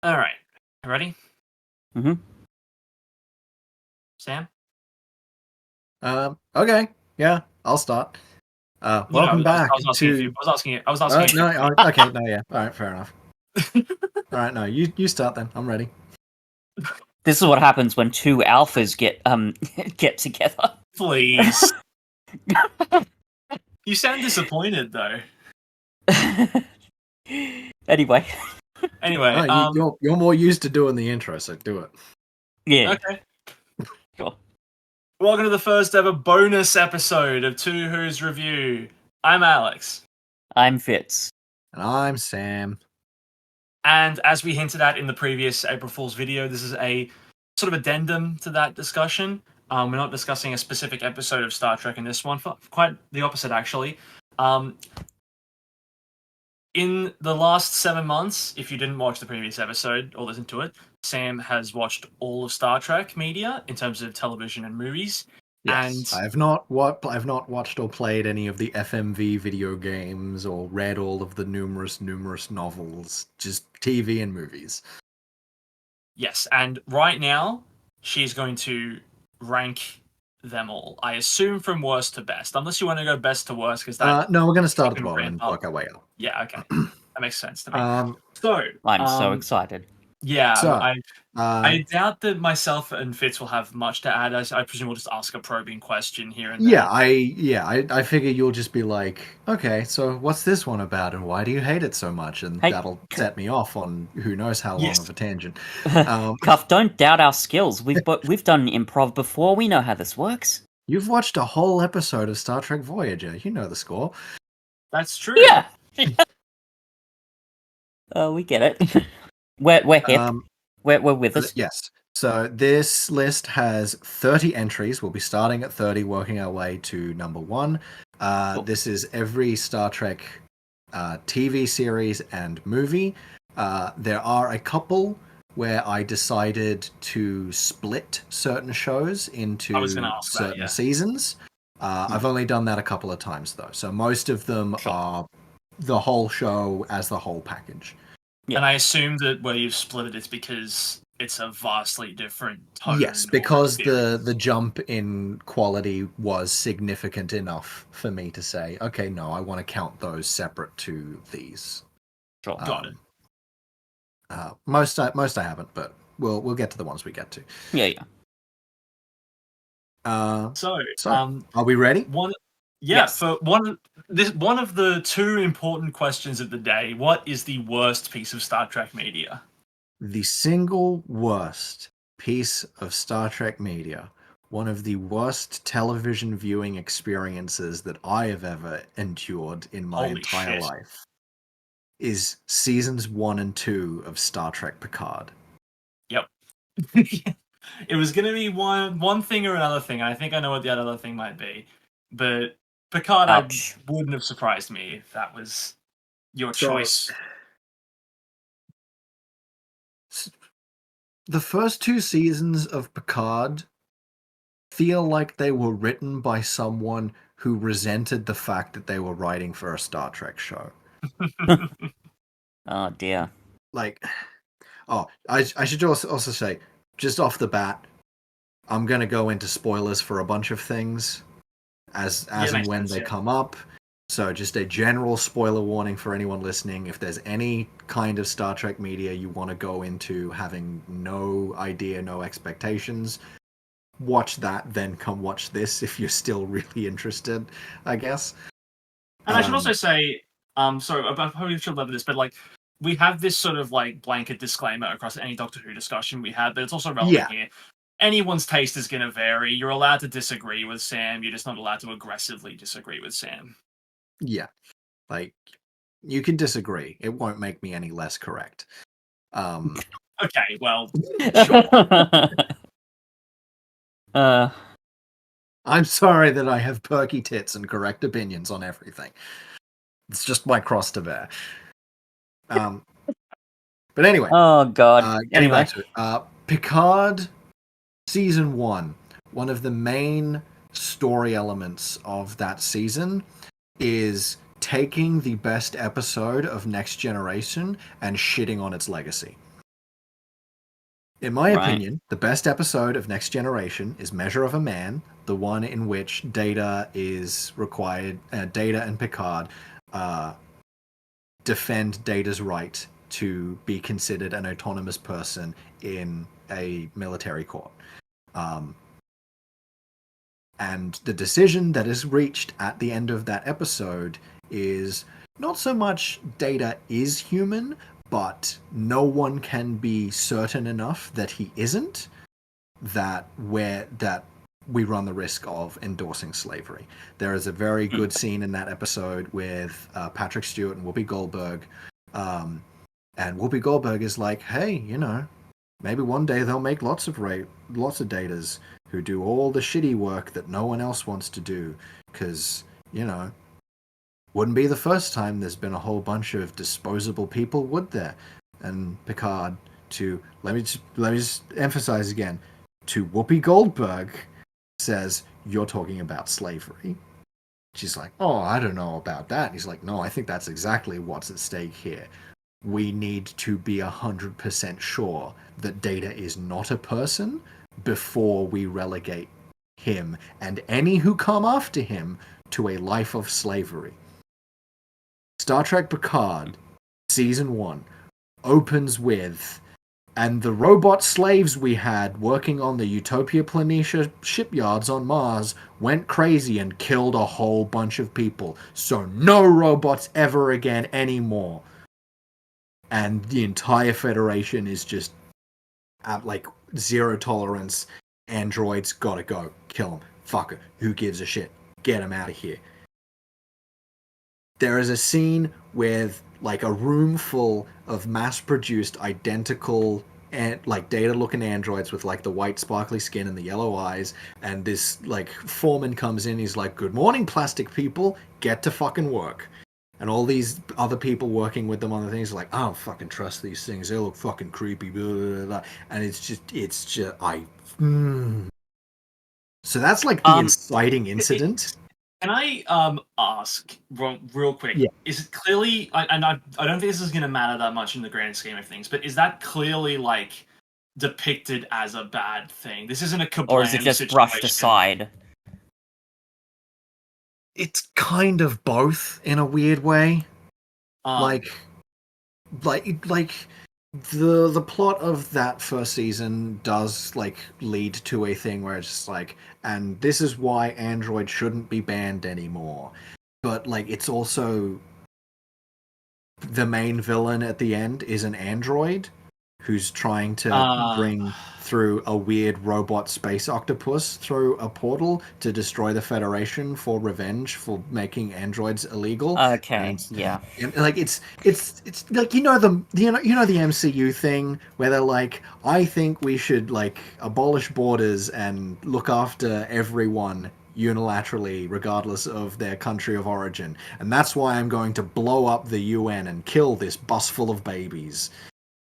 All right. Ready? Mm-hmm. Sam? Okay. Yeah, I'll start. Welcome I back was asking if you. to. I was asking if you. No. Okay. No. Yeah. All right. Fair enough. All right. No. You start then. I'm ready. This is what happens when two alphas get get together. Please. You sound disappointed though. Anyway, Anyway, You're more used to doing the intro, so do it. yeah, okay. sure. Welcome to the first ever bonus episode of Two Who's Review. I'm Alex. I'm Fitz. And I'm Sam. And as we hinted at in the previous April Fool's video, this is a sort of addendum to that discussion. We're not discussing a specific episode of Star Trek in this one. Quite the opposite, actually. In the last 7 months, if you didn't watch the previous episode or listen to it, Sam has watched all of Star Trek media in terms of television and movies. Yes, And I've not watched or played any of the FMV video games or read all of the numerous novels. Just TV and movies. yes, and right now she's going to rank them all. I assume from worst to best, unless you want to go best to worst, because that No, we're going to start at the can bottom ramp and work our way up. Yeah, okay, that makes sense to me. So I'm so excited. Yeah, So, I doubt that myself and Fitz will have much to add. I presume we'll just ask a probing question here and there. I figure you'll just be like, okay, so what's this one about, and why do you hate it so much? And Hey, that'll set me off on who knows how long of a tangent. Cuff, don't doubt our skills. We've done improv before. We know how this works. You've watched a whole episode of Star Trek Voyager. You know the score. That's true. Yeah. We get it. We're hip. We're with us. Yes. So this list has 30 entries. We'll be starting at 30, working our way to number 1. Cool. This is every Star Trek TV series and movie. There are a couple where I decided to split certain shows into certain seasons. I've only done that a couple of times, though. So most of them are the whole show as the whole package. Yeah. And I assume that where you've split it is because it's a vastly different tone. Yes, because the jump in quality was significant enough for me to say, okay, no, I want to count those separate to these. Sure. Got it. Most I haven't, but we'll get to the ones we get to. Yeah. So are we ready? For one of the two important questions of the day, what is the worst piece of Star Trek media? The single worst piece of Star Trek media, one of the worst television viewing experiences that I have ever endured in my entire life, is seasons 1 and 2 of Star Trek Picard. Yep. It was going to be one thing or another thing. I think I know what the other thing might be. But Picard wouldn't have surprised me if that was your choice. The first 2 seasons of Picard feel like they were written by someone who resented the fact that they were writing for a Star Trek show. Oh, dear. I should also say, just off the bat, I'm going to go into spoilers for a bunch of things as and when they come up. So just a general spoiler warning for anyone listening. If there's any kind of Star Trek media you want to go into having no idea, no expectations, watch that, then come watch this if you're still really interested, I guess. And I should also say, sorry, I probably should love this, but we have this sort of blanket disclaimer across any Doctor Who discussion we have, but it's also relevant here. Anyone's taste is going to vary. You're allowed to disagree with Sam. You're just not allowed to aggressively disagree with Sam. Yeah. You can disagree. It won't make me any less correct. Okay, well, sure. I'm sorry that I have perky tits and correct opinions on everything. It's just my cross to bear. But anyway. Oh, God. Getting back to it. Picard Season 1, one of the main story elements of that season is taking the best episode of Next Generation and shitting on its legacy. In my Right. opinion, the best episode of Next Generation is Measure of a Man, the one in which Data is required. Data and Picard defend Data's right to be considered an autonomous person in a military court. And the decision that is reached at the end of that episode is not so much Data is human, but no one can be certain enough that he isn't, that we run the risk of endorsing slavery. There is a very good scene in that episode with Patrick Stewart and Whoopi Goldberg. And Whoopi Goldberg is like, hey, maybe one day they'll make lots of Datas who do all the shitty work that no one else wants to do. Because, wouldn't be the first time there's been a whole bunch of disposable people, would there? And Picard, let me just emphasize again, to Whoopi Goldberg, says, you're talking about slavery. She's like, oh, I don't know about that. And he's like, no, I think that's exactly what's at stake here. We need to be 100% sure that Data is not a person before we relegate him and any who come after him to a life of slavery. Star Trek Picard, Season 1, opens with, and the robot slaves we had working on the Utopia Planitia shipyards on Mars went crazy and killed a whole bunch of people. So no robots ever again anymore. And the entire Federation is just at zero tolerance. Androids gotta go. Kill them. Fuck it. Who gives a shit? Get them out of here. There is a scene with a room full of mass-produced identical Data-looking androids with the white sparkly skin and the yellow eyes, and this foreman comes in, he's like, good morning, plastic people, get to fucking work. And all these other people working with them on the things are like, I don't fucking trust these things, they look fucking creepy, blah, blah, blah. And it's just So that's the inciting incident. Can I ask real quick? Yeah. Is it clearly? I don't think this is going to matter that much in the grand scheme of things, but is that clearly depicted as a bad thing? This isn't a kablam or is it just situation. brushed aside? It's kind of both in a weird way. The plot of that first season does lead to a thing where it's just and this is why Android shouldn't be banned anymore. But it's also the main villain at the end is an android who's trying to bring through a weird robot space octopus through a portal to destroy the Federation for revenge for making androids illegal. Okay, yeah. And it's the MCU thing where they're I think we should abolish borders and look after everyone unilaterally regardless of their country of origin, and that's why I'm going to blow up the UN and kill this bus full of babies.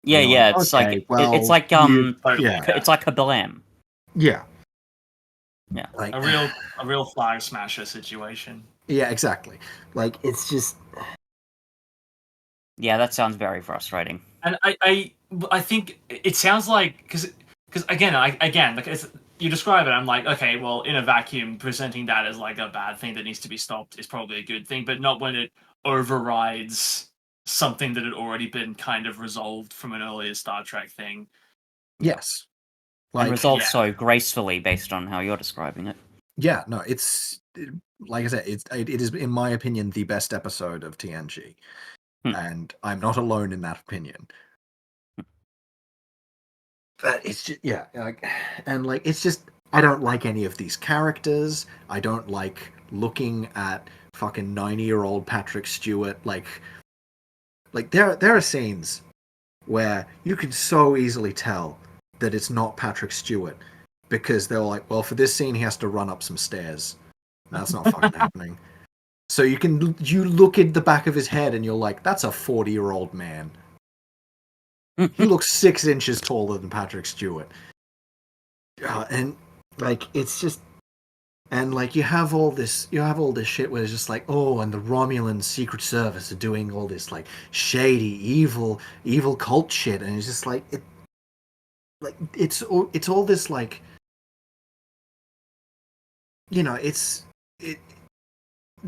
Yeah, it's okay, it's like Kablam. Yeah. Yeah. A real flag smasher situation. Yeah, exactly. It's just Yeah, that sounds very frustrating. And I think it sounds like because again it's, you describe it, I'm like, okay, well, in a vacuum, presenting that as a bad thing that needs to be stopped is probably a good thing, but not when it overrides something that had already been kind of resolved from an earlier Star Trek thing. Yes. And resolved so gracefully based on how you're describing it. Yeah, no, it's like I said, it is, in my opinion, the best episode of TNG. And I'm not alone in that opinion. But it's just, it's just, I don't like any of these characters. I don't like looking at fucking 90-year-old Patrick Stewart. There are scenes where you can so easily tell that it's not Patrick Stewart because they're well, for this scene he has to run up some stairs. That's not fucking happening. So you look at the back of his head and you're like, that's a 40-year-old man. He looks 6 inches taller than Patrick Stewart. And it's just, and you have all this shit where it's just and the Romulan Secret Service are doing all this shady, evil cult shit, and it's just like it's all this like,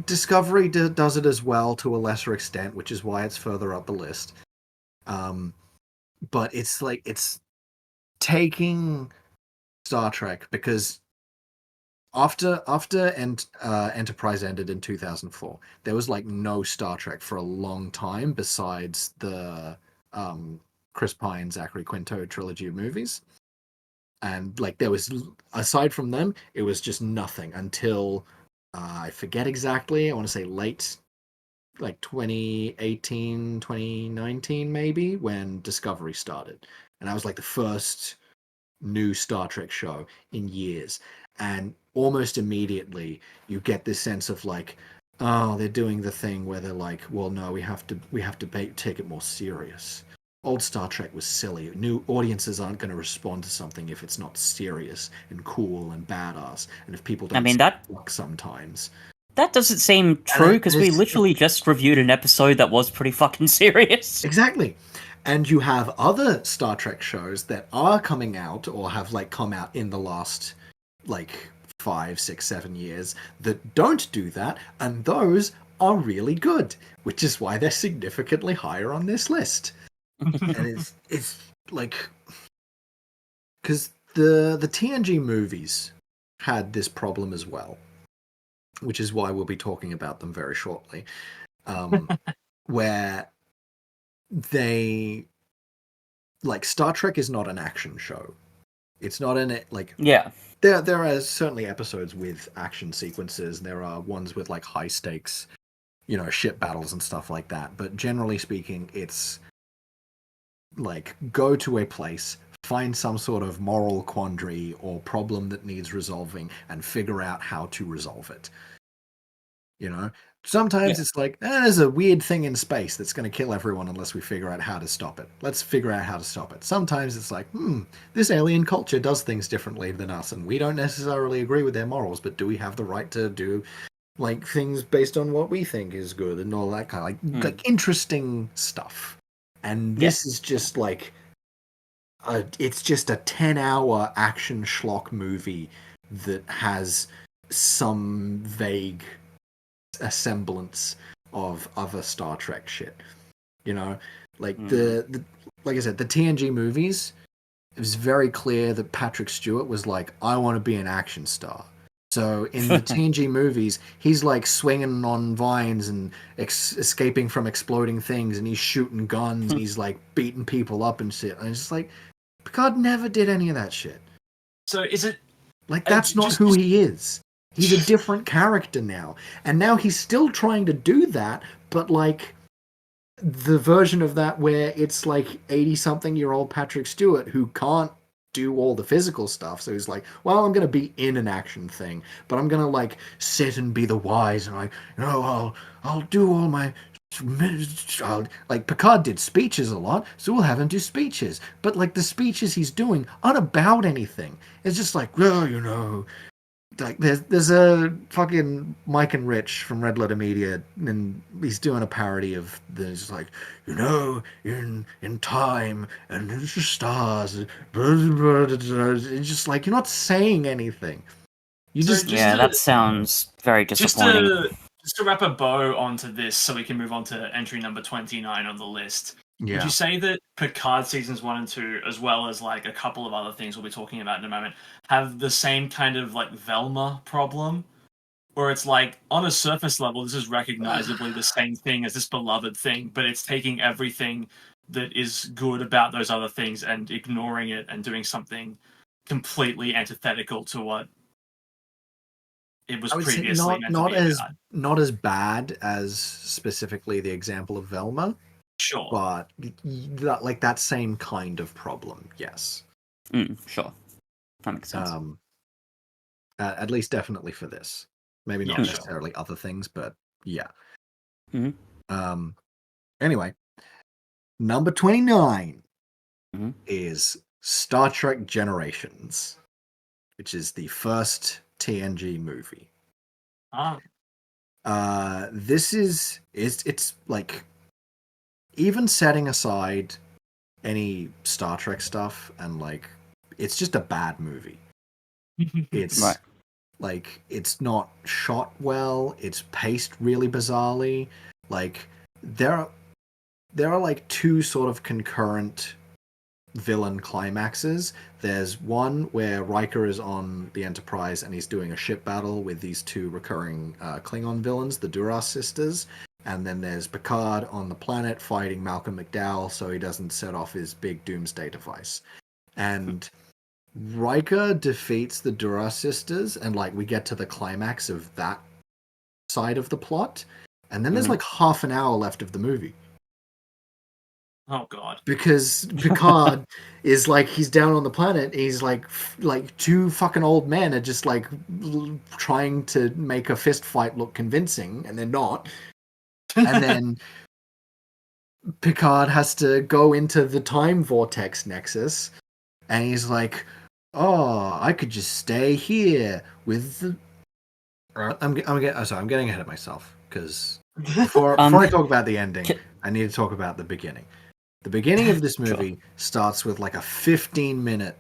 Discovery does it as well to a lesser extent, which is why it's further up the list. But it's like it's taking Star Trek, because after Enterprise ended in 2004, there was like no Star Trek for a long time besides the Chris Pine, Zachary Quinto trilogy of movies. And like there was, aside from them, it was just nothing until I forget exactly. I want to say late, like 2018, 2019 maybe, when Discovery started. And that was like the first new Star Trek show in years. And almost immediately you get this sense of like, oh, they're doing the thing where they're like, well, no, we have to take it more serious. Old Star Trek was silly. New audiences aren't going to respond to something if it's not serious and cool and badass, and if people don't suck sometimes. That doesn't seem true, because we literally just reviewed an episode that was pretty fucking serious. Exactly. And you have other Star Trek shows that are coming out or have like come out in the last like 5, 6, 7 years that don't do that, and those are really good, which is why they're significantly higher on this list. And it's like, because the TNG movies had this problem as well, which is why we'll be talking about them very shortly, where they, like, Star Trek is not an action show. It's not in it, like, yeah. There are certainly episodes with action sequences. There are ones with like high stakes, ship battles and stuff like that. But generally speaking, it's like, go to a place, find some sort of moral quandary or problem that needs resolving, and figure out how to resolve it. Sometimes it's like, there's a weird thing in space that's going to kill everyone unless we figure out how to stop it. Let's figure out how to stop it. Sometimes it's like, this alien culture does things differently than us, and we don't necessarily agree with their morals, but do we have the right to do like things based on what we think is good and all that kind of like interesting stuff. And this is just like, it's just a 10-hour action schlock movie that has some vague a semblance of other Star Trek shit. Like the like I said, the TNG movies, it was very clear that Patrick Stewart was like, I want to be an action star. So in the TNG movies, he's like swinging on vines and escaping from exploding things, and he's shooting guns, and he's like beating people up and shit. And it's just like, Picard never did any of that shit. So is it like, that's not who he is. He's a different character now. And now he's still trying to do that, but like the version of that where it's like 80-something-year-old Patrick Stewart who can't do all the physical stuff. So he's like, well, I'm going to be in an action thing, but I'm going to like sit and be the wise, and like, I'll do all my... Like, Picard did speeches a lot, so we'll have him do speeches. But like, the speeches he's doing aren't about anything. It's just like, well, like there's a fucking Mike and Rich from Red Letter Media, and he's doing a parody of this, like, in time and it's the stars, it's just like, you're not saying anything. That sounds very disappointing. Just to wrap a bow onto this, so we can move on to entry number 29 on the list. Would you say that Picard seasons 1 and 2, as well as like a couple of other things we'll be talking about in a moment, have the same kind of like Velma problem? Where it's like, on a surface level, this is recognizably the same thing as this beloved thing, but it's taking everything that is good about those other things and ignoring it and doing something completely antithetical to what it was previously meant to be about. Not as bad as specifically the example of Velma. Sure. But that same kind of problem, yes. Sure. That makes sense. At least definitely for this. Maybe not necessarily other things, but yeah. Mm-hmm. Anyway, number 29 is Star Trek Generations, which is the first TNG movie. This is it's like, even setting aside any Star Trek stuff and like it's just a bad movie. It's Right. like it's not shot well. It's paced really bizarrely. Like there are like two sort of concurrent villain climaxes. There's one where Riker is on the Enterprise and he's doing a ship battle with these two recurring Klingon villains, the Duras sisters. And then there's Picard on the planet fighting Malcolm McDowell so he doesn't set off his big doomsday device. And Riker defeats the Duras sisters, and like we get to the climax of that side of the plot, and then there's like half an hour left of the movie. Oh god! Because Picard is like he's down on the planet. He's like two fucking old men are just like trying to make a fist fight look convincing, and they're not. And then Picard has to go into the time vortex nexus, and he's like, "Oh, I could just stay here with the." I'm getting ahead of myself because before I talk about the ending, I need to talk about the beginning. The beginning of this movie starts with like a 15-minute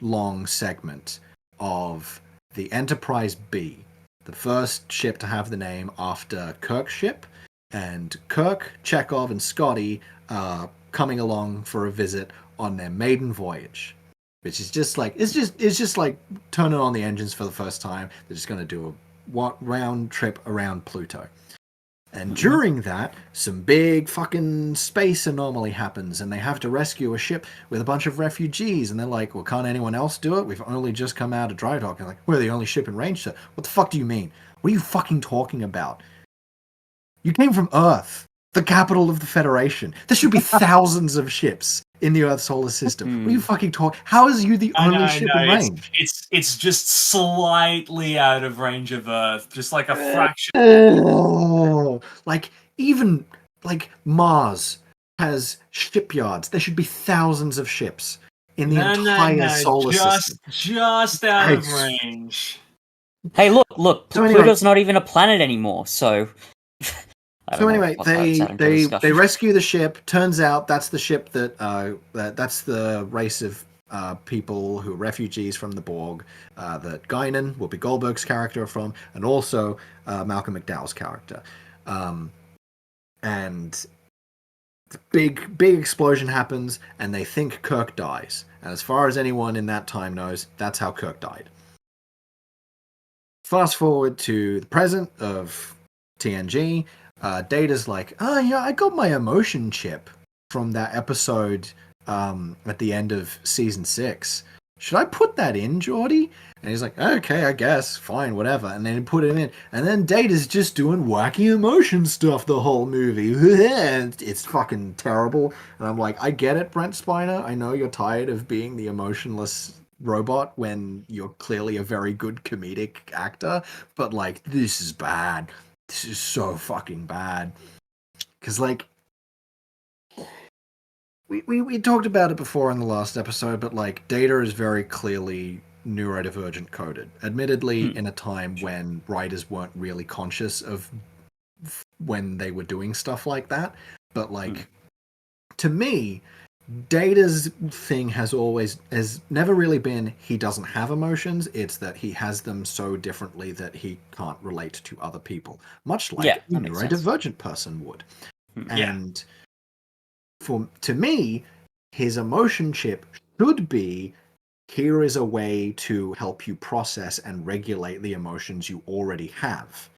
long segment of the Enterprise B, the first ship to have the name after Kirk's ship, and Kirk, Chekhov, and Scotty are coming along for a visit on their maiden voyage, which is just like it's just like turning on the engines for the first time. They're just going to do a round trip around Pluto. And during that, some big fucking space anomaly happens, and they have to rescue a ship with a bunch of refugees. And they're like, well, can't anyone else do it? We've only just come out of dry dock. And like, we're the only ship in range, sir. What the fuck do you mean? What are you fucking talking about? You came from Earth, the capital of the Federation. There should be thousands of ships in the Earth solar system. What are you fucking talking? How is you the only ship in range? It's just slightly out of range of Earth, just like a fraction. Oh, like even like Mars has shipyards. There should be thousands of ships in the entire solar system. Just out of range. Hey, look, So Pluto's not even a planet anymore, so... So anyway, they rescue the ship. Turns out that's the ship that's the race of people who are refugees from the Borg that Guinan, Whoopi Goldberg's character, are from, and also Malcolm McDowell's character. And the big explosion happens, and they think Kirk dies. And as far as anyone in that time knows, that's how Kirk died. Fast forward to the present of TNG. Data's like, oh yeah, I got my emotion chip from that episode at the end of season 6. Should I put that in, Geordi? And he's like, okay, I guess, fine, whatever. And then he put it in, and then Data's just doing wacky emotion stuff the whole movie. It's fucking terrible. And I'm like, I get it, Brent Spiner. I know you're tired of being the emotionless robot when you're clearly a very good comedic actor, but like, this is bad. This is so fucking bad. Because, like, we talked about it before in the last episode, but, like, Data is very clearly neurodivergent coded. Admittedly, in a time when writers weren't really conscious of when they were doing stuff like that. But, like, to me, Data's thing has never really been he doesn't have emotions. It's that he has them so differently that he can't relate to other people, much like a neurodivergent person would. And to me, his emotion chip should be, here is a way to help you process and regulate the emotions you already have.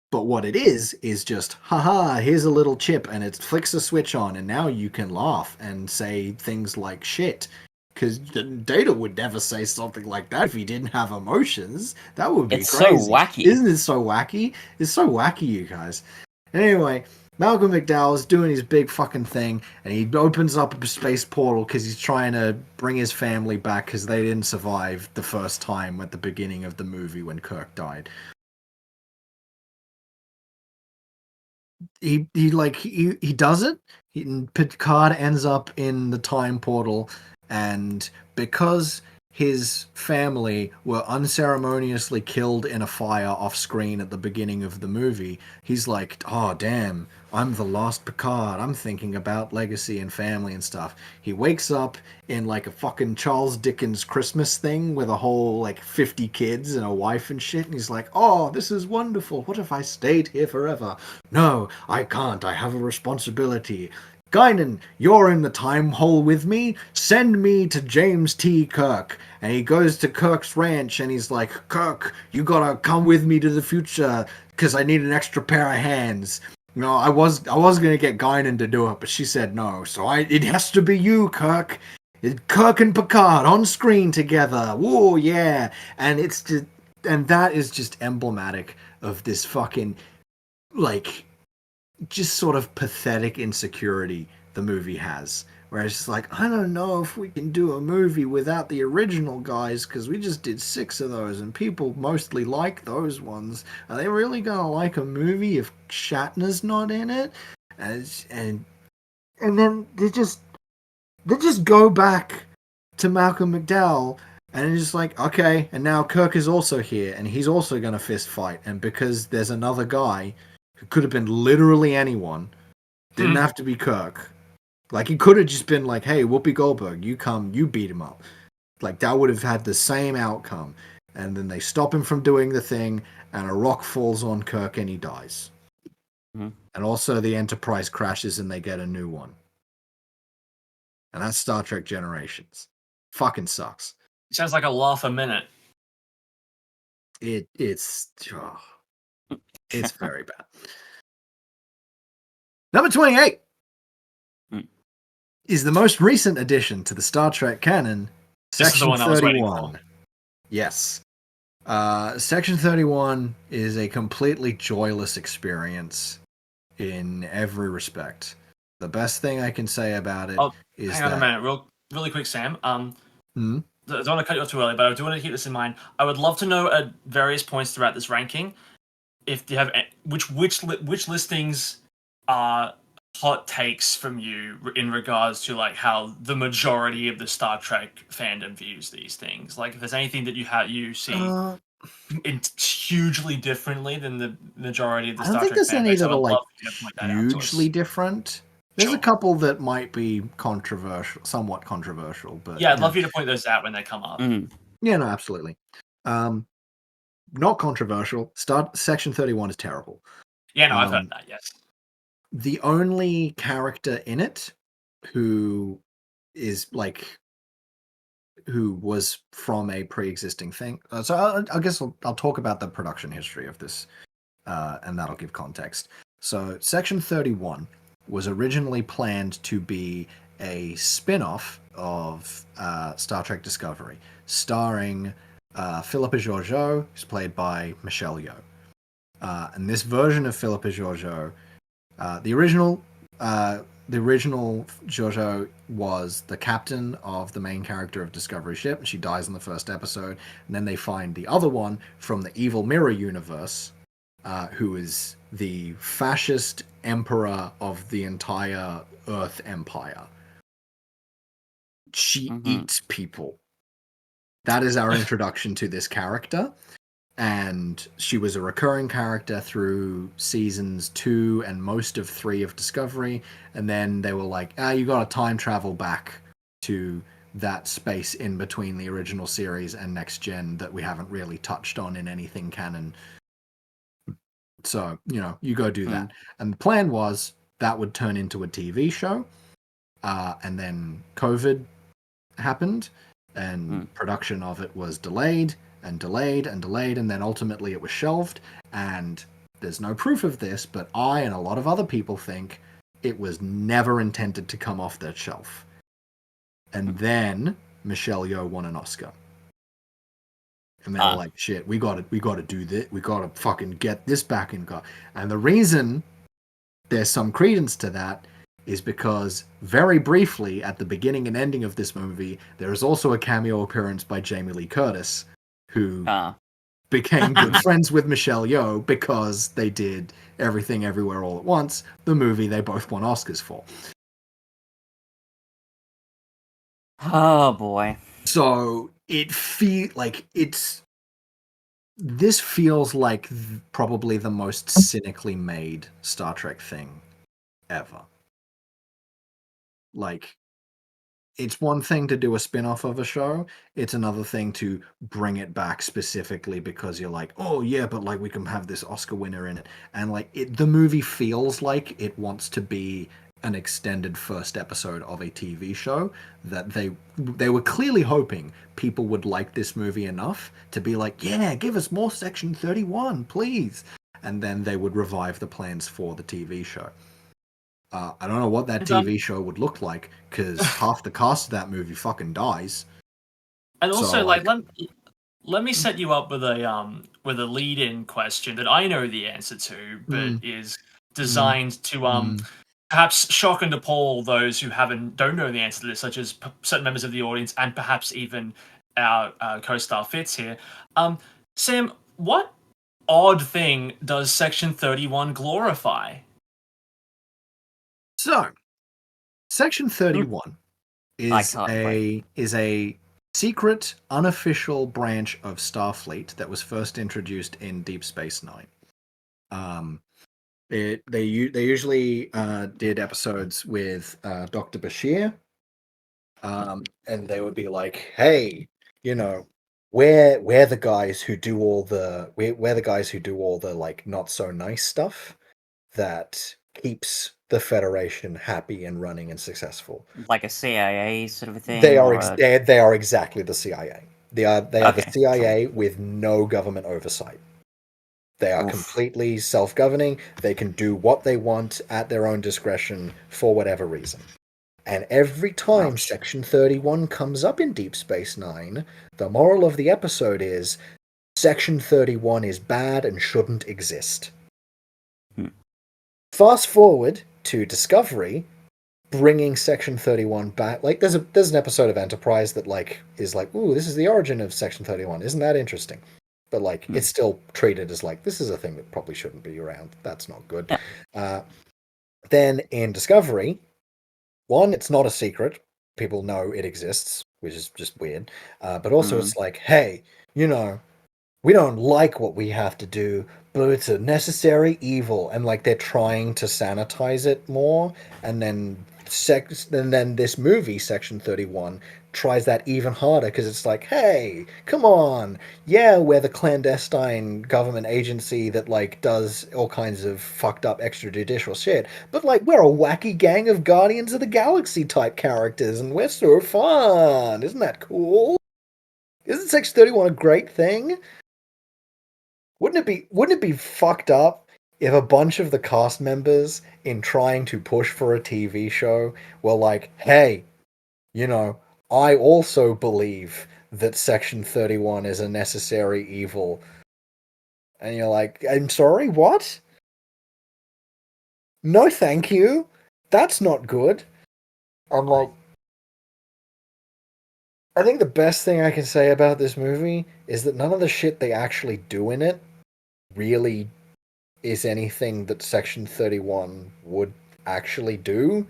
But what it is just, haha, here's a little chip, and it flicks a switch on, and now you can laugh and say things like shit. Because Data would never say something like that if he didn't have emotions. That would be crazy. It's so wacky. Isn't it so wacky? It's so wacky, you guys. Anyway, Malcolm McDowell is doing his big fucking thing, and he opens up a space portal because he's trying to bring his family back because they didn't survive the first time at the beginning of the movie when Kirk died. He does it. Picard ends up in the time portal, and because his family were unceremoniously killed in a fire off screen at the beginning of the movie, he's like, oh, damn, I'm the lost Picard. I'm thinking about legacy and family and stuff. He wakes up in like a fucking Charles Dickens Christmas thing with a whole like 50 kids and a wife and shit. And he's like, oh, this is wonderful. What if I stayed here forever? No, I can't. I have a responsibility. Guinan, you're in the time hole with me. Send me to James T. Kirk. And he goes to Kirk's ranch and he's like, Kirk, you gotta come with me to the future because I need an extra pair of hands. No, I was gonna get Guinan to do it, but she said no. So it has to be you, Kirk. Kirk and Picard on screen together. Whoa, yeah. And that is just emblematic of this fucking like just sort of pathetic insecurity the movie has, where it's just like, I don't know if we can do a movie without the original guys because we just did 6 of those and people mostly like those ones. Are they really gonna like a movie if Shatner's not in it? And then they just go back to Malcolm McDowell and it's just like, okay, and now Kirk is also here and he's also gonna fist fight, and because there's another guy who could have been literally anyone. Didn't have to be Kirk. Like, he could have just been like, hey, Whoopi Goldberg, you come, you beat him up. Like, that would have had the same outcome. And then they stop him from doing the thing, and a rock falls on Kirk and he dies. Mm-hmm. And also the Enterprise crashes and they get a new one. And that's Star Trek Generations. Fucking sucks. Sounds like a laugh a minute. It's very bad. Number 28 is the most recent addition to the Star Trek canon, Section 31. Yes. Section 31 is a completely joyless experience in every respect. The best thing I can say about it is hang on a minute, really quick, Sam. I don't want to cut you off too early, but I do want to keep this in mind. I would love to know at various points throughout this ranking if you have which listings are hot takes from you in regards to like how the majority of the Star Trek fandom views these things. Like, if there's anything that you see hugely differently than the majority of the Star Trek fandom. I don't think there's any that are like hugely different. There's a couple that might be somewhat controversial, but yeah, I'd love you to point those out when they come up. Yeah, no, absolutely. Not controversial. Section 31 is terrible. Yeah, no, I've heard that. Yes. The only character in it who was from a pre-existing thing. So I guess I'll talk about the production history of this, and that'll give context. So Section 31 was originally planned to be a spin-off of Star Trek Discovery, starring Philippa Georgiou, who's played by Michelle Yeoh. And this version of Philippa Georgiou, the original Georgiou was the captain of the main character of Discovery ship, and she dies in the first episode. And then they find the other one from the Evil Mirror universe, who is the fascist emperor of the entire Earth Empire. She eats people. That is our introduction to this character. And she was a recurring character through seasons 2 and most of 3 of Discovery. And then they were like, you got to time travel back to that space in between the original series and Next Gen that we haven't really touched on in anything canon. So, you go do that. And the plan was that would turn into a TV show. And then COVID happened and production of it was delayed. And delayed, and then ultimately it was shelved, and there's no proof of this, but I and a lot of other people think it was never intended to come off that shelf. And then Michelle Yeoh won an Oscar. And they were like, shit, we gotta do this, we gotta fucking get this back in. And the reason there's some credence to that is because very briefly at the beginning and ending of this movie, there is also a cameo appearance by Jamie Lee Curtis, who became good friends with Michelle Yeoh because they did Everything Everywhere All at Once, the movie they both won Oscars for. Oh, boy. So, this feels like probably the most cynically made Star Trek thing ever. Like, it's one thing to do a spin-off of a show, it's another thing to bring it back specifically because you're like, oh yeah, but like we can have this Oscar winner in it. And like the movie feels like it wants to be an extended first episode of a TV show, that they were clearly hoping people would like this movie enough to be like, yeah, give us more Section 31, please. And then they would revive the plans for the TV show. I don't know what that TV show would look like, because half the cast of that movie fucking dies. And also, let me set you up with a lead-in question that I know the answer to, but is designed to perhaps shock and appall those who don't know the answer to this, such as certain members of the audience and perhaps even our co-star Fitz here. Sam, what odd thing does Section 31 glorify? So, Section 31 is a secret, unofficial branch of Starfleet that was first introduced in Deep Space Nine. They usually did episodes with Dr. Bashir, and they would be like, "Hey, you know, we're the guys who do all the like not so nice stuff that keeps the Federation happy and running and successful." Like a CIA sort of a thing? They are exactly the CIA. They are the CIA with no government oversight. They are completely self-governing. They can do what they want at their own discretion for whatever reason. And every time Section 31 comes up in Deep Space Nine, the moral of the episode is Section 31 is bad and shouldn't exist. Fast forward to Discovery, bringing Section 31 back. Like, there's an episode of Enterprise that like is like, ooh, this is the origin of Section 31. Isn't that interesting? But like, it's still treated as like, this is a thing that probably shouldn't be around. That's not good. Then in Discovery, one, it's not a secret. People know it exists, which is just weird. But also it's like, hey, you know, we don't like what we have to do, but it's a necessary evil. And like, they're trying to sanitize it more. And then this movie, Section 31, tries that even harder, because it's like, hey, come on, yeah, we're the clandestine government agency that like does all kinds of fucked up extrajudicial shit, but like, we're a wacky gang of Guardians of the Galaxy type characters, and we're so fun. Isn't that cool? Isn't Section 31 a great thing? Wouldn't it be fucked up if a bunch of the cast members, in trying to push for a TV show, were like, hey, you know, I also believe that Section 31 is a necessary evil. And you're like, I'm sorry, what? No, thank you. That's not good. I'm like, I think the best thing I can say about this movie is that none of the shit they actually do in it really is anything that Section 31 would actually do.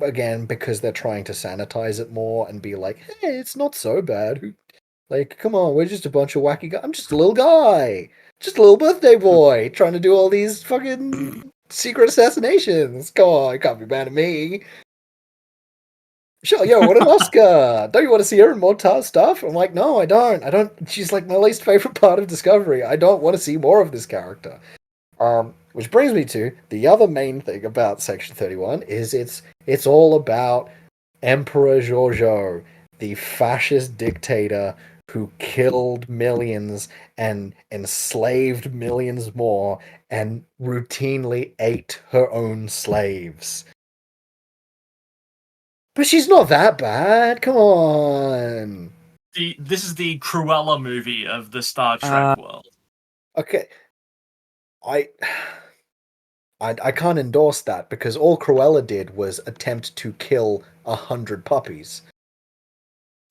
Again, because they're trying to sanitize it more and be like, hey, it's not so bad. Like, come on, we're just a bunch of wacky guys. I'm just a little guy. Just a little birthday boy trying to do all these fucking secret assassinations. Come on, you can't be mad at me. Sure, yo, what an Oscar! Don't you want to see her in more stuff? I'm like, no, I don't. She's like my least favorite part of Discovery. I don't want to see more of this character. Which brings me to the other main thing about Section 31 is it's all about Emperor Giorgio, the fascist dictator who killed millions and enslaved millions more and routinely ate her own slaves. But she's not that bad. Come on. This is the Cruella movie of the Star Trek world. Okay. I can't endorse that, because all Cruella did was attempt to kill 100 puppies.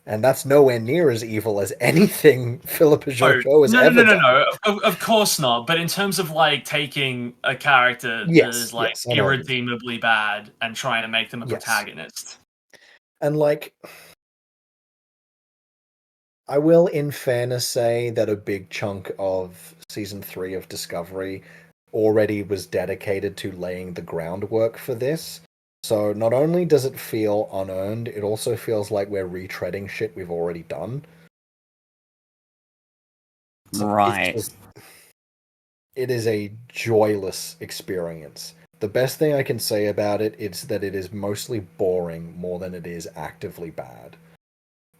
And that's nowhere near as evil as anything Philippa Georgiou has ever done. No. Of course not. But in terms of like taking a character that is like irredeemably bad and trying to make them a protagonist. And like, I will, in fairness, say that a big chunk of season 3 of Discovery already was dedicated to laying the groundwork for this. So not only does it feel unearned, it also feels like we're retreading shit we've already done. So Right. It is a joyless experience. The best thing I can say about it is that it is mostly boring more than it is actively bad.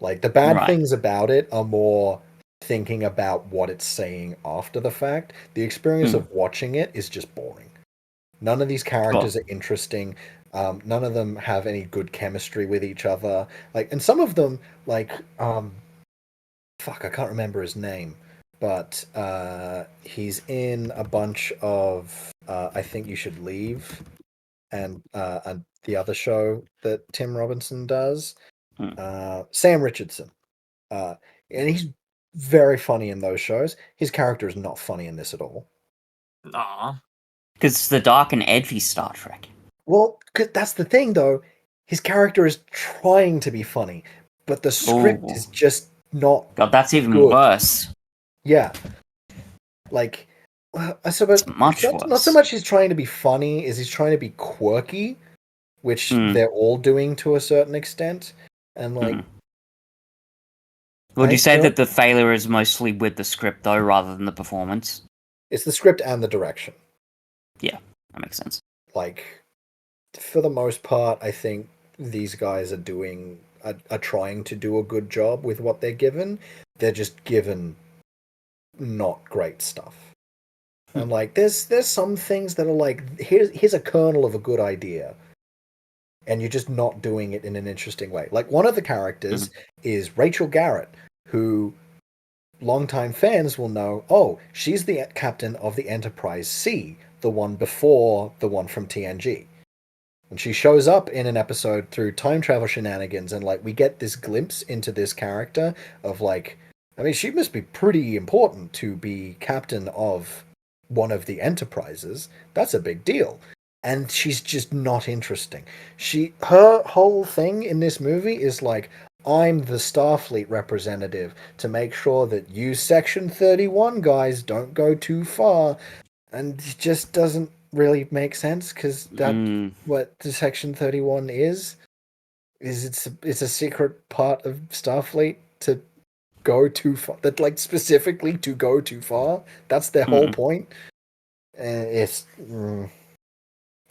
Like, the bad things about it are more thinking about what it's saying after the fact. The experience of watching it is just boring. None of these characters are interesting. None of them have any good chemistry with each other. Like, and some of them, like, fuck, I can't remember his name, but he's in a bunch of I Think You Should Leave, and the other show that Tim Robinson does, Sam Richardson, and he's very funny in those shows. His character is not funny in this at all. Nah. Because it's the dark and edgy Star Trek. Well, that's the thing, though. His character is trying to be funny, but the script is just not. God, that's even good. worse. Yeah. Like, I suppose much worse. Not so much he's trying to be funny, is he's trying to be quirky, which they're all doing to a certain extent. And, like... Would you say that the failure is mostly with the script, though, rather than the performance? It's the script and the direction. Yeah, that makes sense. Like, for the most part, I think these guys are trying to do a good job with what they're given. They're just given not great stuff. And, like, there's some things that are like, here's a kernel of a good idea, and you're just not doing it in an interesting way. Like, one of the characters is Rachel Garrett, who longtime fans will know, oh, she's the captain of the Enterprise C, the one before the one from TNG. And she shows up in an episode through time travel shenanigans, and, like, we get this glimpse into this character of, like, I mean, she must be pretty important to be captain of one of the Enterprises. That's a big deal. And she's just not interesting. Her whole thing in this movie is like, I'm the Starfleet representative to make sure that you Section 31 guys don't go too far. And it just doesn't really make sense, because that's what the Section 31 is it's a secret part of Starfleet to go too far, that, like, specifically to go too far. That's their whole point. It's a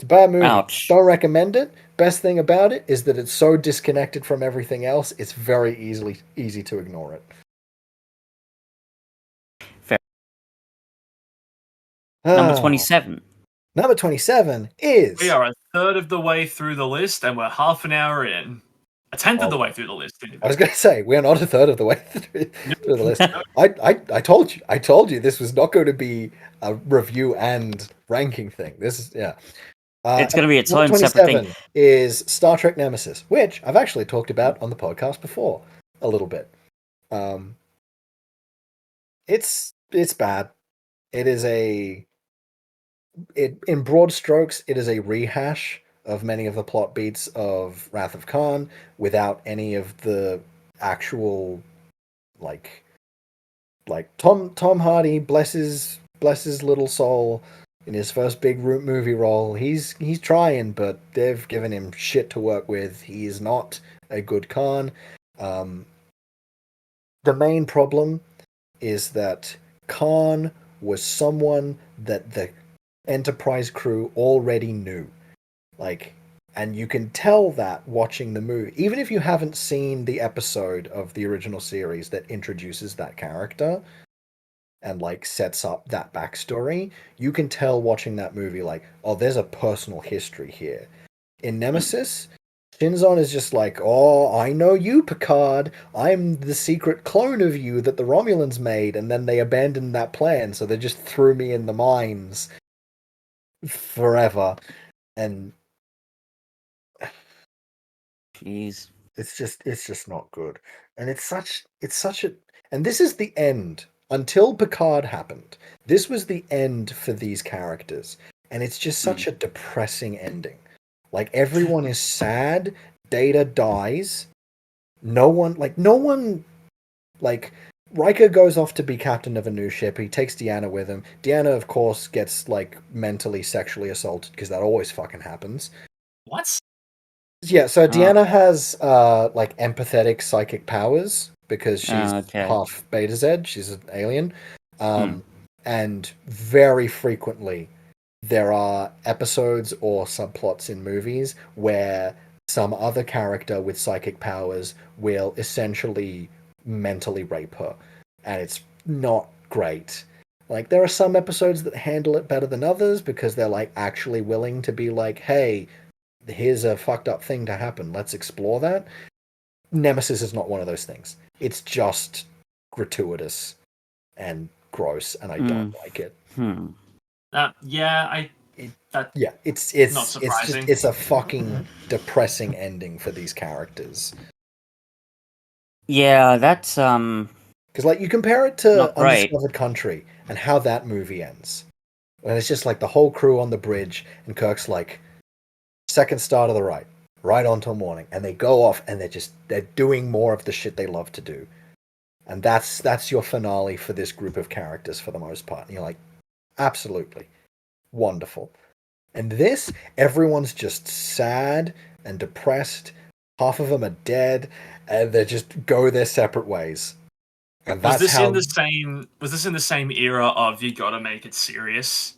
bad movie. Ouch. Don't recommend it. Best thing about it is that it's so disconnected from everything else, it's very easy to ignore it. Fair. Number 27. Number 27 is... We are a third of the way through the list, and we're half an hour in. A tenth of the way through the list. I was going to say, we're not a third of the way through the list. I told you this was not going to be a review and ranking thing. This is, yeah. It's going to be its own separate thing. Is Star Trek Nemesis, which I've actually talked about on the podcast before a little bit. It's bad. It is in broad strokes, it is a rehash of many of the plot beats of Wrath of Khan without any of the actual, like Tom Hardy, bless his little soul, in his first big movie role. He's trying, but they've given him shit to work with. He is not a good Khan. The main problem is that Khan was someone that the Enterprise crew already knew. Like, and you can tell that watching the movie. Even if you haven't seen the episode of the original series that introduces that character and, like, sets up that backstory, you can tell watching that movie, like, oh, there's a personal history here. In Nemesis, Shinzon is just like, oh, I know you, Picard. I'm the secret clone of you that the Romulans made, and then they abandoned that plan, so they just threw me in the mines forever. And jeez, it's just not good. And it's such a, and this is the end. Until Picard happened, this was the end for these characters, and it's just such a depressing ending. Like, everyone is sad. Data dies. No one Like, Riker goes off to be captain of a new ship. He takes Deanna with him. Deanna, of course, gets, like, mentally sexually assaulted, because that always fucking happens. What? Yeah, so Deanna has, like, empathetic psychic powers, because she's half Beta Z. She's an alien. And very frequently, there are episodes or subplots in movies where some other character with psychic powers will essentially mentally rape her, and it's not great. Like, there are some episodes that handle it better than others because they're, like, actually willing to be like, hey, here's a fucked up thing to happen, let's explore that. Nemesis is not one of those things. It's just gratuitous and gross, and I don't like it. It's not surprising. It's a fucking depressing ending for these characters. Yeah, that's because, like, you compare it to Undiscovered Country and how that movie ends, and it's just like the whole crew on the bridge, and Kirk's like, second star to the right on till morning, and they go off and they're doing more of the shit they love to do, and that's your finale for this group of characters for the most part. And you're like, absolutely wonderful. And this, everyone's just sad and depressed. Half of them are dead, and they just go their separate ways. And was this in the same era of you gotta make it serious?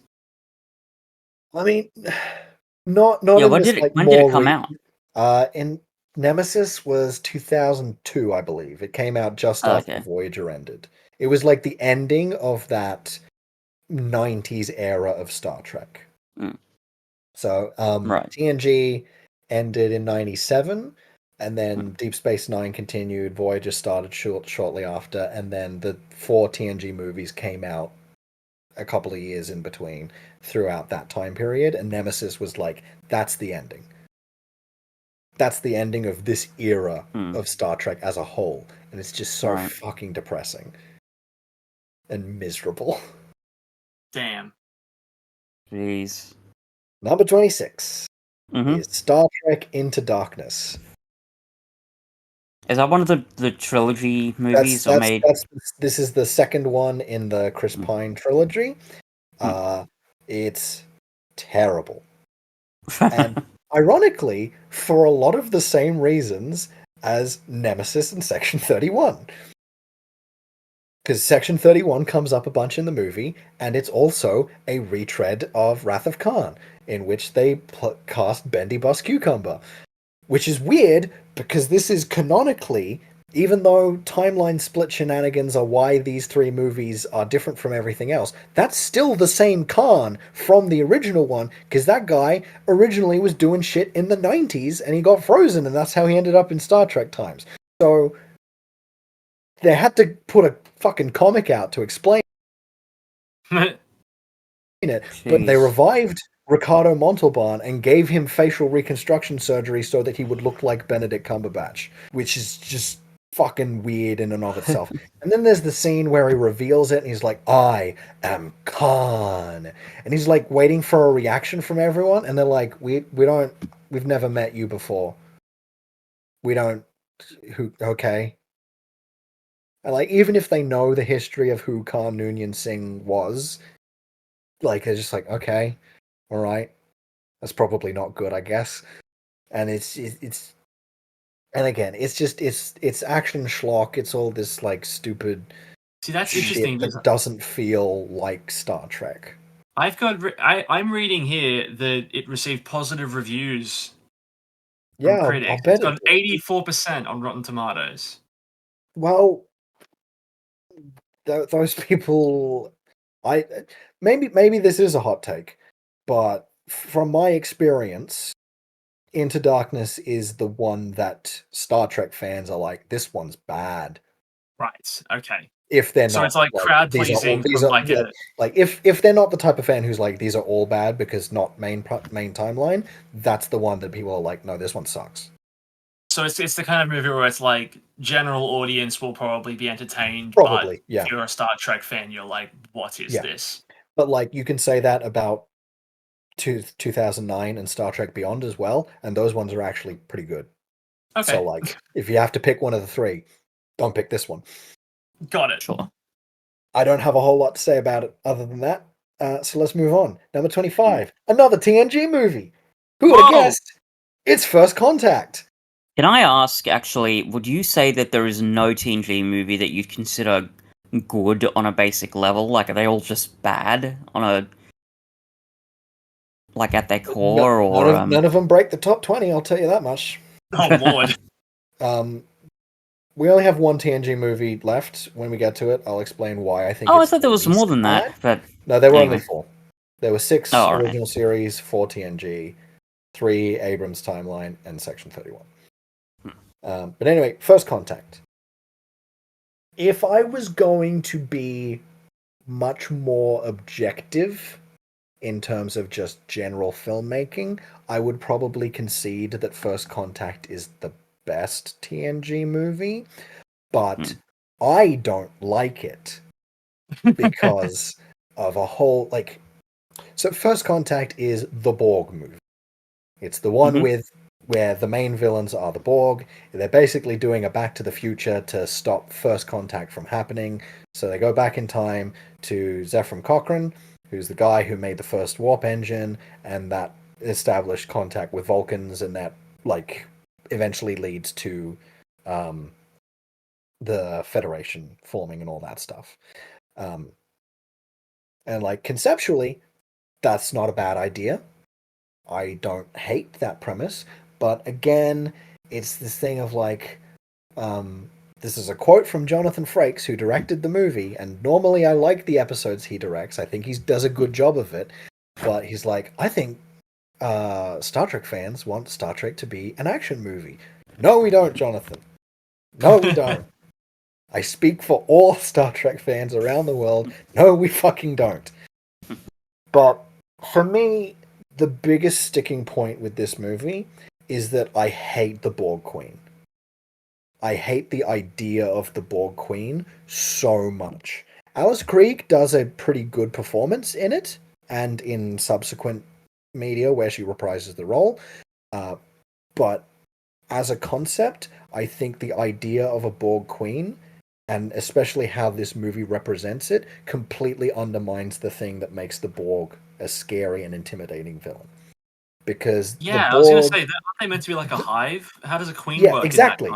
I mean, not yeah. in When this, did like, when did it come out? In Nemesis was 2002, I believe. It came out just after Voyager ended. It was like the ending of that 90s era of Star Trek. So, TNG ended in 97, and then Deep Space Nine continued, Voyager started shortly after, and then the 4 TNG movies came out a couple of years in between throughout that time period, and Nemesis was like, that's the ending. That's the ending of this era of Star Trek as a whole, and it's just so fucking depressing and miserable. Damn. Jeez. Number 26 is Star Trek Into Darkness. Is that one of the trilogy movies this is the second one in the Chris Pine trilogy. It's terrible. And ironically, for a lot of the same reasons as Nemesis and Section 31. Because Section 31 comes up a bunch in the movie, and it's also a retread of Wrath of Khan, in which they cast Bendy Bus Cucumber. Which is weird, because this is canonically, even though timeline split shenanigans are why these 3 movies are different from everything else, that's still the same Khan from the original one, because that guy originally was doing shit in the 90s, and he got frozen, and that's how he ended up in Star Trek times. So, they had to put a fucking comic out to explain it, but they revived Ricardo Montalban and gave him facial reconstruction surgery so that he would look like Benedict Cumberbatch, which is just fucking weird in and of itself. And then there's the scene where he reveals it and he's like, I am Khan. And he's like waiting for a reaction from everyone, and they're like, we've never met you before. Okay. And, like, even if they know the history of who Khan Noonien Singh was, like, they're just like, okay, all right, that's probably not good, I guess. And it's and again, it's action schlock. It's all this, like, stupid. See, that's shit interesting. That doesn't feel like Star Trek. I'm reading here that it received positive reviews. Yeah, from critics. I'll bet it's got 84% on Rotten Tomatoes. Well, those people, maybe this is a hot take, but from my experience, Into Darkness is the one that Star Trek fans are like, this one's bad. Right. Okay. If they're so not, it's like crowd pleasing. If they're not the type of fan who's like, these are all bad because not main timeline, that's the one that people are like, no, this one sucks. So it's the kind of movie where it's like general audience will probably be entertained. Probably, but if you're a Star Trek fan, you're like, what is this? But, like, you can say that about 2009 and Star Trek Beyond as well, and those ones are actually pretty good. Okay. So, like, if you have to pick one of the 3, don't pick this one. Got it. Sure. I don't have a whole lot to say about it other than that. So let's move on. Number 25. Another TNG movie. Who would have Whoa! guessed? It's First Contact. Can I ask, actually, would you say that there is no TNG movie that you'd consider good on a basic level? Like, are they all just bad on a... like, at their core, or... None of them break the top 20, I'll tell you that much. Oh, Lord. We only have one TNG movie left. When we get to it, I'll explain why I think Oh, I it's thought there was the least more than bad. that, but... No, there were Anyway. only 4. There were 6 Oh, alright. original series, 4 TNG, 3 Abrams timeline, and Section 31. But anyway, First Contact. If I was going to be much more objective in terms of just general filmmaking, I would probably concede that First Contact is the best TNG movie, but I don't like it because of a whole, like... So First Contact is the Borg movie. It's the one where the main villains are the Borg. They're basically doing a Back to the Future to stop First Contact from happening. So they go back in time to Zefram Cochrane, who's the guy who made the first warp engine, and that established contact with Vulcans, and that, like, eventually leads to the Federation forming and all that stuff. And, like, conceptually, that's not a bad idea. I don't hate that premise, but again, it's this thing of, like, this is a quote from Jonathan Frakes, who directed the movie, and normally I like the episodes he directs. I think he does a good job of it, but he's like, I think Star Trek fans want Star Trek to be an action movie. No, we don't, Jonathan. No, we don't. I speak for all Star Trek fans around the world. No, we fucking don't. But for me, the biggest sticking point with this movie is that I hate the Borg Queen. I hate the idea of the Borg Queen so much. Alice Krieg does a pretty good performance in it, and in subsequent media where she reprises the role. But as a concept, I think the idea of a Borg Queen, and especially how this movie represents it, completely undermines the thing that makes the Borg a scary and intimidating villain. Because I was going to say, aren't they meant to be like a hive? How does a queen work? Yeah, exactly.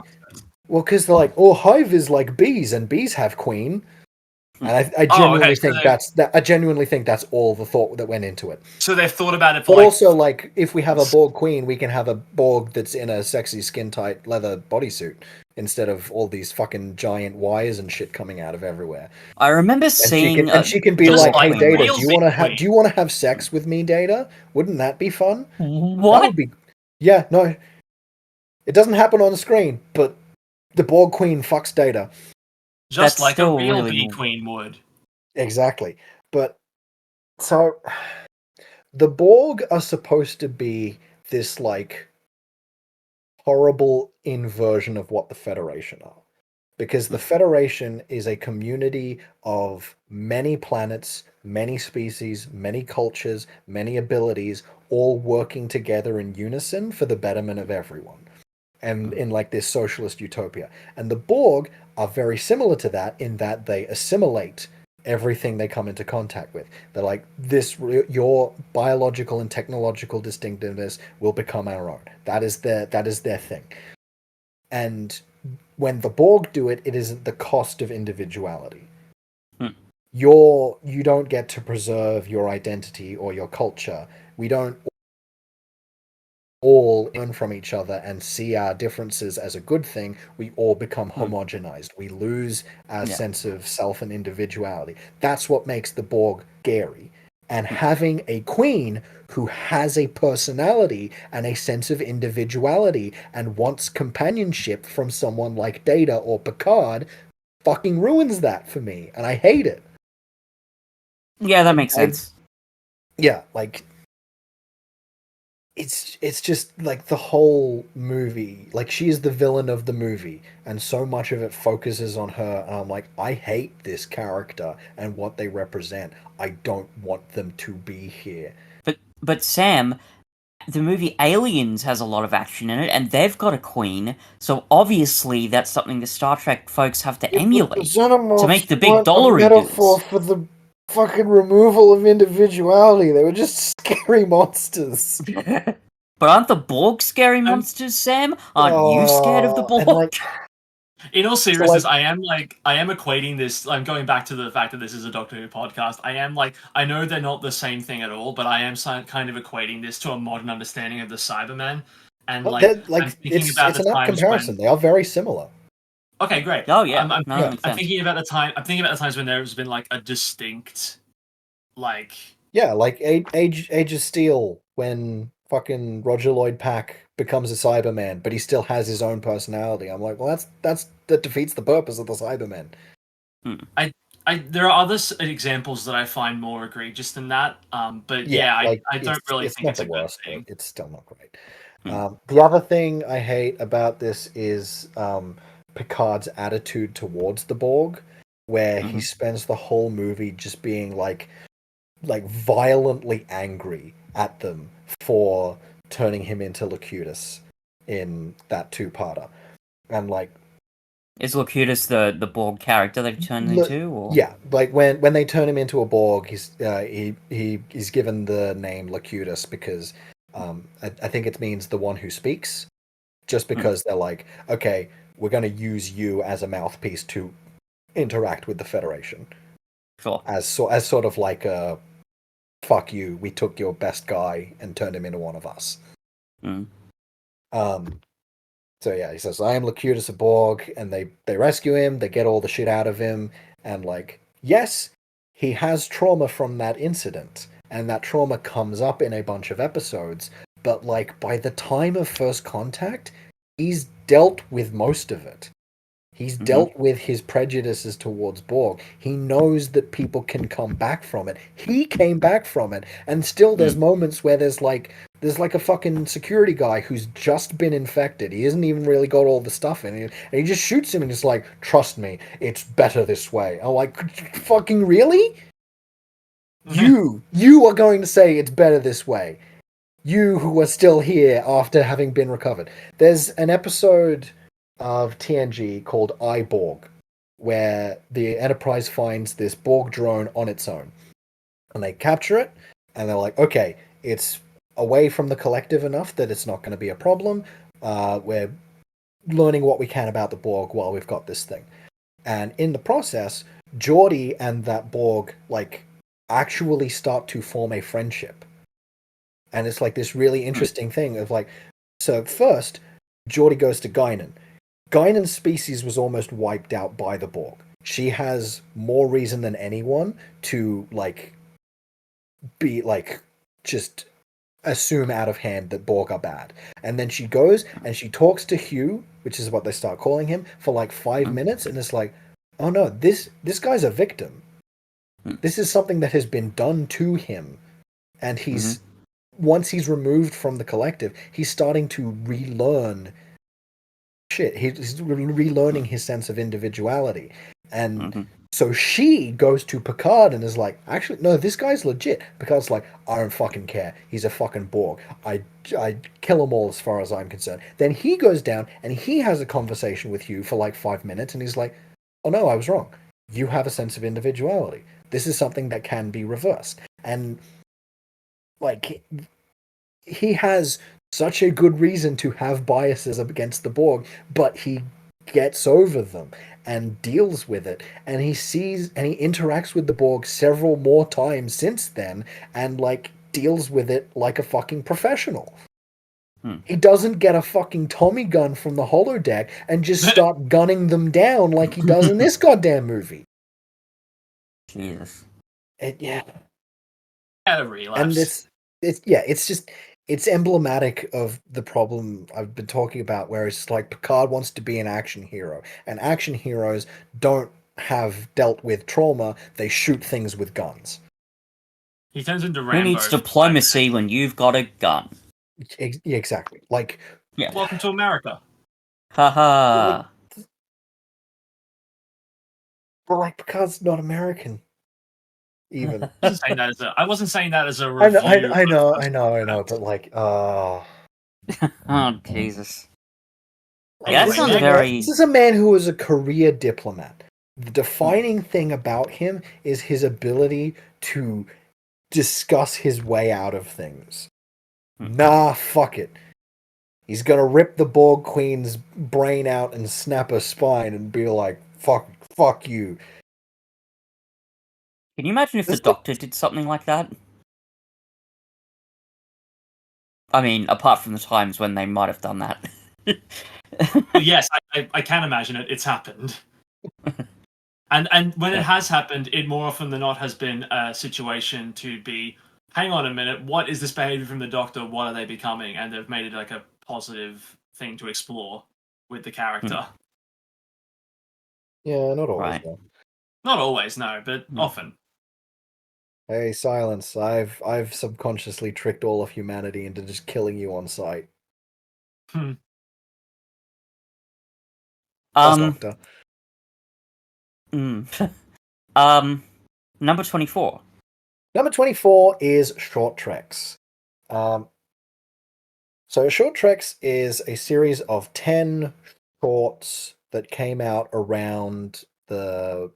Well, because they're like, oh, hive is like bees, and bees have queen. And I genuinely I genuinely think that's all the thought that went into it. So they've thought about it. But also, like, if we have a Borg queen, we can have a Borg that's in a sexy skin-tight leather bodysuit instead of all these fucking giant wires and shit coming out of everywhere. I remember seeing, and she can be like, "Hey, Data, real do you want to have sex with me, Data? Wouldn't that be fun?" What? That would be. Yeah, no, it doesn't happen on the screen, but the Borg queen fucks Data. Just That's like a still real really- bee queen would. Exactly. But so the Borg are supposed to be this, like, horrible inversion of what the Federation are. Because the Federation is a community of many planets, many species, many cultures, many abilities, all working together in unison for the betterment of everyone. And in, like, this socialist utopia. And the Borg are very similar to that in that they assimilate everything they come into contact with. They're like, your biological and technological distinctiveness will become our own. That is their thing. And when the Borg do it, it is at the cost of individuality. You don't get to preserve your identity or your culture. We don't all learn from each other and see our differences as a good thing. We all become homogenized. We lose our sense of self and individuality. That's what makes the Borg scary. And having a queen who has a personality and a sense of individuality and wants companionship from someone like Data or Picard fucking ruins that for me, and I hate it. Yeah, that makes sense. Like, it's just, like, the whole movie, like, she is the villain of the movie, and so much of it focuses on her, and I'm like, I hate this character and what they represent. I don't want them to be here. But Sam, the movie Aliens has a lot of action in it, and they've got a queen, so obviously that's something the Star Trek folks have to emulate to make the big dollary a metaphor goods. for the fucking removal of individuality. They were just scary monsters. But aren't the Borg scary monsters, Sam? Aren't you scared of the Borg? And like, in all seriousness, I am equating this. I'm going back to the fact that this is a Doctor Who podcast. I know they're not the same thing at all, but I am kind of equating this to a modern understanding of the Cybermen. And it's an apt comparison. They are very similar. Okay, great. Oh yeah, I'm thinking about the time. I'm thinking about the times when there's been like a distinct, like Age of Steel, when fucking Roger Lloyd Pack becomes a Cyberman, but he still has his own personality. I'm like, well, that defeats the purpose of the Cybermen. There are other examples that I find more egregious than that. But I don't really think it's a good thing. It's still not great. The other thing I hate about this is Picard's attitude towards the Borg, where he spends the whole movie just being like violently angry at them for turning him into Locutus in that two-parter. And like, is Locutus the Borg character they turned into? Or? Yeah, like when they turn him into a Borg, he's given the name Locutus because I think it means the one who speaks, just because they're like, okay, we're going to use you as a mouthpiece to interact with the Federation. Sure. As sort of like a, fuck you, we took your best guy and turned him into one of us. So yeah, he says, I am Locutus a Borg, and they rescue him, they get all the shit out of him, and like, yes, he has trauma from that incident, and that trauma comes up in a bunch of episodes, but like, by the time of First Contact, he's dealt with most of it. He's dealt with his prejudices towards Borg. He knows that people can come back from it. He came back from it, and still there's moments where there's like a fucking security guy who's just been infected. He hasn't even really got all the stuff in it, and he just shoots him and is like, trust me, it's better this way. I'm like, fucking really? You are going to say it's better this way. You who are still here after having been recovered. There's an episode of TNG called iBorg, where the Enterprise finds this Borg drone on its own. And they capture it, and they're like, okay, it's away from the collective enough that it's not going to be a problem. We're learning what we can about the Borg while we've got this thing. And in the process, Geordi and that Borg, like, actually start to form a friendship. And it's like this really interesting thing of like, so first, Geordi goes to Guinan. Guinan's species was almost wiped out by the Borg. She has more reason than anyone to, like, be, like, just assume out of hand that Borg are bad. And then she goes and she talks to Hugh, which is what they start calling him, for like 5 minutes, and it's like, oh no, this guy's a victim. This is something that has been done to him. And he's, once he's removed from the collective, he's starting to relearn shit. He's relearning his sense of individuality. And so she goes to Picard and is like, actually, no, this guy's legit. Picard's like, I don't fucking care. He's a fucking Borg. I kill them all as far as I'm concerned. Then he goes down and he has a conversation with Hugh for like 5 minutes, and he's like, oh no, I was wrong. You have a sense of individuality. This is something that can be reversed. And like, he has such a good reason to have biases against the Borg, but he gets over them and deals with it, and he sees and he interacts with the Borg several more times since then, and like deals with it like a fucking professional. He doesn't get a fucking Tommy gun from the holodeck and just start gunning them down like he does in this goddamn movie. Jesus. Had a relapse. And it's emblematic of the problem I've been talking about, where it's like Picard wants to be an action hero, and action heroes don't have dealt with trauma. They shoot things with guns. He turns into Rambo. Who needs diplomacy when you've got a gun? Exactly. Like, welcome to America. Haha. But like, Picard's not American. even. I wasn't saying that as a I know, review. I know, but like, Oh Jesus! Yeah, that sounds very. This is a man who was a career diplomat. The defining thing about him is his ability to discuss his way out of things. Nah, fuck it. He's gonna rip the Borg Queen's brain out and snap her spine and be like, fuck you. Can you imagine if the Doctor did something like that? I mean, apart from the times when they might have done that. Yes, I can imagine it. It's happened. And when it has happened, it more often than not has been a situation to be, hang on a minute, what is this behavior from the Doctor? What are they becoming? And they've made it like a positive thing to explore with the character. Yeah, not always. Right. Though. Not always, no, but often. Hey, Silence! I've subconsciously tricked all of humanity into just killing you on sight. Doctor. Number 24. Number 24 is Short Treks. So Short Treks is a series of 10 shorts that came out around I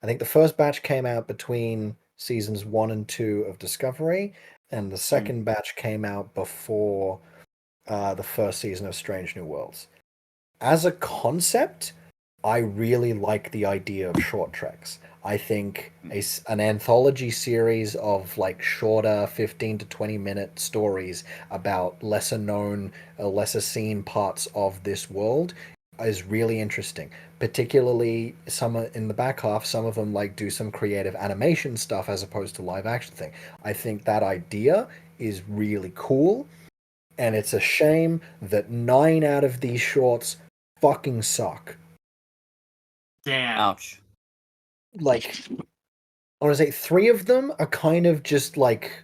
think the first batch came out between seasons 1 and 2 of Discovery, and the second batch came out before the first season of Strange New Worlds. As a concept, I really like the idea of Short Treks. I think an anthology series of like shorter 15 to 20 minute stories about lesser known, lesser seen parts of this world is really interesting. Particularly some in the back half, some of them like do some creative animation stuff as opposed to live action thing. I think that idea is really cool, and it's a shame that 9 out of these shorts fucking suck. Damn. Ouch. Like, I want to say 3 of them are kind of just like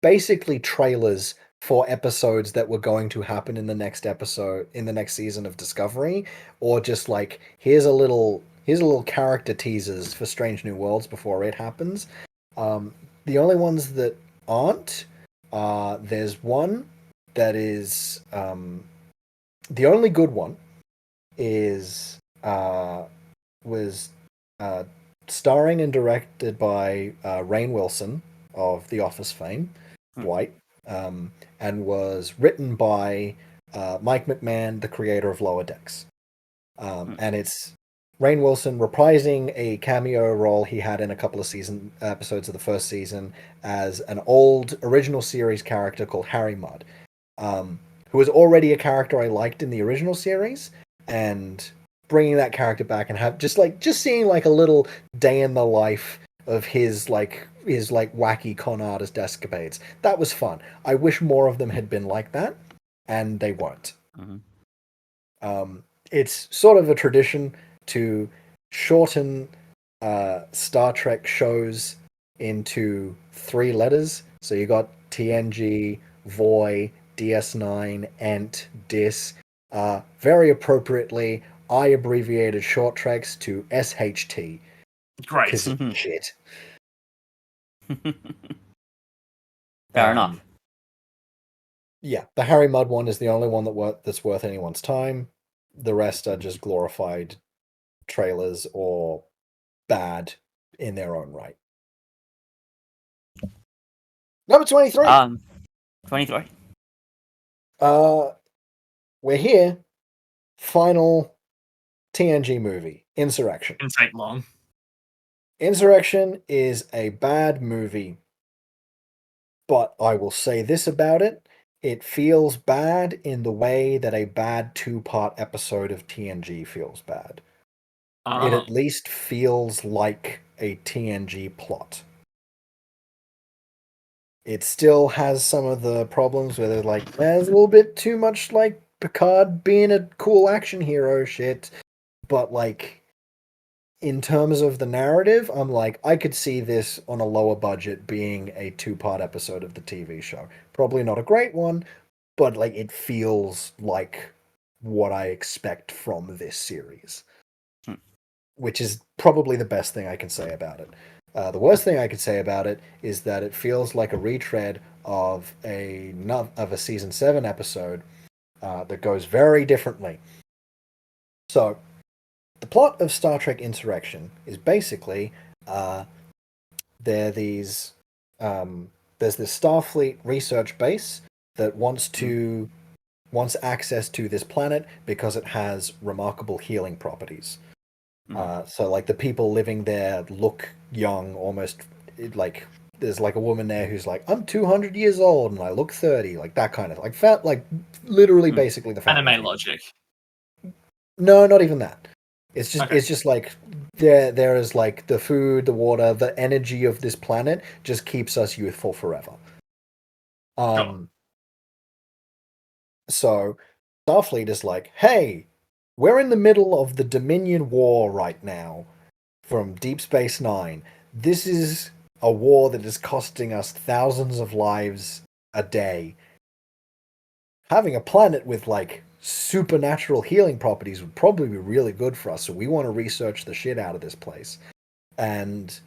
basically trailers for episodes that were going to happen in the next episode, in the next season of Discovery, or just like here's a little character teasers for Strange New Worlds before it happens. The only ones that aren't, there's one that is the only good one is was starring and directed by Rainn Wilson of The Office fame, Dwight, and was written by Mike McMahon, the creator of Lower Decks. And it's Rainn Wilson reprising a cameo role he had in a couple of episodes of the first season as an old original series character called Harry Mudd, who was already a character I liked in the original series, and bringing that character back and have just seeing like a little day in the life of his wacky con artist escapades. That was fun. I wish more of them had been like that, and they weren't. It's sort of a tradition to shorten Star Trek shows into 3 letters. So you got TNG, Voy, DS9, Ent, Dis. Very appropriately, I abbreviated Short Treks to SHT. Great. Shit. Fair enough. Yeah, the Harry Mudd one is the only one that's worth anyone's time. The rest are just glorified trailers or bad in their own right. Number 23. 23. We're here. Final TNG movie, Insurrection. Didn't take long. Insurrection is a bad movie, but I will say this about it. It feels bad in the way that a bad 2-part episode of TNG feels bad. It at least feels like a TNG plot. It still has some of the problems where they're like, there's a little bit too much like Picard being a cool action hero shit, but like in terms of the narrative, I'm like, I could see this on a lower budget being a 2-part episode of the TV show. Probably not a great one, but like it feels like what I expect from this series. Which is probably the best thing I can say about it. The worst thing I could say about it is that it feels like a retread of a season 7 episode that goes very differently. So, the plot of Star Trek Insurrection is basically there's this Starfleet research base that wants access to this planet because it has remarkable healing properties. So like the people living there look young, almost like there's like a woman there who's like, I'm 200 years old and I look 30, like that kind of like fat, like literally basically the anime logic. No, not even that. It's just Okay. it's just like there is like the food, the water, the energy of this planet just keeps us youthful forever. Sure. So Starfleet is like, hey, we're in the middle of the Dominion War right now from Deep Space Nine. This is a war that is costing us thousands of lives a day. Having a planet with like supernatural healing properties would probably be really good for us, so we want to research the shit out of this place. And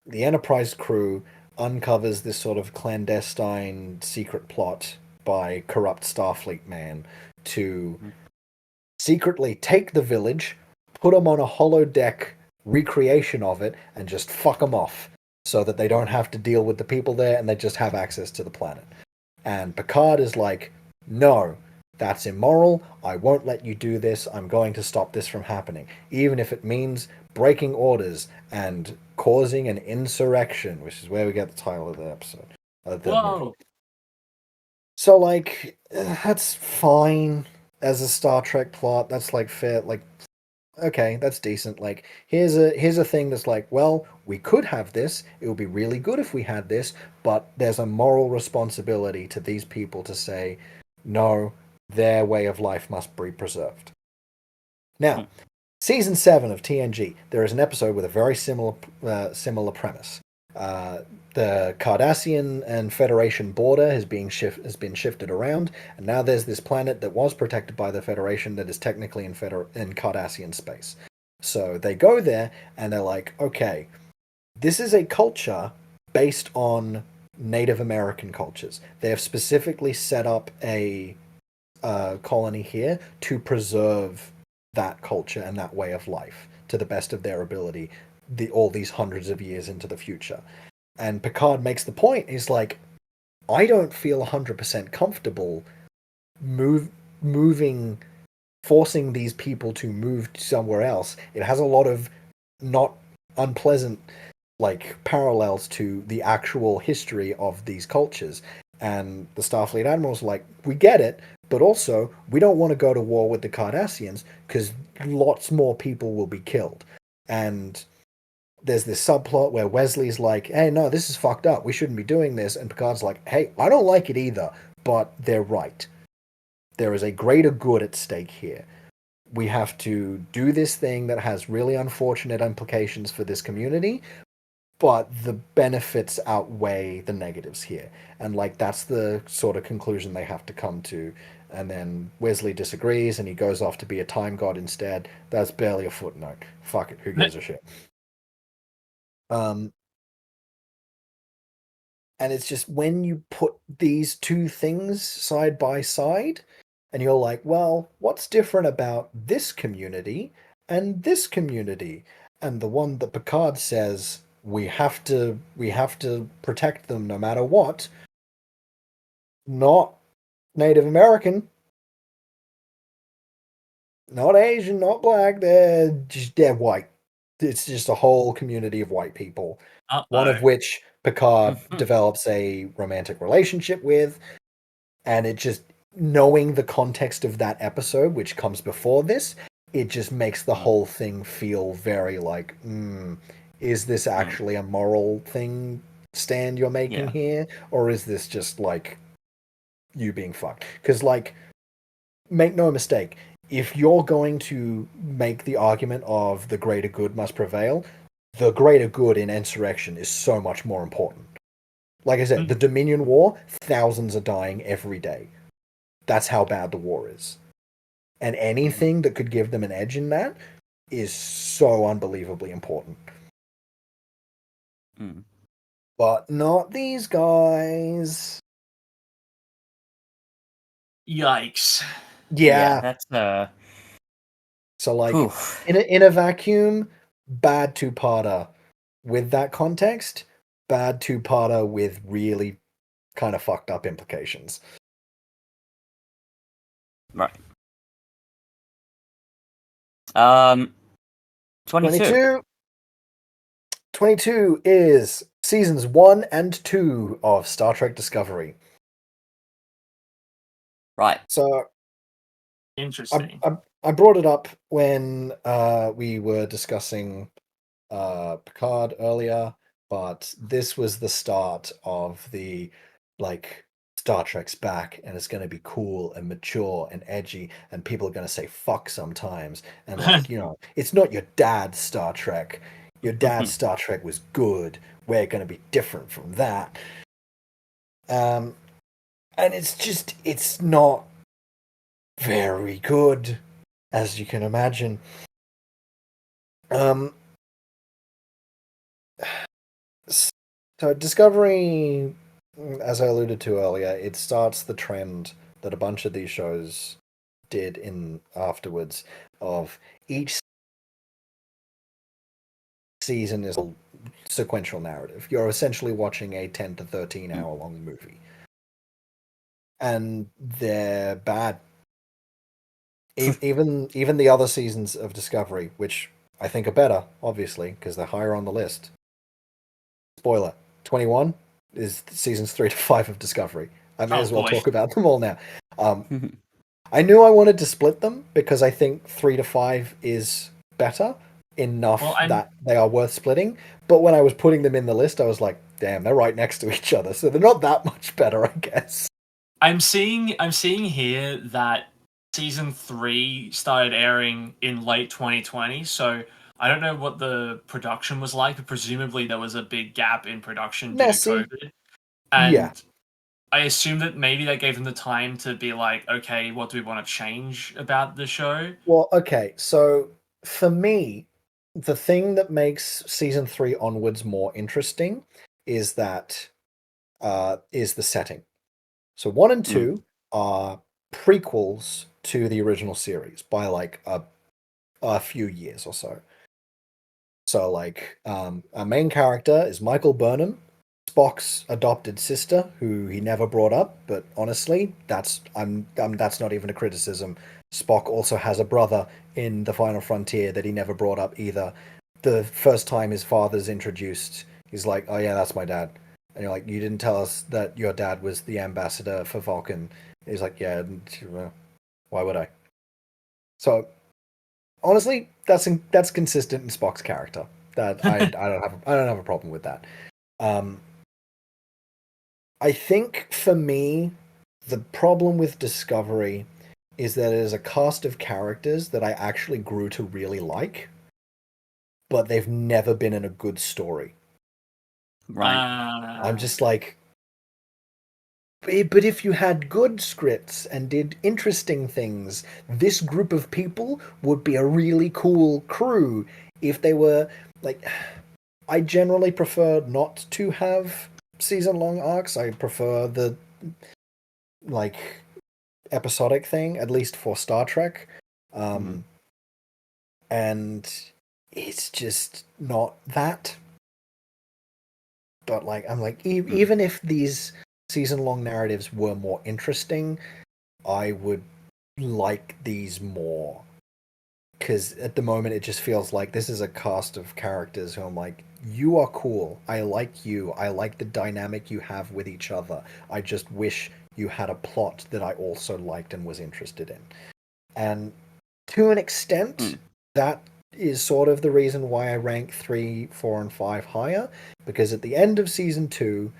the Enterprise crew uncovers this sort of clandestine secret plot by corrupt Starfleet man to secretly take the village, put them on a holodeck recreation of it, and just fuck them off so that they don't have to deal with the people there and they just have access to the planet. And Picard is like, no, that's immoral. I won't let you do this. I'm going to stop this from happening, even if it means breaking orders and causing an insurrection, which is where we get the title of the episode. Whoa. So, like, that's fine as a Star Trek plot. That's like fair. Like, okay, that's decent. Like, here's a thing that's like, well, we could have this. It would be really good if we had this, but there's a moral responsibility to these people to say, no, their way of life must be preserved. Now, season 7 of TNG, there is an episode with a very similar premise. The Cardassian and Federation border has been shifted around, and now there's this planet that was protected by the Federation that is technically in Cardassian space. So they go there, and they're like, okay, this is a culture based on Native American cultures. They have specifically set up a colony here to preserve that culture and that way of life to the best of their ability, all these hundreds of years into the future. And Picard makes the point, he's like, I don't feel 100% comfortable forcing these people to move somewhere else. It has a lot of not unpleasant like parallels to the actual history of these cultures. And the Starfleet admirals are like, we get it, but also we don't want to go to war with the Cardassians because lots more people will be killed. And there's this subplot where Wesley's like, hey, no, this is fucked up. We shouldn't be doing this. And Picard's like, hey, I don't like it either, but they're right. There is a greater good at stake here. We have to do this thing that has really unfortunate implications for this community, but the benefits outweigh the negatives here. And like that's the sort of conclusion they have to come to. And then Wesley disagrees and he goes off to be a time god instead. That's barely a footnote. Fuck it, who gives a shit? And it's just when you put these two things side by side and you're like, well, what's different about this community and this community? And the one that Picard says we have to protect them no matter what. Not Native American, not Asian, not black. They're white. It's just a whole community of white people. One of which Picard develops a romantic relationship with, and it just knowing the context of that episode, which comes before this, it just makes the whole thing feel very like, is this actually a moral stand you're making here, or is this just like you being fucked? Because like, make no mistake, if you're going to make the argument of the greater good must prevail, the greater good in Insurrection is so much more important. Like I said, the Dominion War, thousands are dying every day. That's how bad the war is. And anything that could give them an edge in that is so unbelievably important. Mm. But not these guys. Yikes. Yeah. That's So like oof. in a vacuum, bad two-parter. With that context, bad two-parter with really kind of fucked up implications. Right. 22. 22 is seasons 1 and 2 of Star Trek Discovery. Right. So Interesting. I brought it up when we were discussing Picard earlier, but this was the start of the like Star Trek's back and it's going to be cool and mature and edgy and people are going to say fuck sometimes and like, you know, it's not your dad's Star Trek. Your dad's Star Trek was good. We're going to be different from that. And it's not very good, as you can imagine. So Discovery, as I alluded to earlier, it starts the trend that a bunch of these shows did in afterwards of each season is a sequential narrative. You're essentially watching a 10 to 13 hour long movie. And they're bad. Even the other seasons of Discovery, which I think are better, obviously, because they're higher on the list. Spoiler, 21 is seasons 3 to 5 of Discovery. I may as well talk about them all now. I knew I wanted to split them because I think 3 to 5 is better enough that they are worth splitting. But when I was putting them in the list, I was like, damn, they're right next to each other. So they're not that much better, I guess. I'm seeing here that season 3 started airing in late 2020, so I don't know what the production was like, but presumably there was a big gap in production due to COVID. And I assume that maybe that gave them the time to be like, okay, what do we want to change about the show? Well, okay, so for me, the thing that makes season 3 onwards more interesting is that is the setting. So 1 and 2 are prequels to the original series by like a few years or so. So like our main character is Michael Burnham, Spock's adopted sister, who he never brought up, but honestly, that's not even a criticism. Spock also has a brother in The Final Frontier that he never brought up either. The first time his father's introduced, he's like, "Oh yeah, that's my dad." And you're like, "You didn't tell us that your dad was the ambassador for Vulcan." He's like, "Yeah, why would I?" So honestly, that's consistent in Spock's character. That I don't have a problem with that. I think for me, the problem with Discovery is that it is a cast of characters that I actually grew to really like, but they've never been in a good story. Right. I'm just like, but if you had good scripts and did interesting things, this group of people would be a really cool crew. If they were like, I generally prefer not to have season-long arcs. I prefer the like episodic thing, at least for Star Trek. And it's just not that. But like, I'm like, even if these season-long narratives were more interesting, I would like these more. Because at the moment, it just feels like this is a cast of characters who I'm like, you are cool. I like you. I like the dynamic you have with each other. I just wish you had a plot that I also liked and was interested in. And to an extent, that is sort of the reason why I rank 3, 4, and 5 higher. Because at the end of season 2,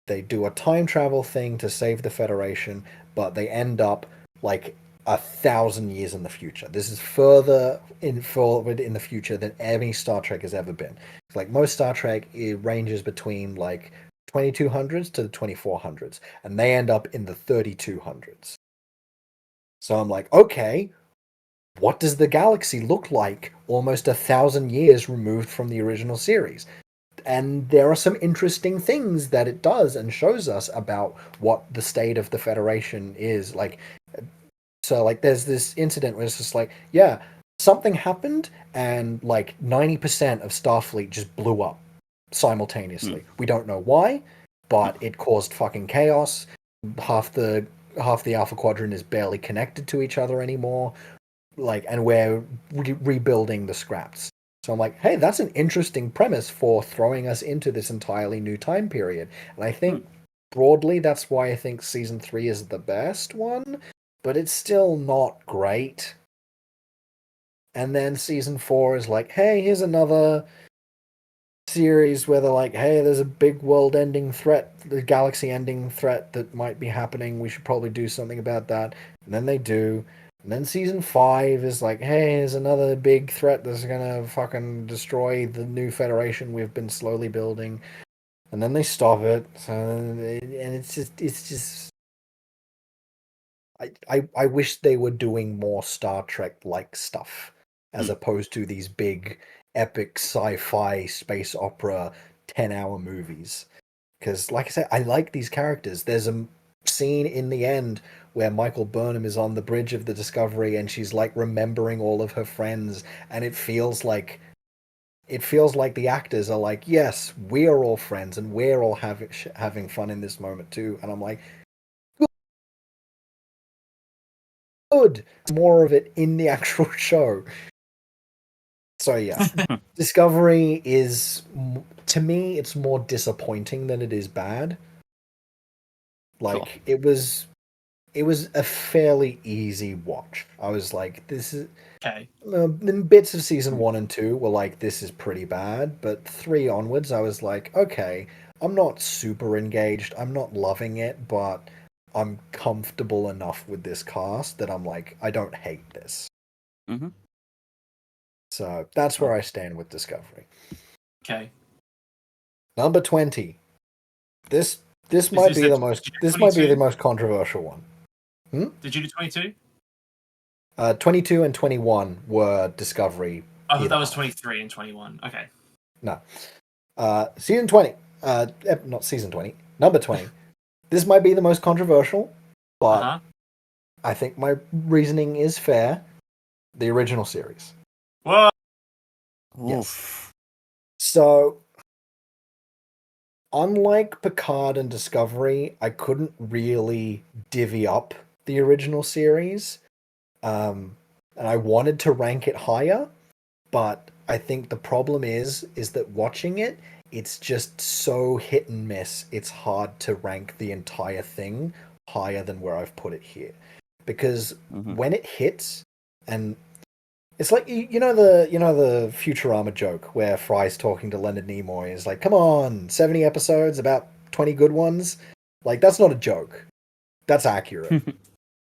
they do a time travel thing to save the Federation, but they end up like 1,000 years in the future. This is forward in the future than any Star Trek has ever been. It's like most Star Trek, it ranges between like 2200s to the 2400s, and they end up in the 3200s. So I'm like, okay, what does the galaxy look like almost 1,000 years removed from the original series? and there are some interesting things that it does and shows us about what the state of the Federation is like. So like there's this incident where it's just like, yeah, something happened and like 90% of Starfleet just blew up simultaneously. We don't know why, but it caused fucking chaos. Half the Alpha Quadrant is barely connected to each other anymore. Like, and we're rebuilding the scraps. So I'm like, hey, that's an interesting premise for throwing us into this entirely new time period. And I think broadly that's why I think season 3 is the best one, but it's still not great. And then season 4 is like, hey, here's another series where they're like, hey, there's a big world-ending threat, the galaxy-ending threat that might be happening. We should probably do something about that. And then they do. And then season 5 is like, hey, here's another big threat that's gonna fucking destroy the new Federation we've been slowly building. And then they stop it. So, and it's just. I wish they were doing more Star Trek-like stuff, as opposed to these big, epic sci-fi space opera 10-hour movies. Because, like I said, I like these characters. There's a scene in the end where Michael Burnham is on the bridge of the Discovery and she's like remembering all of her friends, and it feels like the actors are like, yes, we're all friends and we're all having fun in this moment too. And I'm like, good, more of it in the actual show. So yeah, Discovery is, to me, it's more disappointing than it is bad. Like, it was a fairly easy watch. I was like, this is... Okay. Bits of season 1 and 2 were like, this is pretty bad, but 3 onwards, I was like, okay, I'm not super engaged, I'm not loving it, but I'm comfortable enough with this cast that I'm like, I don't hate this. Mm-hmm. So that's where I stand with Discovery. Okay. Number 20. This might be the most controversial one. Did you do 22? 22 and 21 were Discovery. I thought that was 23 and 21. Okay. No. Season 20. Not season 20. Number 20. This might be the most controversial, but I think my reasoning is fair. The original series. Whoa! Yes. So, unlike Picard and Discovery, I couldn't really divvy up the original series. And I wanted to rank it higher, but I think the problem is that watching it, it's just so hit and miss. It's hard to rank the entire thing higher than where I've put it here. Because when it hits, and it's like, you know the Futurama joke where Fry's talking to Leonard Nimoy is like, come on, 70 episodes, about 20 good ones? Like, that's not a joke. That's accurate.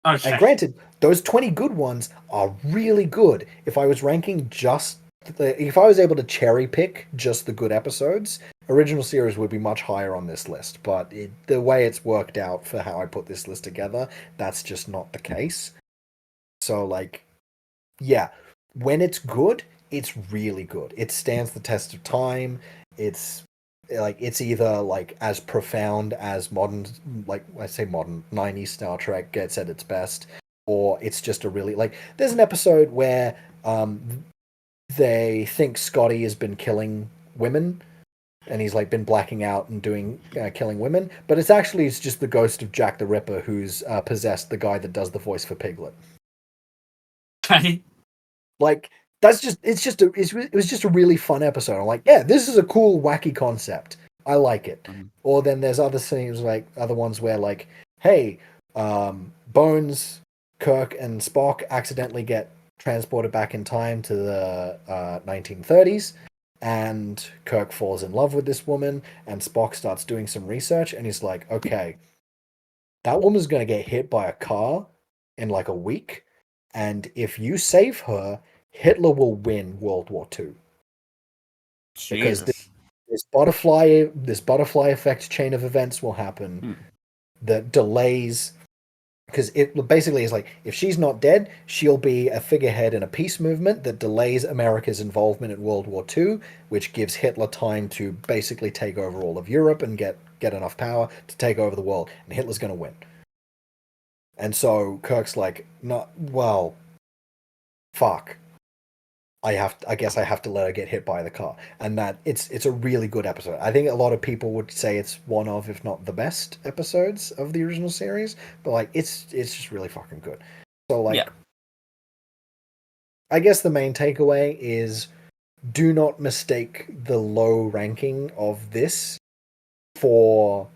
Okay. And granted, those 20 good ones are really good. If I was ranking if I was able to cherry pick just the good episodes, original series would be much higher on this list. But the way it's worked out for how I put this list together, that's just not the case. So, like, yeah, when it's good, it's really good. It stands the test of time. It's either like as profound as modern, like I say modern 90s Star Trek gets at its best, or it's just a really, like, there's an episode where they think Scotty has been killing women, and he's like been blacking out and doing killing women, but it's just the ghost of Jack the Ripper who's possessed the guy that does the voice for Piglet. Okay. Like, it was just a really fun episode. I'm like, yeah, this is a cool, wacky concept. I like it. Or then there's other scenes, like other ones where, like, hey, Bones, Kirk, and Spock accidentally get transported back in time to the 1930s, and Kirk falls in love with this woman, and Spock starts doing some research, and he's like, okay, that woman's going to get hit by a car in like a week, and if you save her, Hitler will win World War II. Jesus. Because this butterfly effect chain of events will happen that delays because it basically is like, if she's not dead, she'll be a figurehead in a peace movement that delays America's involvement in World War II, which gives Hitler time to basically take over all of Europe and get enough power to take over the world, and Hitler's going to win. And so Kirk's like, not well, fuck. I guess I have to let her get hit by the car. And that it's a really good episode. I think a lot of people would say it's one of, if not the best episodes of the original series, but like it's just really fucking good. So like, yeah. I guess the main takeaway is, do not mistake the low ranking of this for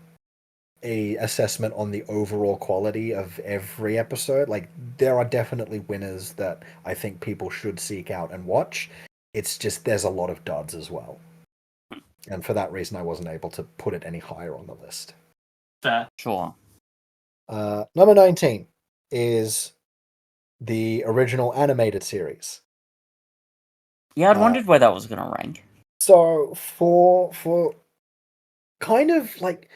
a assessment on the overall quality of every episode. Like, there are definitely winners that I think people should seek out and watch. It's just there's a lot of duds as well, and for that reason I wasn't able to put it any higher on the list. Fair. Sure. Number 19 is the original animated series. Yeah, I'd wondered where that was going to rank. So for kind of like,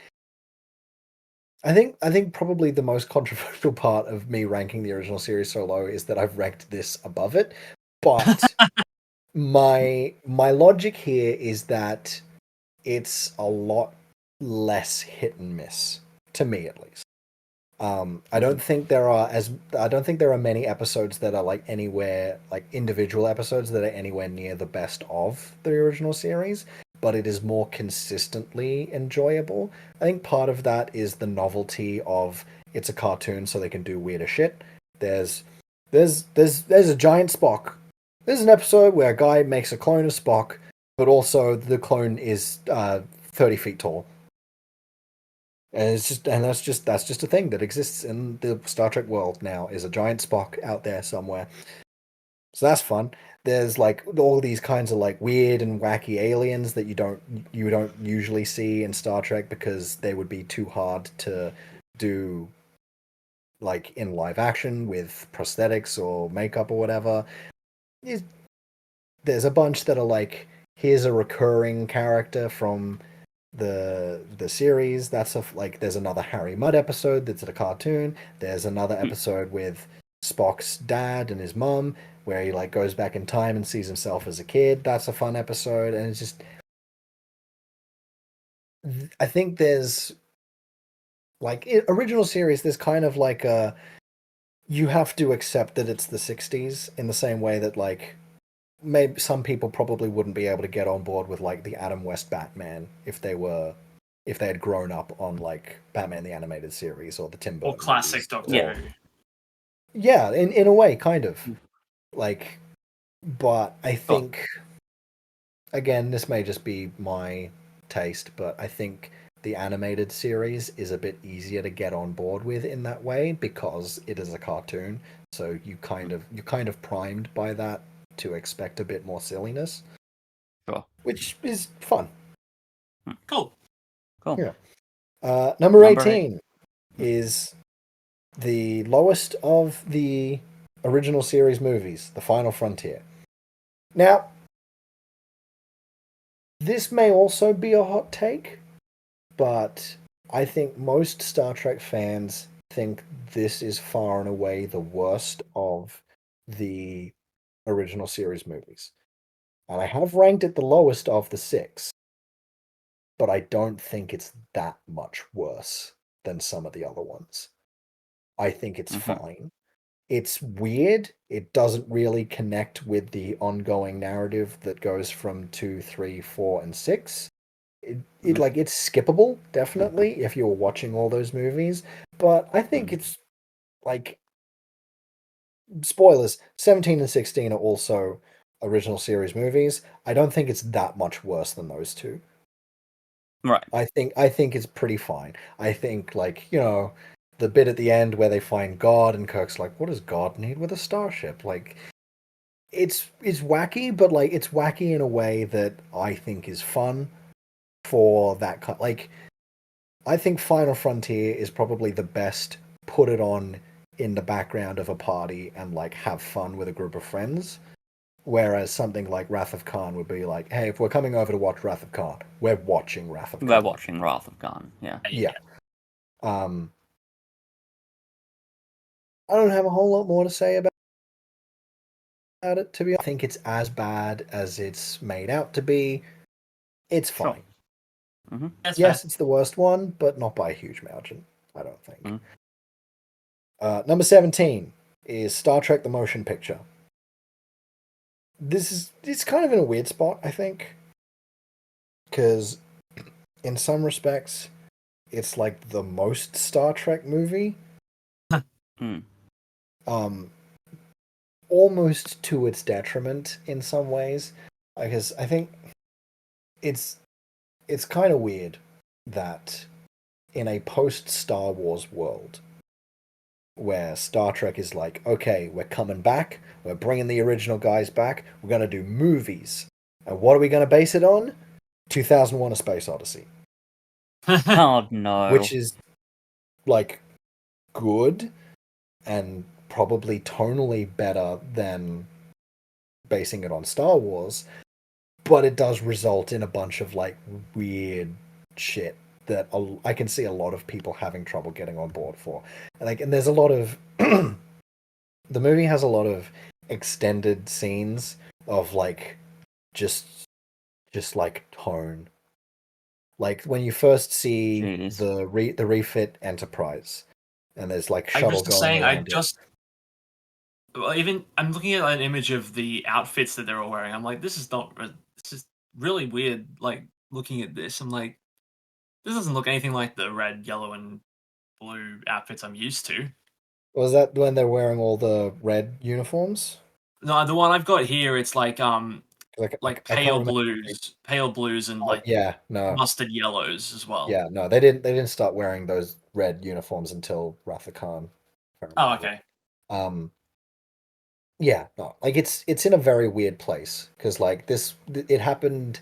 I think probably the most controversial part of me ranking the original series so low is that I've ranked this above it. But my logic here is that it's a lot less hit and miss, to me at least. I don't think there are many episodes that are like anywhere, like individual episodes that are anywhere near the best of the original series, but it is more consistently enjoyable. I think part of that is the novelty of it's a cartoon, so they can do weirder shit. There's a giant Spock. There's an episode where a guy makes a clone of Spock, but also the clone is 30 feet tall. And that's just a thing that exists in the Star Trek world now, is a giant Spock out there somewhere. So that's fun. There's like all these kinds of like weird and wacky aliens that you don't usually see in Star Trek because they would be too hard to do like in live action with prosthetics or makeup or whatever. There's a bunch that are like, here's a recurring character from the series. That's there's another Harry Mudd episode that's a cartoon. There's another episode with Spock's dad and his mum where he like goes back in time and sees himself as a kid. That's a fun episode. And it's just, I think there's like original series, there's kind of like you have to accept that it's the 60s in the same way that like maybe some people probably wouldn't be able to get on board with like the Adam West Batman if they had grown up on like Batman the Animated Series or the Tim Burton or classic Doctor Who. Yeah, in a way, kind of. Like, but I think, again, this may just be my taste, but I think the animated series is a bit easier to get on board with in that way because it is a cartoon. So you're kind of primed by that to expect a bit more silliness. Sure. Which is fun. Cool. Yeah. Number 18 is the lowest of the original series movies, The Final Frontier. Now, this may also be a hot take, but I think most Star Trek fans think this is far and away the worst of the original series movies. And I have ranked it the lowest of the 6, but I don't think it's that much worse than some of the other ones. I think it's fine. It's weird. It doesn't really connect with the ongoing narrative that goes from 2, 3, 4, and 6. It's skippable, definitely, if you're watching all those movies. But I think it's like, spoilers, 17 and 16 are also original series movies. I don't think it's that much worse than those two. Right. I think it's pretty fine. I think, like, you know, the bit at the end where they find God and Kirk's like, what does God need with a starship? Like, it's wacky, but like it's wacky in a way that I think is fun for that kind. Like, I think Final Frontier is probably the best put it on in the background of a party and like have fun with a group of friends. Whereas something like Wrath of Khan would be like, hey, if we're coming over to watch Wrath of Khan, we're watching Wrath of Khan. We're watching Wrath of Khan, yeah. Yeah. I don't have a whole lot more to say about it, to be honest. I think it's as bad as it's made out to be. It's Sure. fine. Mm-hmm. Yes, it's the worst one, but not by a huge margin, I don't think. Number 17 is Star Trek the Motion Picture. It's kind of in a weird spot, I think. Because in some respects, it's like the most Star Trek movie. Almost to its detriment in some ways. Because I think it's kind of weird that in a post Star Wars world where Star Trek is like, okay, we're coming back, we're bringing the original guys back, we're going to do movies. And what are we going to base it on? 2001: A Space Odyssey. Oh no. Which is like good and probably tonally better than basing it on Star Wars, but it does result in a bunch of like weird shit that I can see a lot of people having trouble getting on board for. And there's a lot of the movie has a lot of extended scenes of like just like tone. Like when you first see the refit Enterprise, and there's like shuttle going around Even I'm looking at an image of the outfits that they're all wearing. I'm like, this is really weird. Like looking at this, I'm like, this doesn't look anything like the red, yellow, and blue outfits I'm used to. Was that when they're wearing all the red uniforms? No, the one I've got here, it's like pale blues, and mustard yellows as well. Yeah, no, they didn't start wearing those red uniforms until Wrath of Khan. Oh, okay. Yeah, no, like it's in a very weird place because like it happened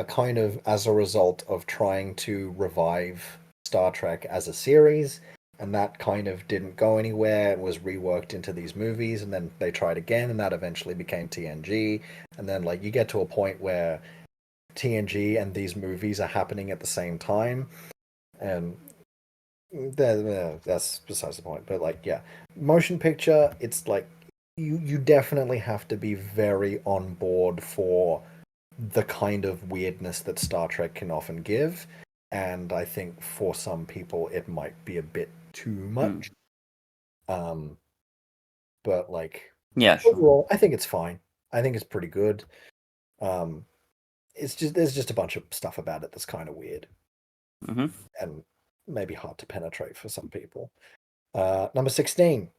kind of as a result of trying to revive Star Trek as a series, and that kind of didn't go anywhere. It was reworked into these movies, and then they tried again, and that eventually became TNG. And then like you get to a point where TNG and these movies are happening at the same time, and that's besides the point. But like, yeah, motion picture, it's like you definitely have to be very on board for the kind of weirdness that Star Trek can often give, and I think for some people it might be a bit too much. But like, yeah, overall, I think it's fine. I think it's pretty good. It's just there's just a bunch of stuff about it that's kind of weird, and maybe hard to penetrate for some people. Number 16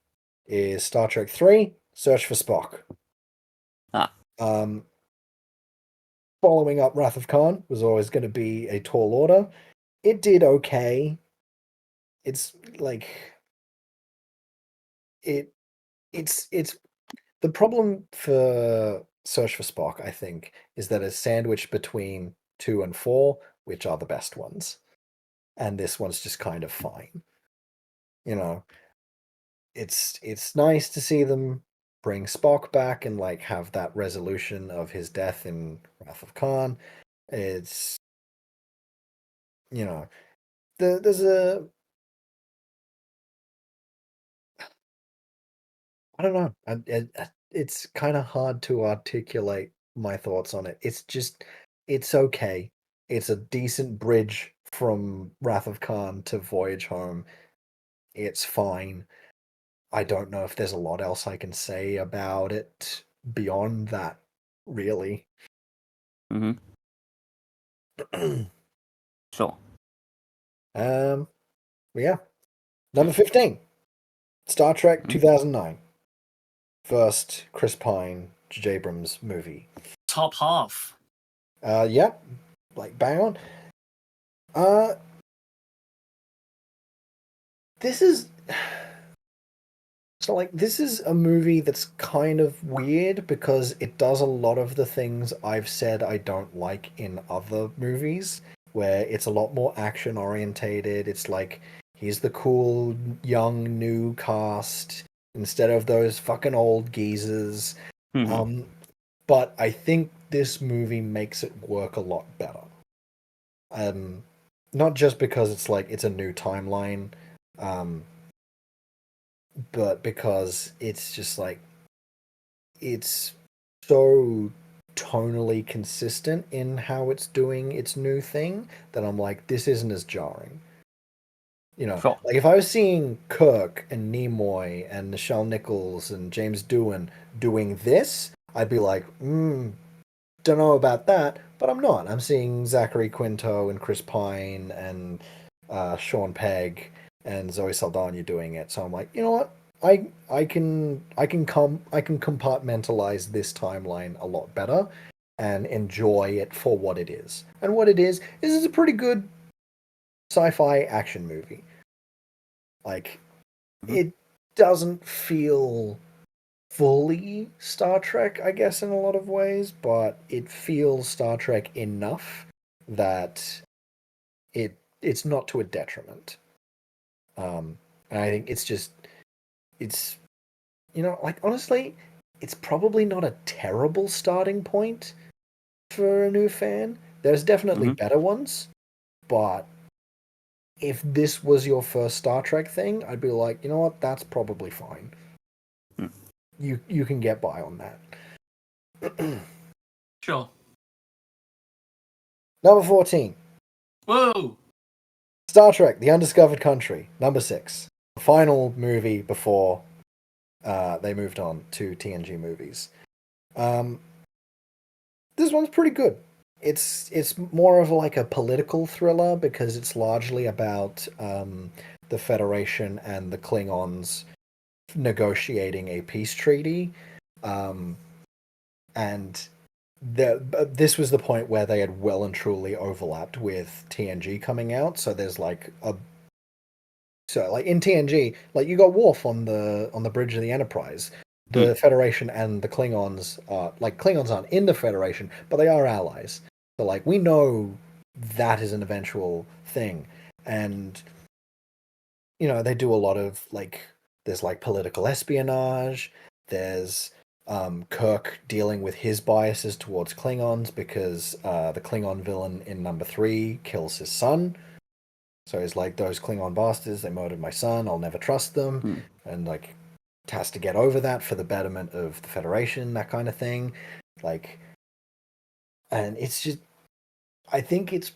is Star Trek 3: Search for Spock. Following up Wrath of Khan was always going to be a tall order. It did okay. It's like it's the problem for Search for Spock, I think, is that it's sandwiched between 2 and 4, which are the best ones. And this one's just kind of fine. You know, it's nice to see them bring Spock back and like have that resolution of his death in Wrath of Khan. It's, you know, there's a, I don't know. It's kind of hard to articulate my thoughts on it. It's okay. It's a decent bridge from Wrath of Khan to Voyage Home. It's fine. I don't know if there's a lot else I can say about it beyond that, really. Sure. Yeah. Number 15. Star Trek 2009. First Chris Pine, J.J. Abrams movie. Top half. Yeah. Like bang on. This is so like this is a movie that's kind of weird because it does a lot of the things I've said I don't like in other movies, where it's a lot more action orientated. It's like here's the cool young new cast instead of those fucking old geezers. But I think this movie makes it work a lot better. Not just because it's like it's a new timeline, but because it's just like it's so tonally consistent in how it's doing its new thing that I'm like, this isn't as jarring. You know, Sure. like if I was seeing Kirk and Nimoy and Nichelle Nichols and James Doohan doing this, I'd be like, don't know about that, but I'm not. I'm seeing Zachary Quinto and Chris Pine and Sean Pegg and Zoe Saldana doing it. So I'm like, you know what? I can compartmentalize this timeline a lot better and enjoy it for what it is. And what it is it's a pretty good sci-fi action movie. Like it doesn't feel fully Star Trek, I guess, in a lot of ways, but it feels Star Trek enough that it's not to a detriment. And I think it's like honestly, it's probably not a terrible starting point for a new fan. There's definitely better ones, but if this was your first Star Trek thing, I'd be like, you know what, that's probably fine. You can get by on that. Sure. Number 14. Whoa! Star Trek: The Undiscovered Country. Number 6. The final movie before they moved on to TNG movies. This one's pretty good. It's more of like a political thriller because it's largely about the Federation and the Klingons negotiating a peace treaty, and this was the point where they had well and truly overlapped with TNG coming out. So there's like in TNG, like you got Worf on the bridge of the Enterprise. The Federation and the Klingons are like Klingons aren't in the Federation, but they are allies. So like we know that is an eventual thing, and they do a lot of like there's like political espionage. There's Kirk dealing with his biases towards Klingons because the Klingon villain in number 3 kills his son. So he's like, those Klingon bastards, they murdered my son, I'll never trust them. And like has to get over that for the betterment of the Federation, that kind of thing. Like, and it's just, I think it's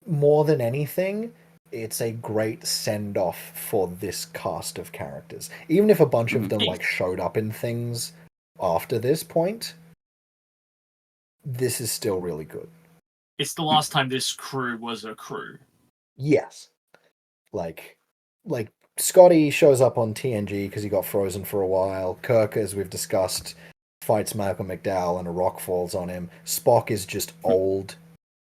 more than anything, it's a great send off for this cast of characters. Even if a bunch of them like showed up in things after this point, this is still really good. It's the last time this crew was a crew. Yes. Like Scotty shows up on TNG because he got frozen for a while. Kirk, as we've discussed, fights Malcolm McDowell and a rock falls on him. Spock is just old,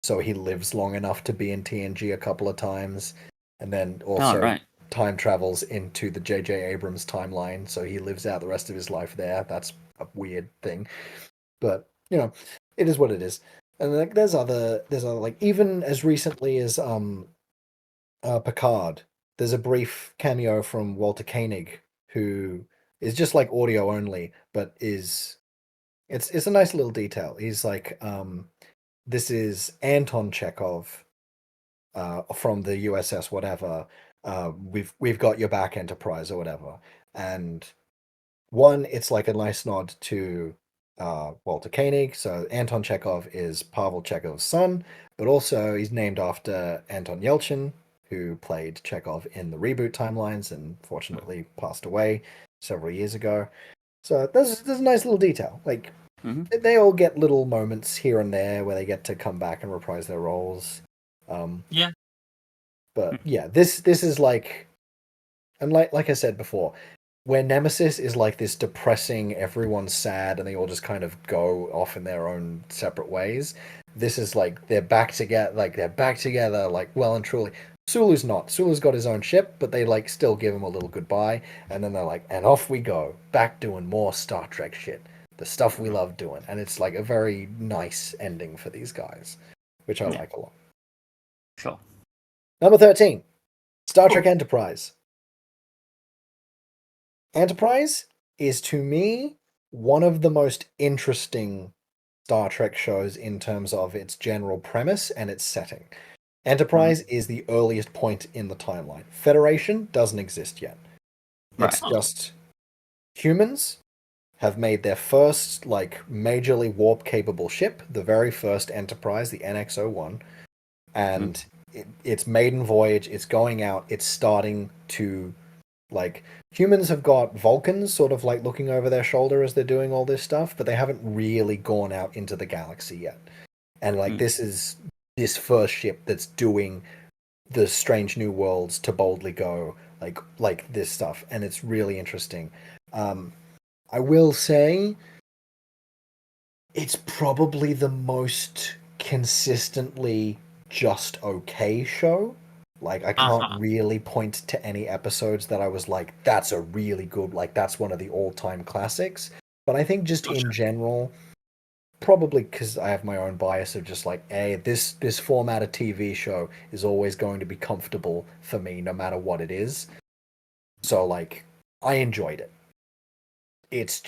so he lives long enough to be in TNG a couple of times. And then also time travels into the J.J. Abrams timeline, so he lives out the rest of his life there. That's a weird thing. But, it is what it is. And like there's other like even as recently as Picard, there's a brief cameo from Walter Koenig, who is just like audio only, but it's a nice little detail. He's like, this is Anton Chekhov from the USS whatever. We've got your back, Enterprise, or whatever. And one, it's like a nice nod to Walter Koenig. So Anton Chekhov is Pavel Chekhov's son, but also he's named after Anton Yelchin, who played Chekhov in the reboot timelines and fortunately passed away several years ago. So there's a nice little detail. Like they all get little moments here and there where they get to come back and reprise their roles. Yeah. But yeah, this is like, and like I said before, where Nemesis is like this depressing, everyone's sad, and they all just kind of go off in their own separate ways. This is like they're back together, like well and truly. Sulu's not. Sulu's got his own ship, but they like still give him a little goodbye, and then they're like, and off we go, back doing more Star Trek shit, the stuff we love doing, and it's like a very nice ending for these guys, which I like a lot. Sure. Number 13, Star Trek Enterprise. Enterprise is, to me, one of the most interesting Star Trek shows in terms of its general premise and its setting. Enterprise is the earliest point in the timeline. Federation doesn't exist yet. It's just humans have made their first, like, majorly warp-capable ship, the very first Enterprise, the NX-01, and its maiden voyage, it's going out, it's starting to, like, humans have got Vulcans sort of, like, looking over their shoulder as they're doing all this stuff, but they haven't really gone out into the galaxy yet. And, like, this is this first ship that's doing the Strange New Worlds to boldly go, like this stuff, and it's really interesting. I will say it's probably the most consistently just okay show. Like, I can't really point to any episodes that I was like, that's a really good, like, that's one of the all-time classics. But I think just in general, probably because I have my own bias of just like, hey, this format of TV show is always going to be comfortable for me no matter what it is. So, like, I enjoyed it. It's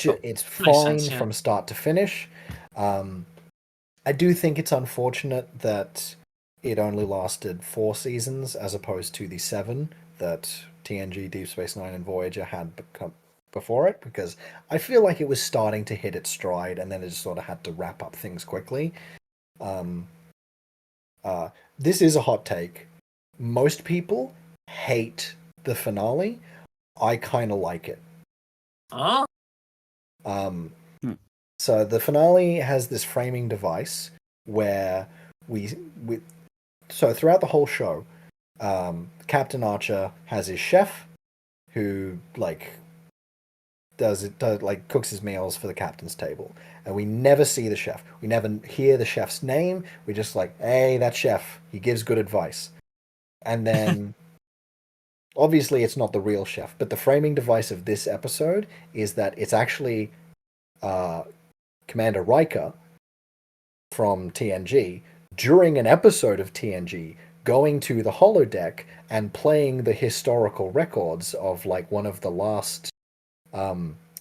fine from start to finish. I do think it's unfortunate that it only lasted 4 seasons as opposed to the 7 that TNG, Deep Space Nine, and Voyager had before it, because I feel like it was starting to hit its stride and then it just sort of had to wrap up things quickly. This is a hot take. Most people hate the finale. I kind of like it. So the finale has this framing device where so throughout the whole show, Captain Archer has his chef who, like, cooks his meals for the captain's table, and we never see the chef. We never hear the chef's name. We just like, hey, that chef, he gives good advice. And then obviously it's not the real chef, but the framing device of this episode is that it's actually Commander Riker from TNG during an episode of TNG going to the holodeck and playing the historical records of, like, one of the last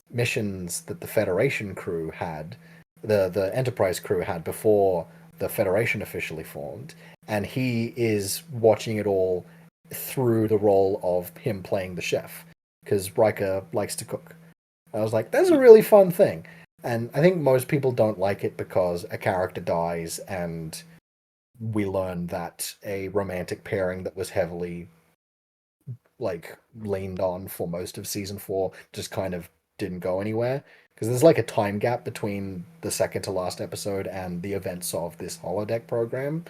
missions that the Federation crew had, the Enterprise crew had before the Federation officially formed, and he is watching it all through the role of him playing the chef, because Riker likes to cook. I was like, that's a really fun thing. And I think most people don't like it because a character dies and we learn that a romantic pairing that was heavily, like, leaned on for most of season 4 just kind of didn't go anywhere, because there's like a time gap between the second to last episode and the events of this holodeck program.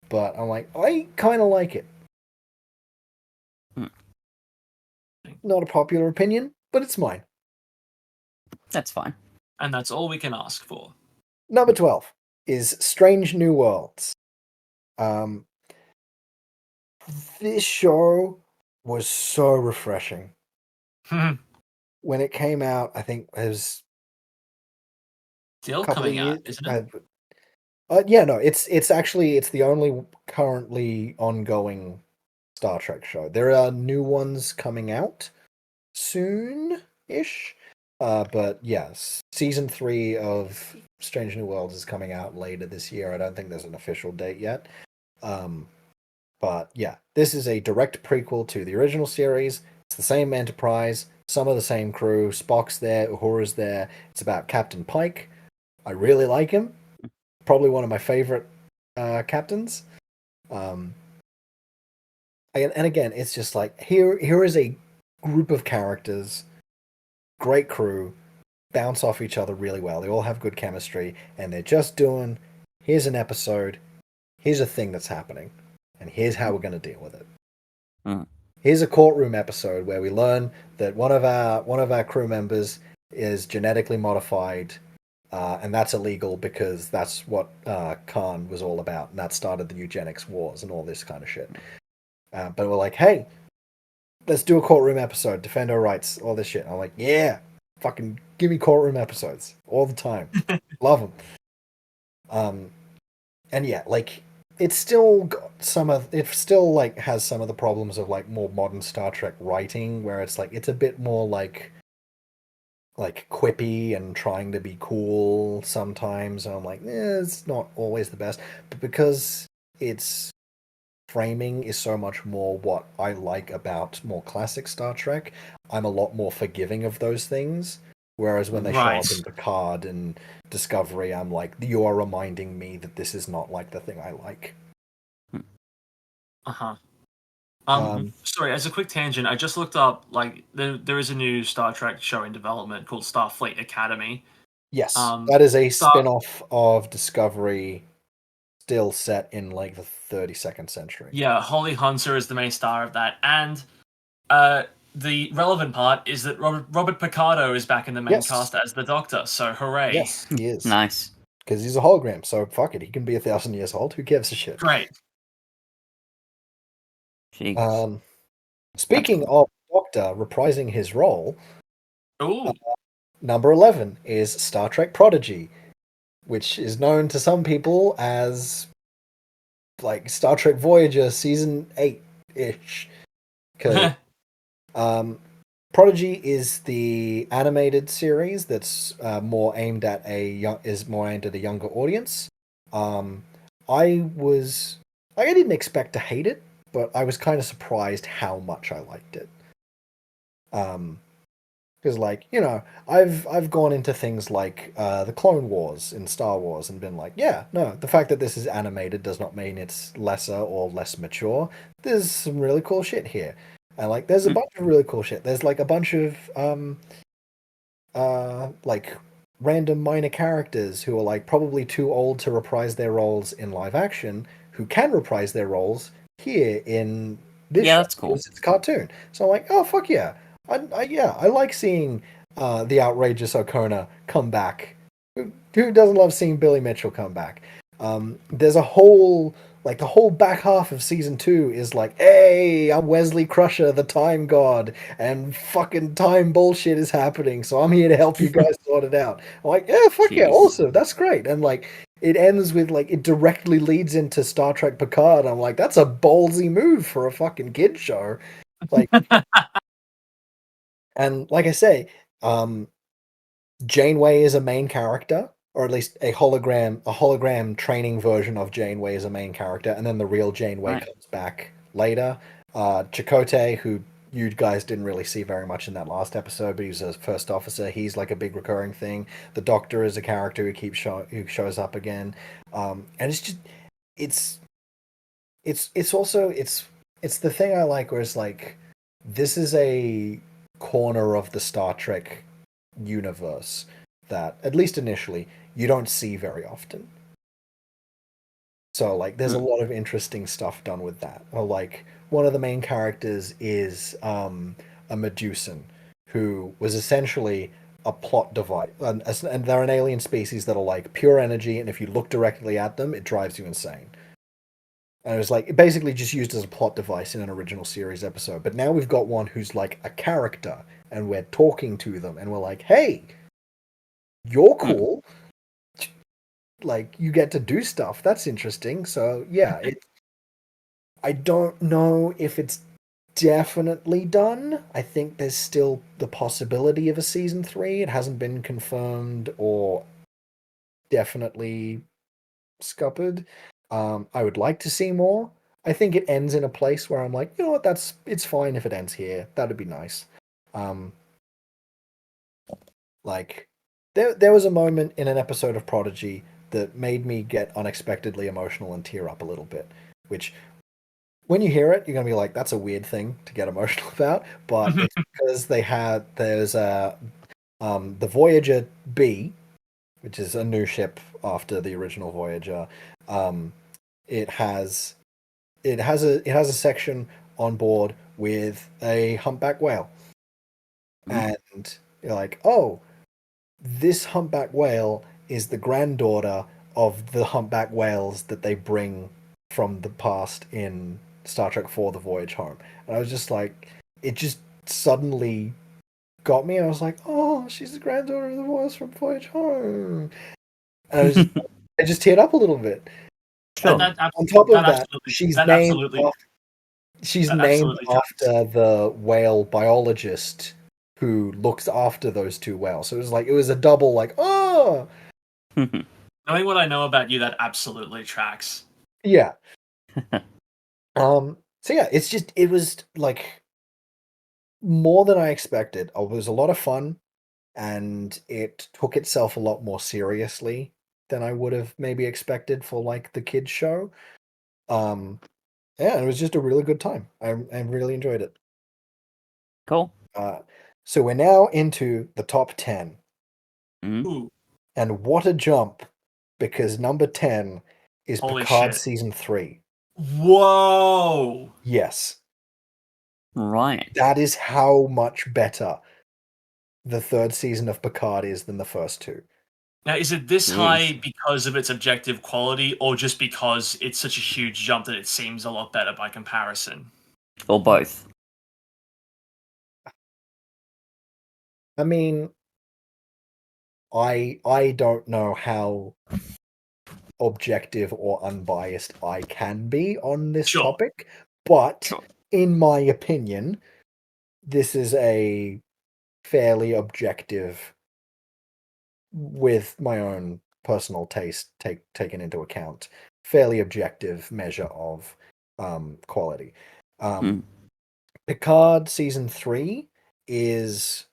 But I'm like, I kind of like it. Not a popular opinion, but it's mine. That's fine. And that's all we can ask for. Number 12 is Strange New Worlds. This show was so refreshing. When it came out, I think it was still coming out, isn't it? Yeah, no, it's the only currently ongoing Star Trek show. There are new ones coming out soon-ish. But yes, season 3 of Strange New Worlds is coming out later this year. I don't think there's an official date yet. But yeah, this is a direct prequel to the original series. It's the same Enterprise, some of the same crew. Spock's there, Uhura's there. It's about Captain Pike. I really like him. Probably one of my favorite captains. And again, it's just like, here is a group of characters, great crew, bounce off each other really well. They all have good chemistry, and they're just doing, here's an episode, here's a thing that's happening, and here's how we're going to deal with it. Here's a courtroom episode where we learn that one of our crew members is genetically modified, and that's illegal because that's what Khan was all about, and that started the eugenics wars and all this kind of shit. But we're like, hey, let's do a courtroom episode, defend our rights, all this shit. And I'm like, yeah, fucking give me courtroom episodes all the time. Love them. And yeah, like, it's still got has some of the problems of, like, more modern Star Trek writing, where it's like, it's a bit more like quippy and trying to be cool sometimes. And I'm like, it's not always the best. But because it's framing is so much more what I like about more classic Star Trek. I'm a lot more forgiving of those things. Whereas when they show up in Picard and Discovery, I'm like, you are reminding me that this is not like the thing I like. Sorry, as a quick tangent, I just looked up, like, there is a new Star Trek show in development called Starfleet Academy. Yes, that is a spin-off of Discovery, still set in, like, the 32nd century. Yeah, Holly Hunter is the main star of that, and the relevant part is that Robert Picardo is back in the main cast as the Doctor, so hooray. Yes, he is. Nice. Because he's a hologram, so fuck it, he can be 1,000 years old, who gives a shit? Great. Speaking of Doctor reprising his role, Ooh. Number 11 is Star Trek Prodigy, which is known to some people as like Star Trek Voyager Season 8-ish. Because Prodigy is the animated series that's more aimed at a younger audience. I didn't expect to hate it, but I was kind of surprised how much I liked it. Because, like, you know, I've gone into things like the Clone Wars in Star Wars and been like, yeah, no, the fact that this is animated does not mean it's lesser or less mature. There's some really cool shit here. And, like, there's a bunch of really cool shit. There's, like, a bunch of, like, random minor characters who are, like, probably too old to reprise their roles in live action, who can reprise their roles here in this show. That's cool. It's a cartoon. So I'm like, oh, fuck yeah. I like seeing the outrageous Okona come back. Who doesn't love seeing Billy Mitchell come back? There's a whole, like, the whole back half of season 2 is like, hey, I'm Wesley Crusher, the time god, and fucking time bullshit is happening, so I'm here to help you guys sort it out. I'm like, yeah, fuck yeah, awesome, that's great. And, like, it ends with, like, it directly leads into Star Trek Picard. I'm like, that's a ballsy move for a fucking kid show. Like, and like I say, Janeway is a main character, or at least a hologram training version of Janeway is a main character, and then the real Janeway comes back later. Chakotay, who you guys didn't really see very much in that last episode, but he's a first officer. He's like a big recurring thing. The Doctor is a character who who shows up again, and it's just it's also the thing I like, where it's like, this is a corner of the Star Trek universe that, at least initially, you don't see very often. So, like, there's a lot of interesting stuff done with that. Or, like, one of the main characters is a Medusan, who was essentially a plot device. And they're an alien species that are, like, pure energy, and if you look directly at them, it drives you insane. And it was like, it basically just used as a plot device in an original series episode. But now we've got one who's like a character, and we're talking to them, and we're like, hey, you're cool. Like, you get to do stuff. That's interesting. So, yeah, I don't know if it's definitely done. I think there's still the possibility of a season 3. It hasn't been confirmed or definitely scuppered. I would like to see more. I think it ends in a place where I'm like, you know what, it's fine if it ends here. That'd be nice. Like, there was a moment in an episode of Prodigy that made me get unexpectedly emotional and tear up a little bit, which, when you hear it, you're gonna be like, that's a weird thing to get emotional about, but it's because there's the Voyager B, which is a new ship after the original Voyager. It has a section on board with a humpback whale, and you're like, oh, this humpback whale is the granddaughter of the humpback whales that they bring from the past in Star Trek IV: The Voyage Home. And I was just like, it just suddenly got me. I was like, oh, she's the granddaughter of the whales from Voyage Home. And I just teared up a little bit. On top of that, she's named after the whale biologist who looks after those two whales. So it was a double, like, oh! Knowing what I know about you, that absolutely tracks. Yeah. So yeah, it was like more than I expected. It was a lot of fun, and it took itself a lot more seriously than I would have maybe expected for like the kids show. Um, yeah, it was just a really good time. I really enjoyed it. Cool. So we're now into the top 10. Ooh, And what a jump, because number 10 is Holy Picard shit. season 3. Whoa! Yes, Right. that is how much better the third season of Picard is than the first two. Now, is it this Jeez. high because of its objective quality, or just because it's such a huge jump that it seems a lot better by comparison? Or both. I mean, I don't know how objective or unbiased I can be on this Sure. topic, but Sure. in my opinion, this is a fairly objective, with my own personal taste taken into account, fairly objective measure of quality. Mm. Picard season 3 is,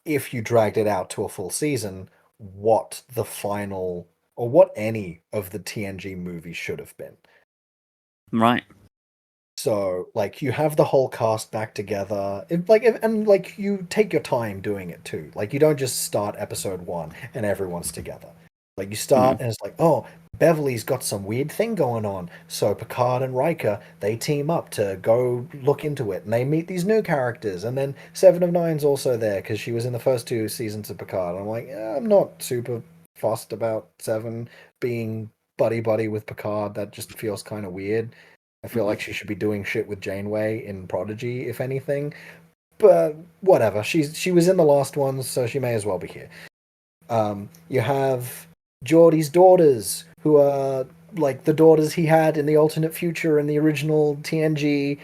if you dragged it out to a full season, what the final, or what any of the TNG movies should have been. Right. So, like, you have the whole cast back together, and like you take your time doing it too. Like, you don't just start episode 1 and everyone's together. Like, you start and it's like, oh, Beverly's got some weird thing going on. So Picard and Riker, they team up to go look into it, and they meet these new characters. And then Seven of Nine's also there because she was in the first 2 seasons of Picard. And I'm like, I'm not super fussed about Seven being buddy buddy with Picard. That just feels kind of weird. I feel like she should be doing shit with Janeway in Prodigy, if anything. But whatever. She was in the last ones, so she may as well be here. You have Geordie's daughters, who are like the daughters he had in the alternate future in the original TNG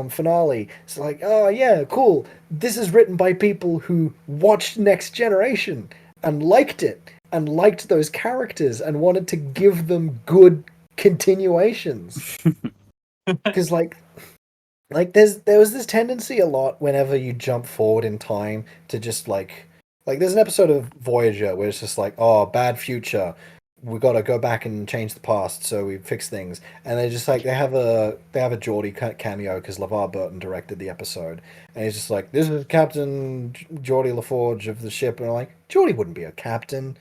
finale. It's like, oh yeah, cool. This is written by people who watched Next Generation and liked it and liked those characters and wanted to give them good continuations. Because like there was this tendency a lot whenever you jump forward in time to just like there's an episode of Voyager where it's just like, oh, bad future, we got to go back and change the past so we fix things, and they just like they have a Geordie cameo because LeVar Burton directed the episode, and he's just like, this is Captain Geordie LaForge of the ship, and I'm like, Geordie wouldn't be a captain.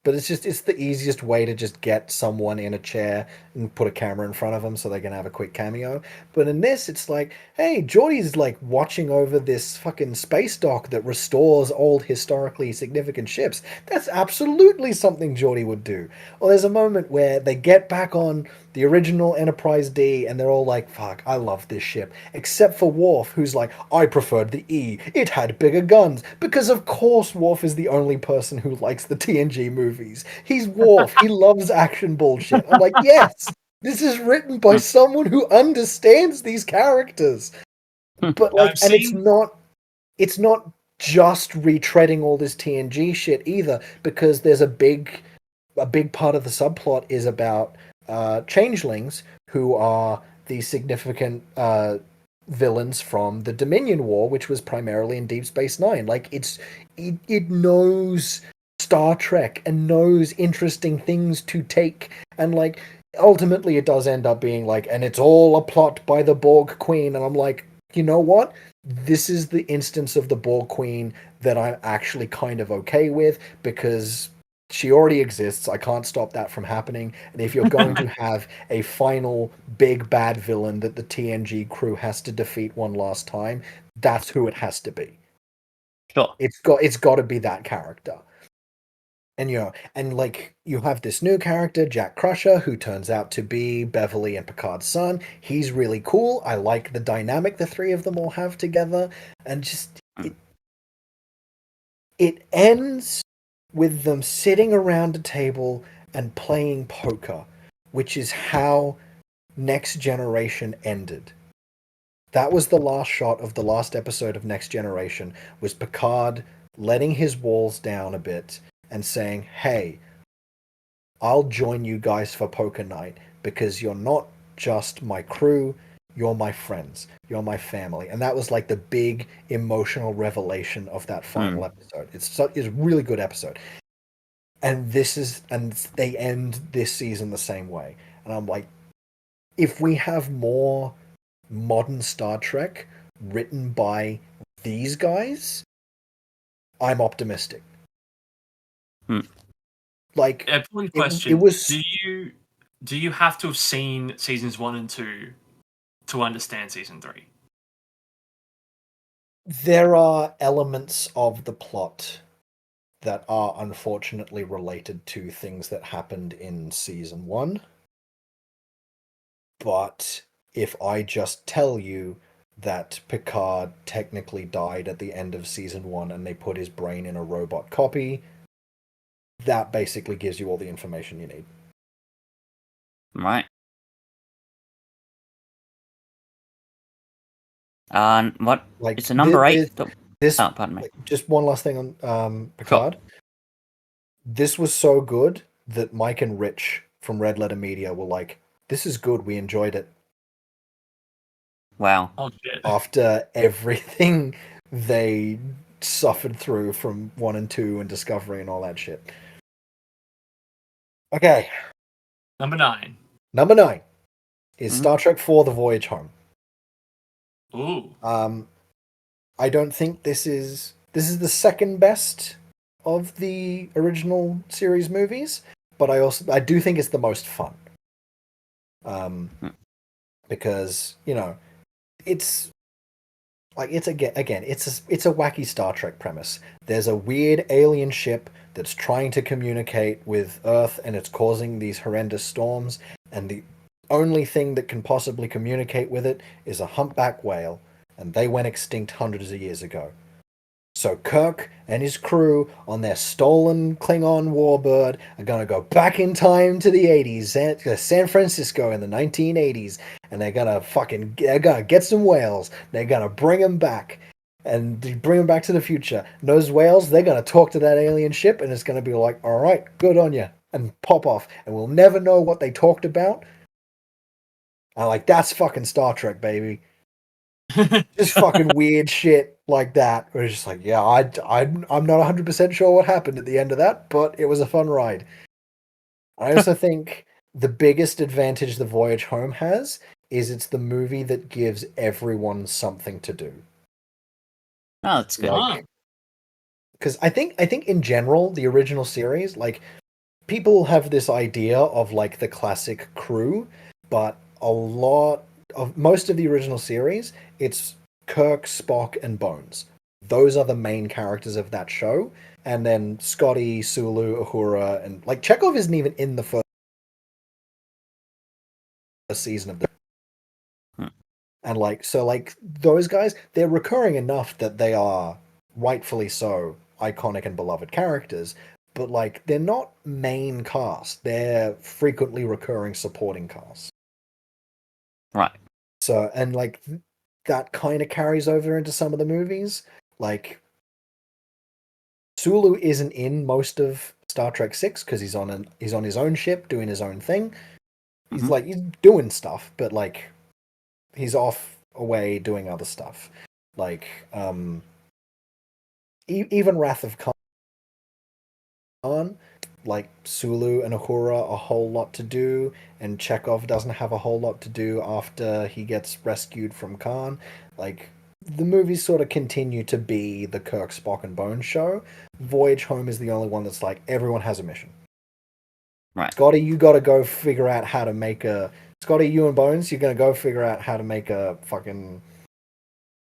But it's the easiest way to just get someone in a chair and put a camera in front of them so they can have a quick cameo. But in this, it's like, hey, Geordie's like watching over this fucking space dock that restores old historically significant ships. That's absolutely something Geordie would do. Or there's a moment where they get back on the original Enterprise D and they're all like, fuck, I love this ship. Except for Worf, who's like, I preferred the E. It had bigger guns. Because of course Worf is the only person who likes the TNG movies. He's Worf. He loves action bullshit. I'm like, yes, this is written by someone who understands these characters. But like, and it's not just retreading all this TNG shit either, because there's a big part of the subplot is about changelings, who are the significant villains from the Dominion War, which was primarily in Deep Space Nine. Like, it knows Star Trek and knows interesting things to take, and like ultimately it does end up being like, and it's all a plot by the Borg Queen, and I'm like, you know what? This is the instance of the Borg Queen that I'm actually kind of okay with, because she already exists. I can't stop that from happening. And if you're going to have a final big bad villain that the TNG crew has to defeat one last time, that's who it has to be. Sure. It's got to be that character. And like you have this new character, Jack Crusher, who turns out to be Beverly and Picard's son. He's really cool. I like the dynamic the three of them all have together, and just it ends with them sitting around a table and playing poker, which is how Next Generation ended. That was the last shot of the last episode of Next Generation, was Picard letting his walls down a bit and saying, hey, I'll join you guys for poker night because you're not just my crew. You're my friends. You're my family. And that was like the big emotional revelation of that final episode. It's a really good episode. And they end this season the same way. And I'm like, if we have more modern Star Trek written by these guys, I'm optimistic. Like, question: it was. Do you have to have seen seasons 1 and 2 to understand season 3? There are elements of the plot that are unfortunately related to things that happened in season 1. But if I just tell you that Picard technically died at the end of season 1 and they put his brain in a robot copy, that basically gives you all the information you need. Right. What? Like, it's a number 8. Pardon me. Just one last thing on Picard. Sure. This was so good that Mike and Rich from Red Letter Media were like, "This is good. We enjoyed it." Wow. Oh shit. After everything they suffered through from 1 and 2 and Discovery and all that shit. Okay. Number 9. Number 9 is Star Trek IV: The Voyage Home. Ooh. I don't think this is the second best of the original series movies, but I do think it's the most fun. Because, you know, it's like, it's a wacky Star Trek premise. There's a weird alien ship that's trying to communicate with Earth, and it's causing these horrendous storms, and the only thing that can possibly communicate with it is a humpback whale, and they went extinct hundreds of years ago. So Kirk and his crew on their stolen Klingon warbird are going to go back in time to the 80s, San Francisco in the 1980s, and they're going to get some whales. They're going to bring them back, and bring them back to the future. And those whales, they're going to talk to that alien ship, and it's going to be like, all right, good on you, and pop off. And we'll never know what they talked about. I'm like, that's fucking Star Trek, baby. Just fucking weird shit like that. Where it's just like, yeah, I'm not 100% sure what happened at the end of that, but it was a fun ride. I also think the biggest advantage The Voyage Home has is it's the movie that gives everyone something to do. Oh, that's good. Because I think in general, the original series, like, people have this idea of like the classic crew, but most of the original series, it's Kirk, Spock, and Bones. Those are the main characters of that show. And then Scotty, Sulu, Uhura, and like Chekhov isn't even in the first season of the. And like, so like those guys, they're recurring enough that they are rightfully so iconic and beloved characters. But like, they're not main cast. They're frequently recurring supporting cast. Right. So, and like that kind of carries over into some of the movies. Like, Sulu isn't in most of Star Trek 6 because he's on his own ship doing his own thing. He's he's doing stuff, but like he's off away doing other stuff. Like even Wrath of Khan, like Sulu and Uhura a whole lot to do, and Chekhov doesn't have a whole lot to do after he gets rescued from Khan. Like, the movies sort of continue to be the Kirk, Spock, and Bones show. Voyage Home is the only one that's like, everyone has a mission. Right. Scotty, you gotta go figure out how to make a... Scotty, you and Bones, you're gonna go figure out how to make a fucking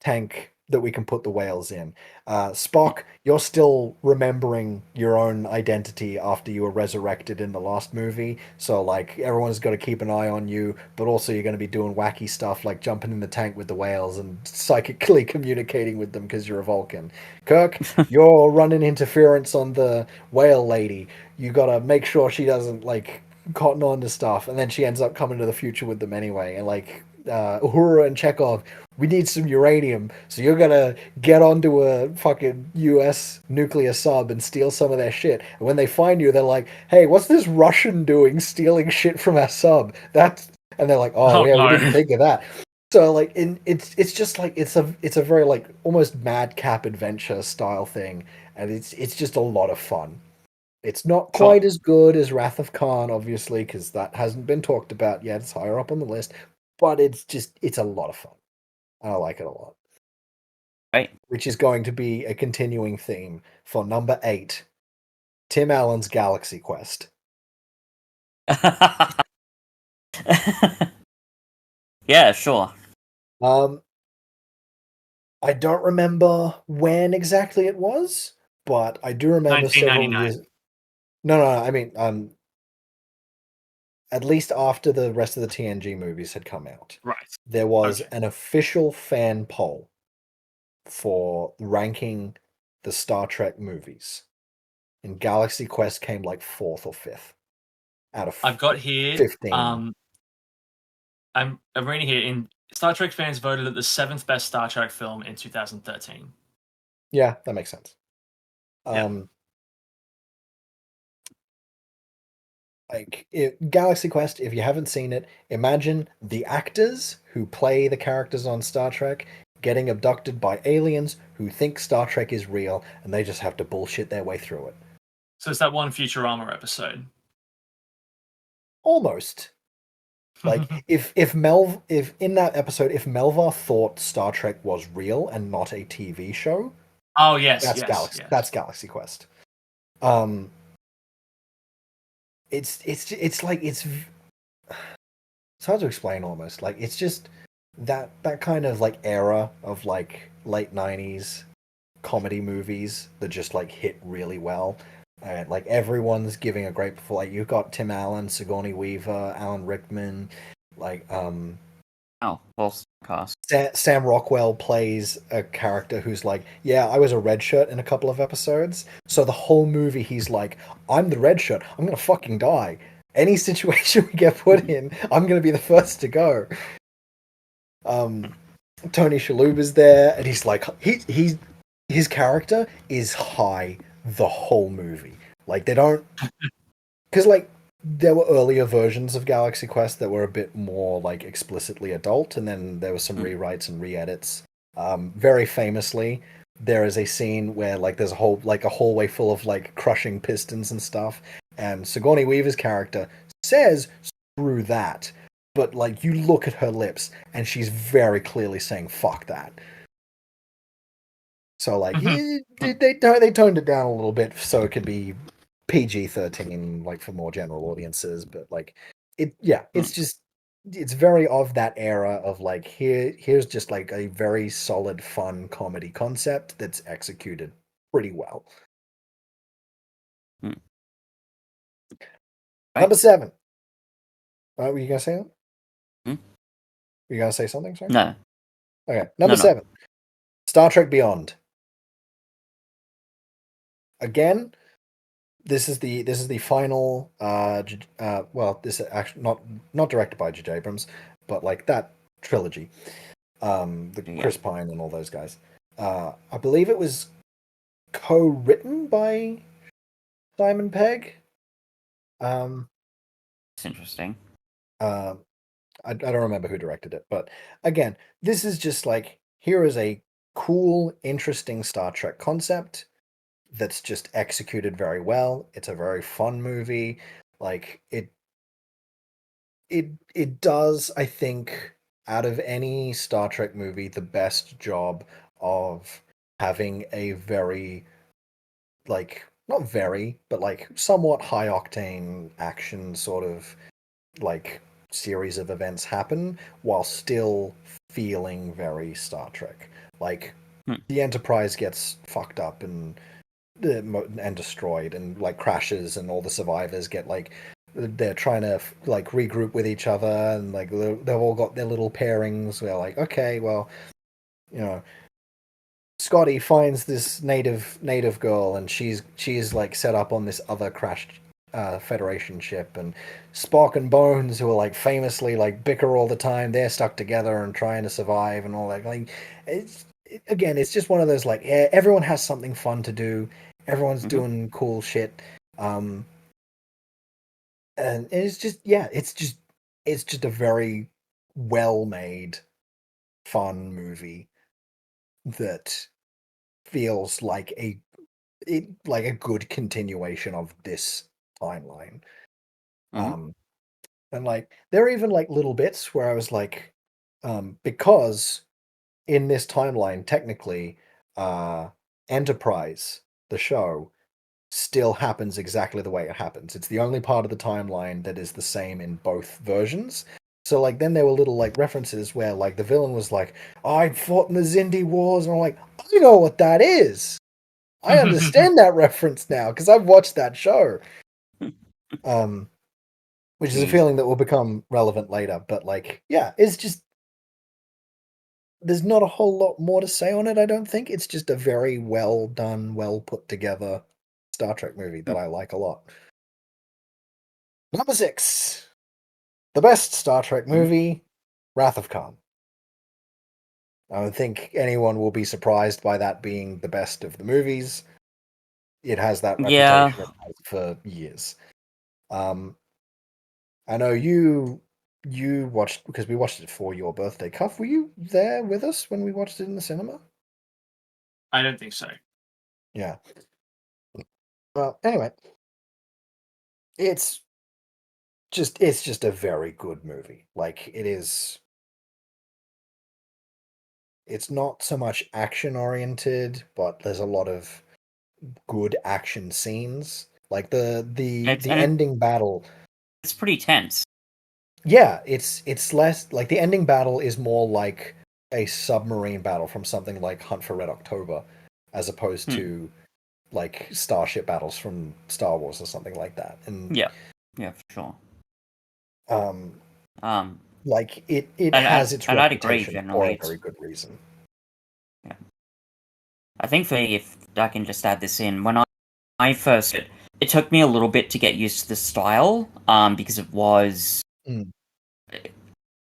tank that we can put the whales in. Spock, you're still remembering your own identity after you were resurrected in the last movie, so like everyone's got to keep an eye on you, but also you're going to be doing wacky stuff like jumping in the tank with the whales and psychically communicating with them because you're a Vulcan. Kirk, you're running interference on the whale lady. You got to make sure she doesn't like cotton on to stuff, and then she ends up coming to the future with them anyway. And like Uhura and Chekhov, we need some uranium, so you're gonna get onto a fucking US nuclear sub and steal some of their shit. And when they find you, they're like, hey, what's this Russian doing stealing shit from our sub? That's And they're like, oh yeah, no. we didn't think of that. So like, it's just like it's a very like almost madcap adventure style thing, and it's just a lot of fun. It's not quite as good as Wrath of Khan, obviously, because that hasn't been talked about yet. It's higher up on the list, but it's a lot of fun. I like it a lot. Right. Which is going to be a continuing theme for number 8, Tim Allen's Galaxy Quest. Yeah, sure. I don't remember when exactly it was, but I do remember several 1999. years. No, I mean, at least after the rest of the TNG movies had come out, Right. there was Okay. an official fan poll for ranking the Star Trek movies, and Galaxy Quest came like 4th or 5th out of I've got here 15. I'm reading here in Star Trek fans voted it the 7th best Star Trek film in 2013. Yeah, that makes sense. Yeah. Galaxy Quest, if you haven't seen it, imagine the actors who play the characters on Star Trek getting abducted by aliens who think Star Trek is real, and they just have to bullshit their way through it. So it's that one Futurama episode. Almost. Like if in that episode, if Melvar thought Star Trek was real and not a TV show, oh yes, that's yes. That's Galaxy Quest. It's like it's hard to explain almost. Like it's just that kind of like era of like late 90s comedy movies that just like hit really well. And like everyone's giving a great performance. Like you've got Tim Allen, Sigourney Weaver, Alan Rickman, like Oh, well, cast. Sam Rockwell plays a character who's like, yeah, I was a red shirt in a couple of episodes. So the whole movie, he's like, I'm the red shirt. I'm gonna fucking die. Any situation we get put in, I'm gonna be the first to go. Tony Shalhoub is there, and he's like, his character is high the whole movie. Like they don't, because like there were earlier versions of Galaxy Quest that were a bit more like explicitly adult, and then there were some rewrites and re-edits. Very famously, there is a scene where like there's a hallway full of like crushing pistons and stuff, and Sigourney Weaver's character says screw that, but like you look at her lips and she's very clearly saying fuck that. So like they toned it down a little bit so it could be PG-13 like for more general audiences, but like it's very of that era of like here's just like a very solid fun comedy concept that's executed pretty well. Right. Number 7. Were you gonna say that? Hmm? Were you gonna say something? Sorry. No. Okay. Number 7. Star Trek Beyond. Again, this is the final well, this is actually not directed by J.J. Abrams, but like that trilogy. Chris Pine and all those guys. I believe it was co-written by Simon Pegg. It's interesting. I don't remember who directed it, but again, this is just like here is a cool, interesting Star Trek concept that's just executed very well. It's a very fun movie. Like it does, I think, out of any Star Trek movie, the best job of having a very like not very, but like somewhat high octane action sort of like series of events happen while still feeling very Star Trek. Like the Enterprise gets fucked up and destroyed and like crashes, and all the survivors get like they're trying to like regroup with each other, and like they've all got their little pairings where like, okay, well, you know, Scotty finds this native girl, and she's like set up on this other crashed Federation ship, and Spock and Bones, who are like famously like bicker all the time, they're stuck together and trying to survive and all that. Like it's just one of those like, yeah, everyone has something fun to do. Everyone's doing cool shit. And it's just it's just a very well-made, fun movie that feels like a good continuation of this timeline. Mhm. And like there are even like little bits where I was like, because in this timeline, technically, Enterprise, the show, still happens exactly the way it happens. It's the only part of the timeline that is the same in both versions. So like then there were little like references where like the villain was like, I fought in the Zindi Wars, and I'm like, I know what that is. I understand that reference now because I've watched that show. Which is a Jeez. feeling that will become relevant later. But like, yeah, it's just there's not a whole lot more to say on it. I don't think it's just a very well done, well put together Star Trek movie that I like a lot. Number 6, the best Star Trek movie, Wrath of Khan. I don't think anyone will be surprised by that being the best of the movies. It has that Yeah. reputation for years. I know you watched because we watched it for your birthday. Cuff, were you there with us when we watched it in the cinema? I don't think so. Yeah. Well, anyway, it's just a very good movie. Like it is. It's not so much action oriented, but there's a lot of good action scenes. Like the ending battle. It's pretty tense. Yeah, it's less like the ending battle is more like a submarine battle from something like Hunt for Red October, as opposed to like starship battles from Star Wars or something like that. And yeah, for sure. Like it and has its I'd agree reputation for generally. a very good reason. Yeah, I think for me, if I can just add this in, when I first it took me a little bit to get used to the style, because it was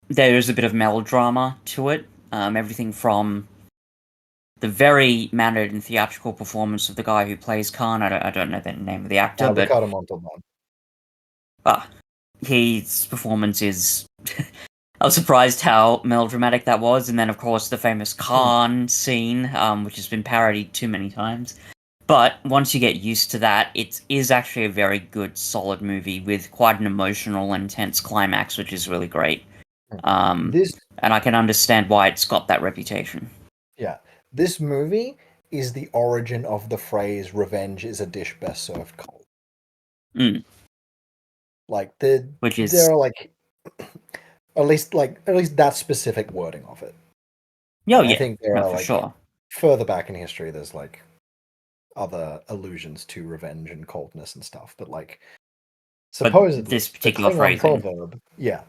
there is a bit of melodrama to it. Everything from the very mannered and theatrical performance of the guy who plays Khan. I don't know the name of the actor, but Ricardo Montalban. His performance is. I was surprised how melodramatic that was, and then of course the famous Khan scene, which has been parodied too many times. But once you get used to that, it is actually a very good, solid movie with quite an emotional, intense climax, which is really great. And I can understand why it's got that reputation. Yeah, this movie is the origin of the phrase "revenge is a dish best served cold." Like there are like at least that specific wording of it. Oh, I think there are for sure. Further back in history, there's like other allusions to revenge and coldness and stuff, but like supposedly this particular phrase, proverb, yeah,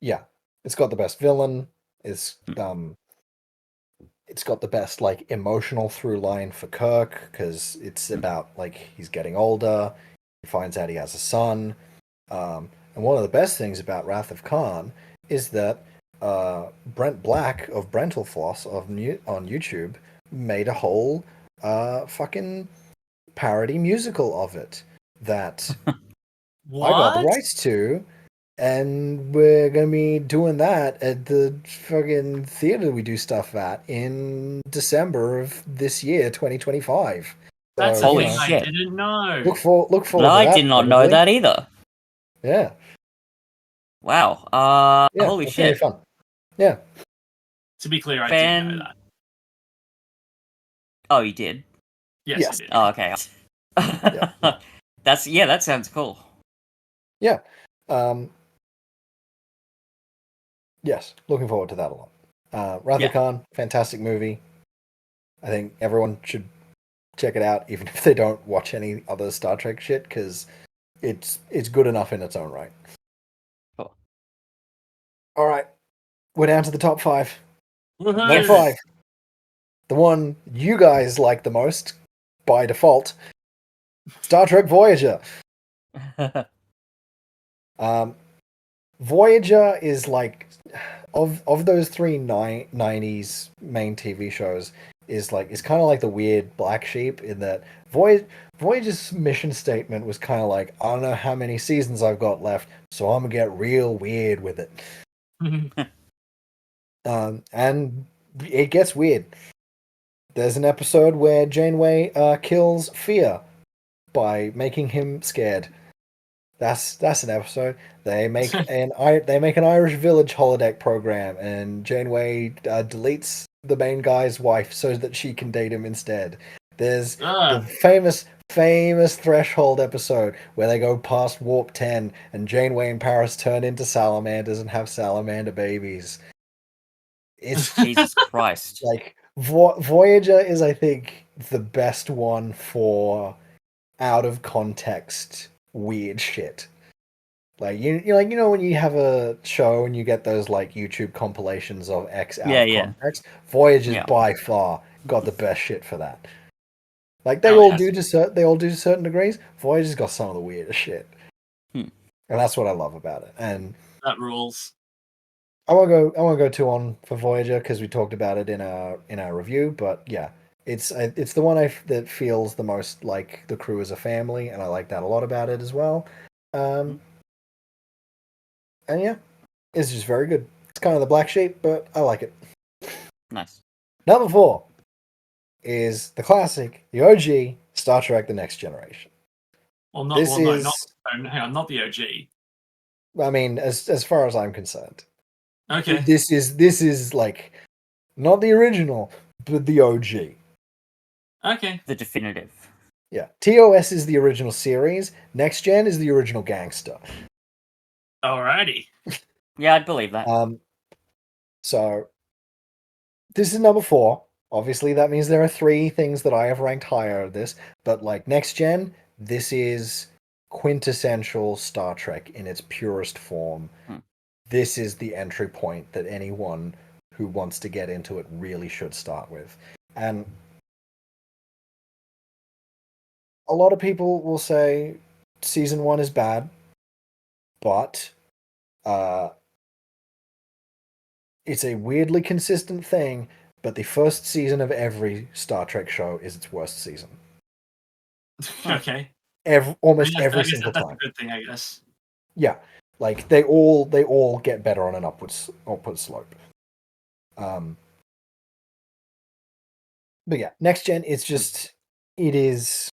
yeah, it's got the best villain. It's got the best like emotional through line for Kirk because it's about like he's getting older. He finds out he has a son, and one of the best things about Wrath of Khan is that Brent Black of Brentalfloss on YouTube made a whole fucking parody musical of it that I got the rights to, and we're gonna be doing that at the fucking theater we do stuff at in December of this year, 2025. That's so, a thing I didn't know. Look forward no, to that. I did not know that either. Yeah. Wow. Holy shit. Really fun. Yeah. To be clear, I didn't know that. Oh, you did? Yes. I did. Oh, okay. Yeah. That sounds cool. Yeah. Yes, looking forward to that a lot. Wrath of Khan, fantastic movie. I think everyone should check it out, even if they don't watch any other Star Trek shit, because it's good enough in its own right. Cool. All right, we're down to the top 5. Woo-hoo! Number 5, the one you guys like the most by default, Star Trek Voyager. Voyager is like of those three 90s main TV shows, is kind of like the weird black sheep in that Voyager's mission statement was kind of like, I don't know how many seasons I've got left, so I'm gonna get real weird with it. And it gets weird. There's an episode where Janeway kills Fear by making him scared. That's an episode. They make an Irish Village holodeck program, and Janeway deletes the main guy's wife so that she can date him instead. There's the famous Threshold episode where they go past Warp 10 and Janeway and Paris turn into salamanders and have salamander babies. It's Jesus Christ. Like Voyager is, I think, the best one for out of context weird shit. Like you know when you have a show and you get those like YouTube compilations of X out of context. Voyager's by far got the best shit for that. Like they all do to certain degrees. Voyager's got some of the weirdest shit, and that's what I love about it. And that rules. I won't go too on for Voyager because we talked about it in our review. But yeah, it's the one that feels the most like the crew as a family, and I like that a lot about it as well. And yeah, it's just very good. It's kind of the black sheep, but I like it. Nice. Number 4 is the classic, the OG Star Trek: The Next Generation. Well, not the OG. I mean, as far as I'm concerned. Okay. This is like not the original, but the OG. Okay. The definitive. Yeah. TOS is the original series. Next Gen is the original gangster. Alrighty. Yeah, I'd believe that. So this is number 4. Obviously, that means there are 3 things that I have ranked higher of this. But like Next Gen, this is quintessential Star Trek in its purest form. This is the entry point that anyone who wants to get into it really should start with. And a lot of people will say season 1 is bad, but it's a weirdly consistent thing, but the first season of every Star Trek show is its worst season. Okay. Almost every single that's time. That's a good thing, I guess. Yeah. Like they all get better on an upward slope. But yeah, Next Gen, it's just it is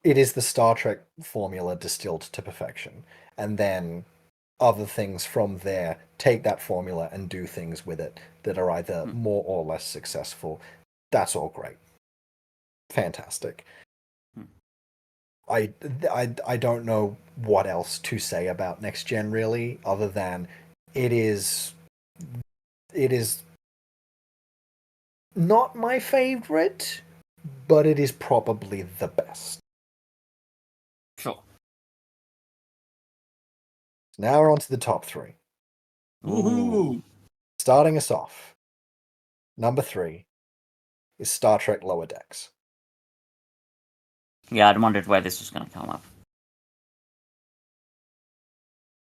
the Star Trek formula distilled to perfection, and then other things from there take that formula and do things with it that are either more or less successful. That's all great, fantastic. I don't know what else to say about Next Gen really, other than it is not my favorite, but it is probably the best. Sure. Now we're on to the top 3. Woohoo! Starting us off, number 3 is Star Trek Lower Decks. Yeah, I'd wondered where this was going to come up.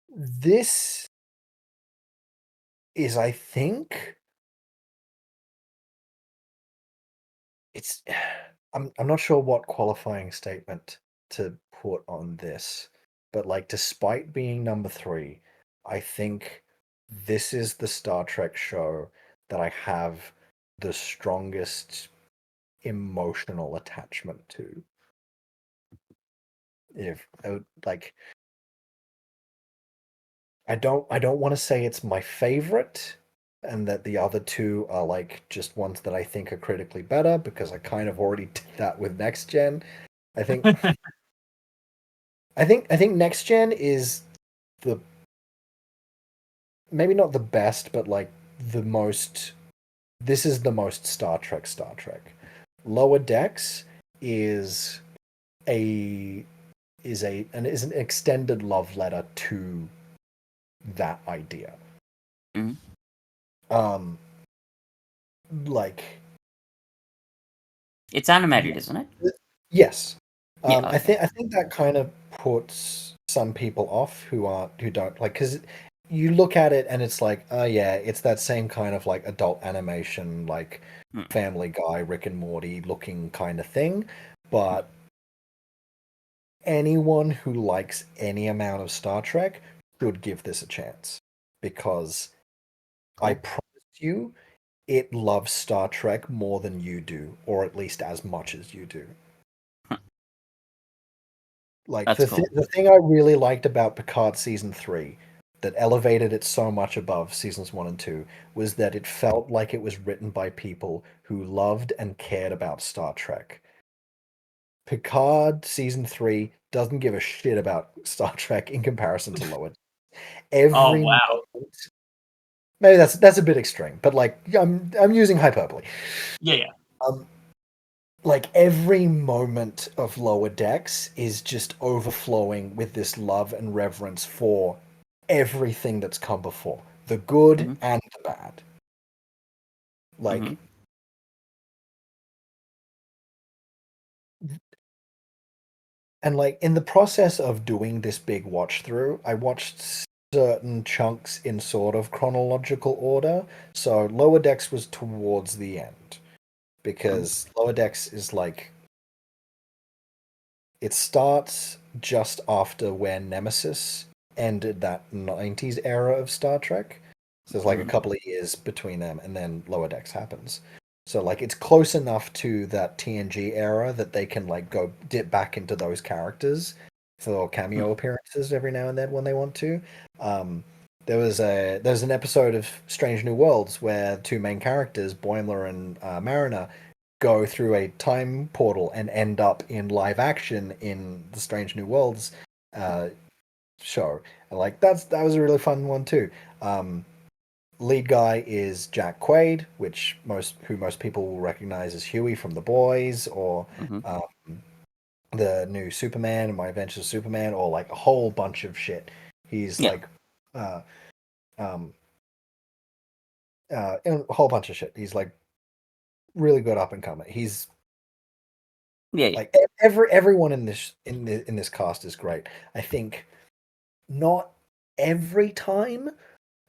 This is, I think, it's. I'm not sure what qualifying statement to put on this, but like, despite being number 3, I think this is the Star Trek show that I have the strongest emotional attachment to. If like, I don't want to say it's my favorite, and that the other 2 are like just ones that I think are critically better, because I kind of already did that with Next Gen. I think I think Next Gen is the, maybe not the best, but like the most. This is the most Star Trek. Lower Decks is an extended love letter to that idea. Like, it's animated, isn't it? Yes. Yeah, okay. I think that kind of puts some people off who don't like, because you look at it and it's like, oh yeah, it's that same kind of like adult animation, like Family Guy, Rick and Morty looking kind of thing. But anyone who likes any amount of Star Trek should give this a chance, because I promise you, it loves Star Trek more than you do, or at least as much as you do. Like the thing I really liked about Picard season 3 that elevated it so much above seasons 1 and 2 was that it felt like it was written by people who loved and cared about Star Trek. Picard season 3 doesn't give a shit about Star Trek in comparison to Lower Decks. Every moment, maybe that's a bit extreme, but like I'm using hyperbole. Yeah. Like every moment of Lower Decks is just overflowing with this love and reverence for everything that's come before, the good and the bad. Like, and like in the process of doing this big watch through, I watched certain chunks in sort of chronological order. So Lower Decks was towards the end, because Lower Decks is like, it starts just after where Nemesis ended that 90s era of Star Trek. So there's like a couple of years between them, and then Lower Decks happens. So like it's close enough to that TNG era that they can like go dip back into those characters for little cameo appearances every now and then when they want to. There's an episode of Strange New Worlds where two main characters, Boimler and Mariner, go through a time portal and end up in live action in the Strange New Worlds show. And like that was a really fun one too. Lead guy is Jack Quaid, which most people will recognize as Huey from The Boys, or the new Superman and My Adventures of Superman, or like a whole bunch of shit. He's like in a whole bunch of shit. He's like really good up and coming. He's like everyone in this cast is great. I think not every time,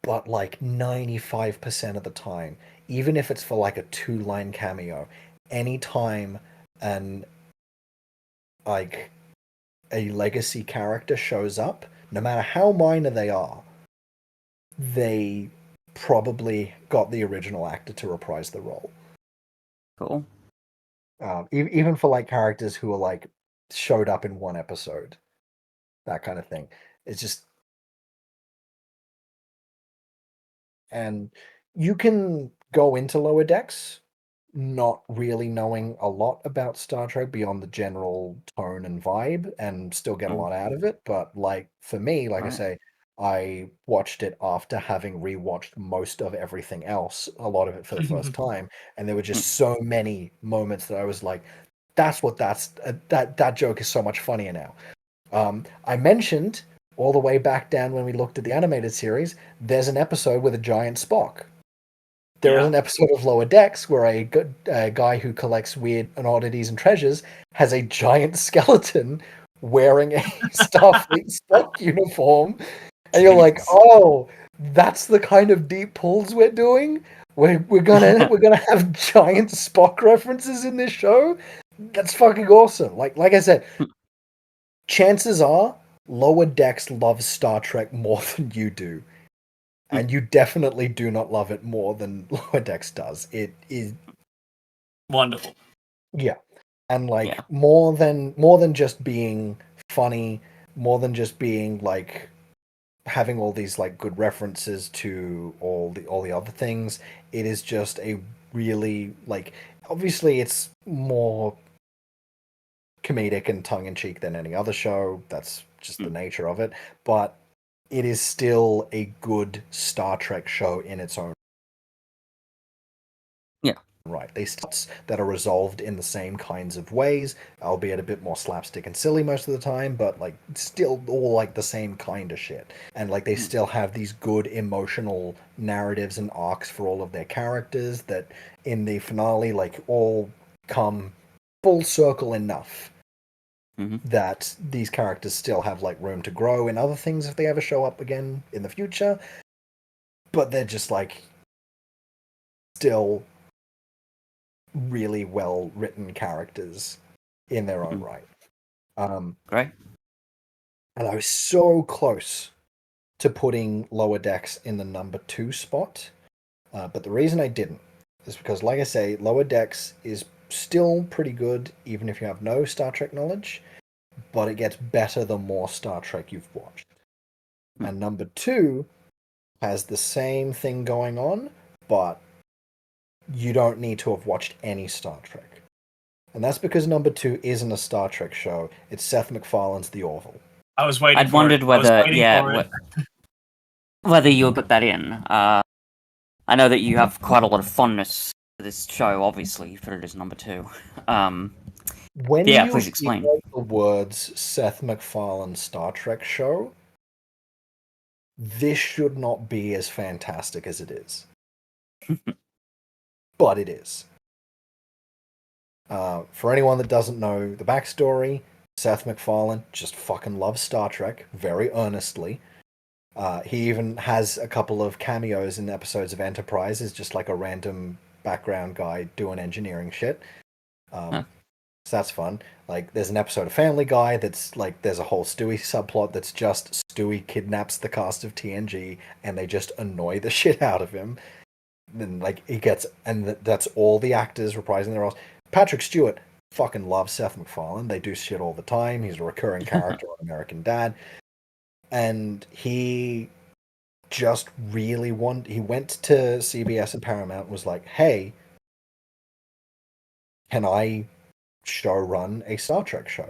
but like 95% of the time, even if it's for like a 2-line cameo, anytime like a legacy character shows up, no matter how minor they are, they probably got the original actor to reprise the role. Cool. Even for like characters who are like showed up in one episode, that kind of thing. It's just, and you can go into Lower Decks not really knowing a lot about Star Trek beyond the general tone and vibe, and still get a lot out of it. But like for me, like I say, I watched it after having rewatched most of everything else, a lot of it for the first time, and there were just so many moments that I was like, that joke is so much funnier now. I mentioned all the way back down when we looked at the animated series, there's an episode with a giant Spock. There is an episode of Lower Decks where a guy who collects weird and oddities and treasures has a giant skeleton wearing a Starfleet Spock uniform. And you're like, oh, that's the kind of deep pulls we're doing? We're gonna have giant Spock references in this show? That's fucking awesome. Like I said, chances are Lower Decks loves Star Trek more than you do. And you definitely do not love it more than Lower Decks does. It is wonderful. Yeah. And like more than just being funny, more than just being like having all these like good references to all the other things, it is just a really like, obviously it's more comedic and tongue in cheek than any other show. That's just the nature of it. But it is still a good Star Trek show in its own right. They starts that are resolved in the same kinds of ways, albeit a bit more slapstick and silly most of the time, but like still all like the same kind of shit. And like they still have these good emotional narratives and arcs for all of their characters that in the finale like all come full circle enough that these characters still have like room to grow in other things if they ever show up again in the future, but they're just like still really well written characters in their own right. Great. And I was so close to putting Lower Decks in the number 2 spot, but the reason I didn't is because, like I say, Lower Decks is still pretty good even if you have no Star Trek knowledge, but it gets better the more Star Trek you've watched. And number 2 has the same thing going on, but you don't need to have watched any Star Trek. And that's because number 2 isn't a Star Trek show. It's Seth MacFarlane's The Orville. I was waiting. I'd wondered whether, whether you would put that in. I know that you have quite a lot of fondness for this show. Obviously, you put it as number 2. When you please explain the words Seth MacFarlane Star Trek show, this should not be as fantastic as it is. But it is. For anyone that doesn't know the backstory, Seth MacFarlane just fucking loves Star Trek very earnestly. He even has a couple of cameos in episodes of Enterprise as just like a random background guy doing engineering shit. So that's fun. Like, there's an episode of Family Guy that's like, there's a whole Stewie subplot that's just Stewie kidnaps the cast of TNG and they just annoy the shit out of him. Then like he gets, and that's all the actors reprising their roles. Patrick Stewart fucking loves Seth MacFarlane. They do shit all the time. He's a recurring character on American Dad, and he just really he went to CBS and Paramount and was like, "Hey, can I run a Star Trek show,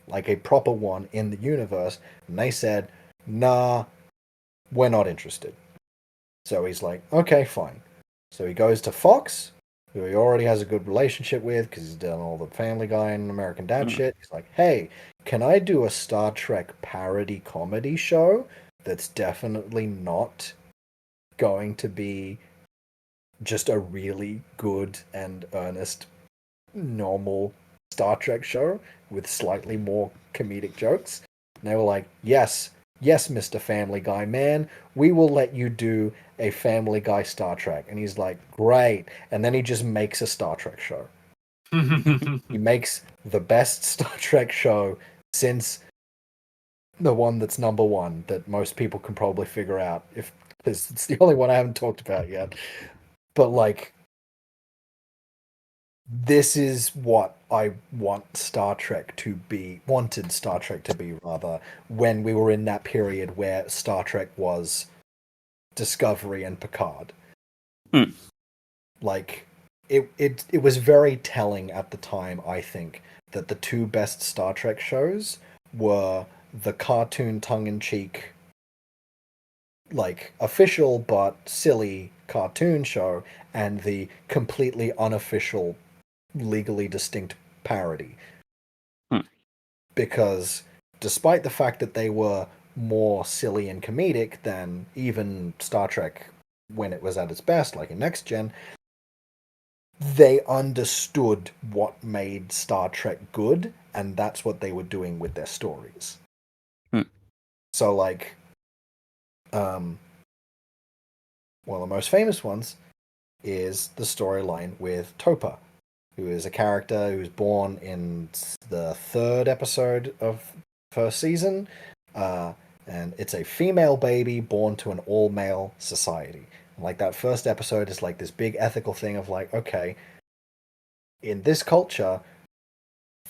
like a proper one in the universe?" And they said, "Nah, we're not interested." So he's like, "Okay, fine." So he goes to Fox, who he already has a good relationship with because he's done all the Family Guy and American Dad shit. He's like, "Hey, can I do a Star Trek parody comedy show that's definitely not going to be just a really good and earnest, normal Star Trek show with slightly more comedic jokes?" And they were like, yes, Mr. Family Guy man, we will let you do a Family Guy Star Trek. And he's like, great. And then he just makes a Star Trek show. He makes the best Star Trek show since the one that's number 1 that most people can probably figure out, if because it's the only one I haven't talked about yet. But like, this is what I wanted Star Trek to be, rather, when we were in that period where Star Trek was Discovery and Picard. Like, it was very telling at the time, I think, that the 2 best Star Trek shows were the cartoon tongue-in-cheek, like, official but silly cartoon show, and the completely unofficial, legally distinct parody. Because despite the fact that they were more silly and comedic than even Star Trek when it was at its best, like in Next Gen, they understood what made Star Trek good, and that's what they were doing with their stories. So like, one of the most famous ones is the storyline with Topa, who is a character who's born in the 3rd episode of first season, and it's a female baby born to an all-male society. And like, that first episode is like this big ethical thing of like, okay, in this culture,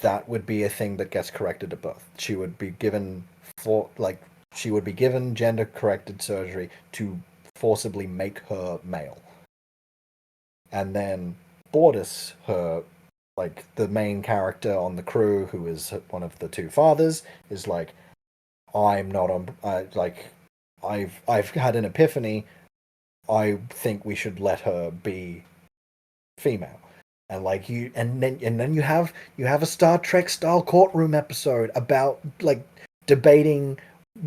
that would be a thing that gets corrected at birth. She would be given gender-corrected surgery to forcibly make her male. And then Bortus, her, like, the main character on the crew, who is one of the 2 fathers, is like, I'm not on, I've had an epiphany. I think we should let her be female. And like, and then you have a Star Trek style courtroom episode about like debating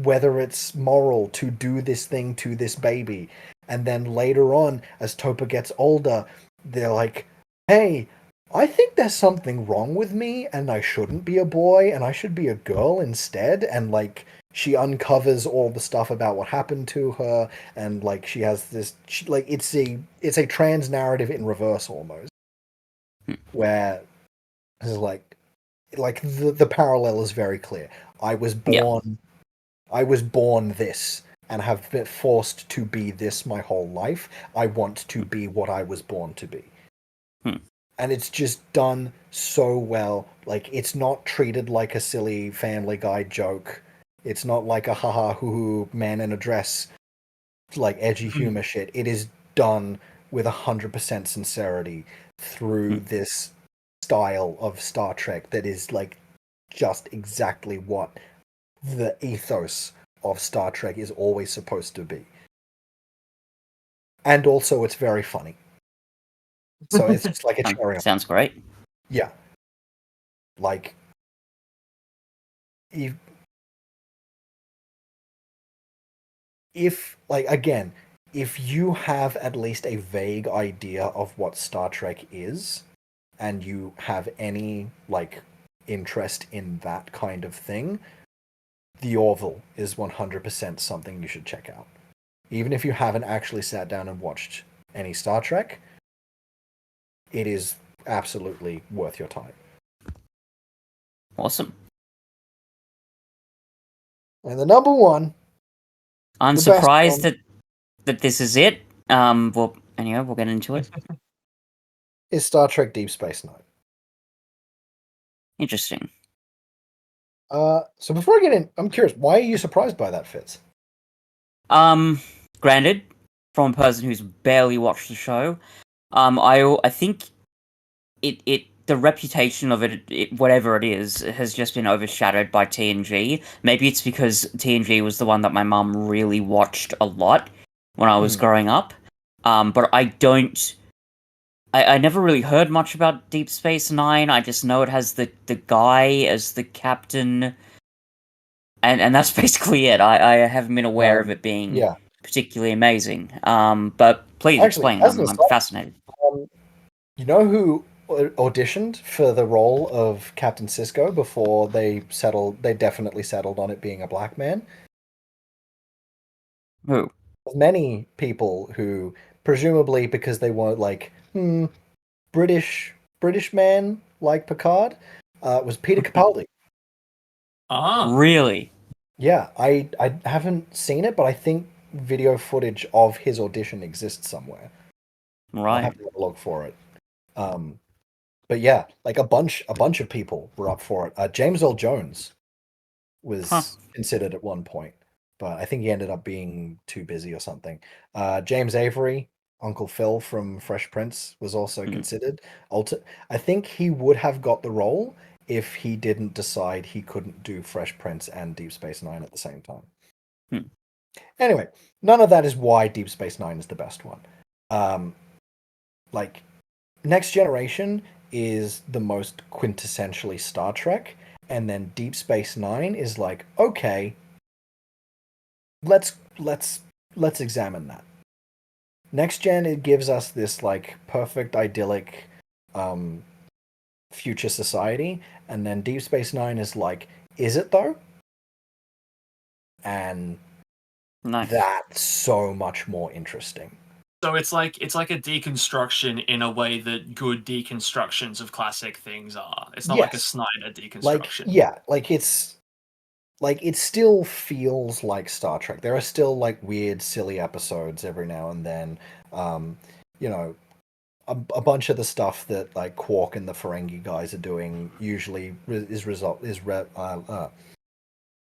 whether it's moral to do this thing to this baby. And then later on, as Topa gets older, they're like, hey, I think there's something wrong with me, and I shouldn't be a boy, and I should be a girl instead. And like, she uncovers all the stuff about what happened to her, and like, she has this, like, it's a trans narrative in reverse almost, where it's like the parallel is very clear. I was Yeah. born, I was born this, and have been forced to be this my whole life. I want to be what I was born to be. And it's just done so well. Like, it's not treated like a silly Family Guy joke. It's not like a haha hoo hoo man in a dress, like edgy humor shit. It is done with 100% sincerity through this style of Star Trek that is like just exactly what the ethos of Star Trek is always supposed to be. And also, it's very funny. So it's just like a cherry on. Sounds great. Yeah. Like, if like, again, if you have at least a vague idea of what Star Trek is, and you have any like interest in that kind of thing, The Orville is 100% something you should check out. Even if you haven't actually sat down and watched any Star Trek, it is absolutely worth your time. Awesome. And the number one, I'm the best surprised one, that this is it. Well, anyway, we'll get into it. is Star Trek Deep Space Nine. Interesting. So before I get in, I'm curious, why are you surprised by that, Fitz? Granted, from a person who's barely watched the show, I think the reputation of it, whatever it is, has just been overshadowed by TNG. Maybe it's because TNG was the one that my mum really watched a lot when I was growing up. But I never really heard much about Deep Space Nine. I just know it has the guy as the captain, and that's basically it. I haven't been aware of it being particularly amazing. But please explain. I'm fascinated. You know who auditioned for the role of Captain Sisko before they definitely settled on it being a black man? Who? Many people who, presumably because they weren't like, British man like Picard, was Peter Capaldi. Really? Yeah, I haven't seen it, but I think video footage of his audition exists somewhere. Right. I'll have to look for it. But yeah, like a bunch of people were up for it. James Earl Jones was considered at one point, but I think he ended up being too busy or something. James Avery, Uncle Phil from Fresh Prince, was also considered. I think he would have got the role if he didn't decide he couldn't do Fresh Prince and Deep Space Nine at the same time. Anyway, none of that is why Deep Space Nine is the best one. Like, Next Generation is the most quintessentially Star Trek, and then Deep Space Nine is like, okay, let's examine that. Next Gen, it gives us this like perfect idyllic future society, and then Deep Space Nine is like, is it though? And that's so much more interesting. So it's like a deconstruction in a way that good deconstructions of classic things are. It's not like a Snyder deconstruction. It still feels like Star Trek. There are still like weird, silly episodes every now and then. You know, a bunch of the stuff that like Quark and the Ferengi guys are doing usually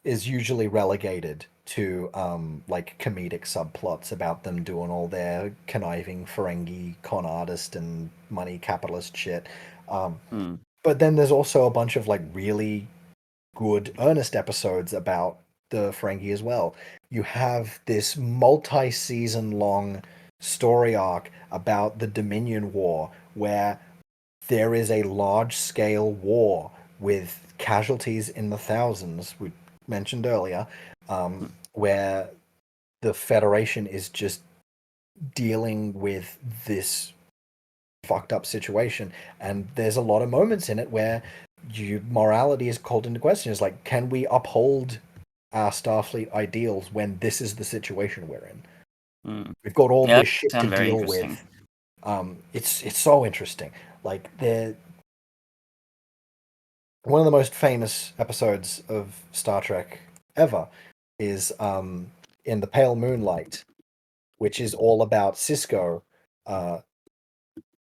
is usually relegated to like comedic subplots about them doing all their conniving Ferengi con artist and money capitalist shit. But then there's also a bunch of like really good earnest episodes about the Ferengi as well. You have this multi-season long story arc about the Dominion War where there is a large-scale war with casualties in the thousands, we mentioned earlier, where the Federation is just dealing with this fucked up situation, and there's a lot of moments in it where morality is called into question. It's like, can we uphold our Starfleet ideals when this is the situation we're in? We've got all this shit to deal with. It's so interesting. Like, one of the most famous episodes of Star Trek ever is in The Pale Moonlight, which is all about Sisko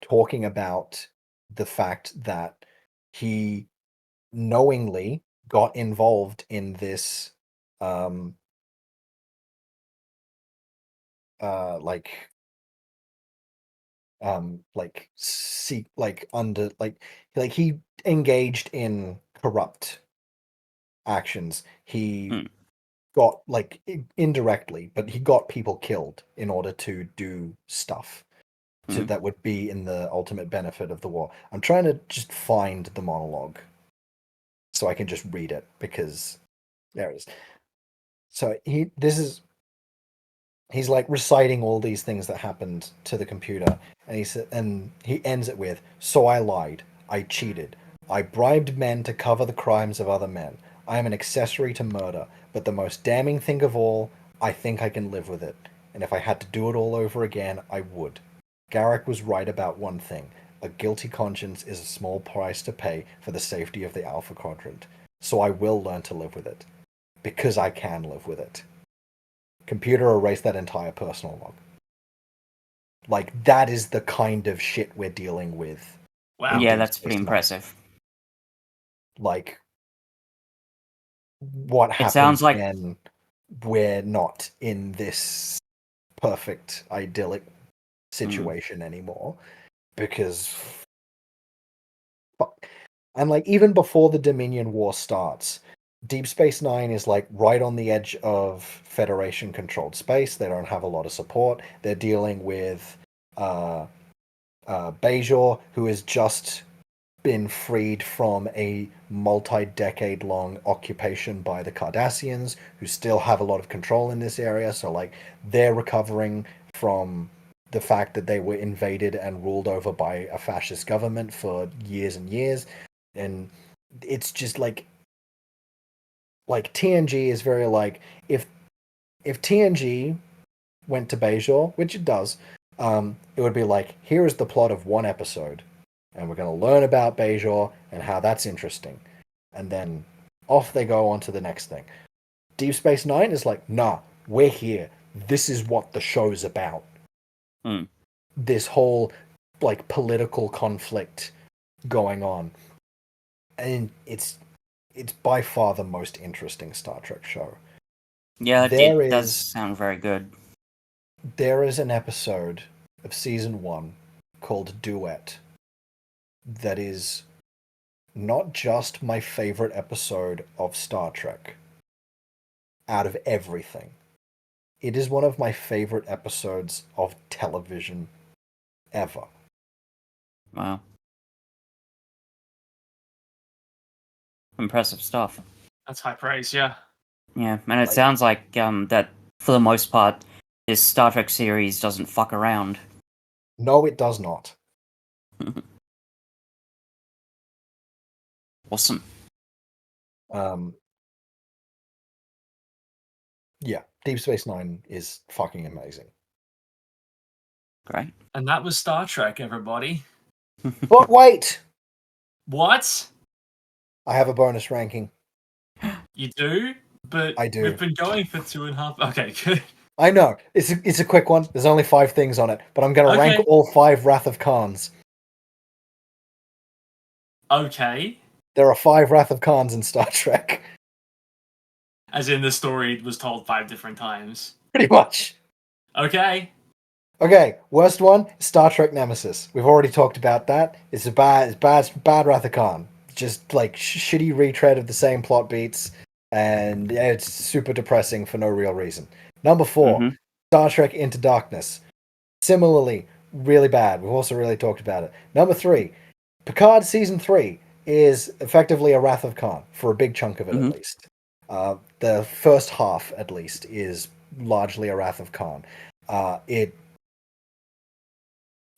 talking about the fact that he knowingly got involved in this he engaged in corrupt actions. He got, like, indirectly, but he got people killed in order to do stuff that would be in the ultimate benefit of the war. I'm trying to just find the monologue so I can just read it, because there it is. So he's like reciting all these things that happened to the computer, and he ends it with, "So I lied, I cheated, I bribed men to cover the crimes of other men. I am an accessory to murder, but the most damning thing of all, I think I can live with it. And if I had to do it all over again, I would. Garak was right about one thing. A guilty conscience is a small price to pay for the safety of the Alpha Quadrant. So I will learn to live with it. Because I can live with it." Computer, erase that entire personal log. Like, that is the kind of shit we're dealing with. Wow. Yeah, that's pretty impressive. Like, what happens sounds like when we're not in this perfect, idyllic situation anymore? Because, and like, even before the Dominion War starts, Deep Space Nine is like right on the edge of Federation controlled space. They don't have a lot of support. They're dealing with Bajor, who has just been freed from a multi-decade long occupation by the Cardassians, who still have a lot of control in this area. So like, they're recovering from the fact that they were invaded and ruled over by a fascist government for years and years. And it's just like TNG is very like, if TNG went to Bajor, which it does, it would be like, here is the plot of one episode, and we're going to learn about Bajor and how that's interesting, and then off they go on to the next thing. Deep Space Nine is like, nah, we're here. This is what the show's about. This whole like political conflict going on, and it's by far the most interesting Star Trek show. Yeah, it does sound very good. There is an episode of season 1 called Duet that is not just my favorite episode of Star Trek out of everything. It is one of my favorite episodes of television ever. Wow. Impressive stuff. That's high praise, yeah. Yeah, and it sounds like that, for the most part, this Star Trek series doesn't fuck around. No, it does not. Awesome. Yeah, Deep Space Nine is fucking amazing. Great. And that was Star Trek, everybody. But wait! What? I have a bonus ranking. You do? But I do. We've been going for 2.5. Okay, good. I know. It's a quick one. There's only 5 things on it, but I'm going to rank all 5 Wrath of Khans. Okay. There are 5 Wrath of Khans in Star Trek. As in, the story was told 5 different times. Pretty much. Okay. Okay, worst one, Star Trek Nemesis. We've already talked about that. It's bad Wrath of Khan. Just like shitty retread of the same plot beats, and it's super depressing for no real reason. Number 4, Star Trek Into Darkness. Similarly, really bad. We've also really talked about it. Number 3, Picard Season 3 is effectively a Wrath of Khan, for a big chunk of it at least. The first half, at least, is largely a Wrath of Khan.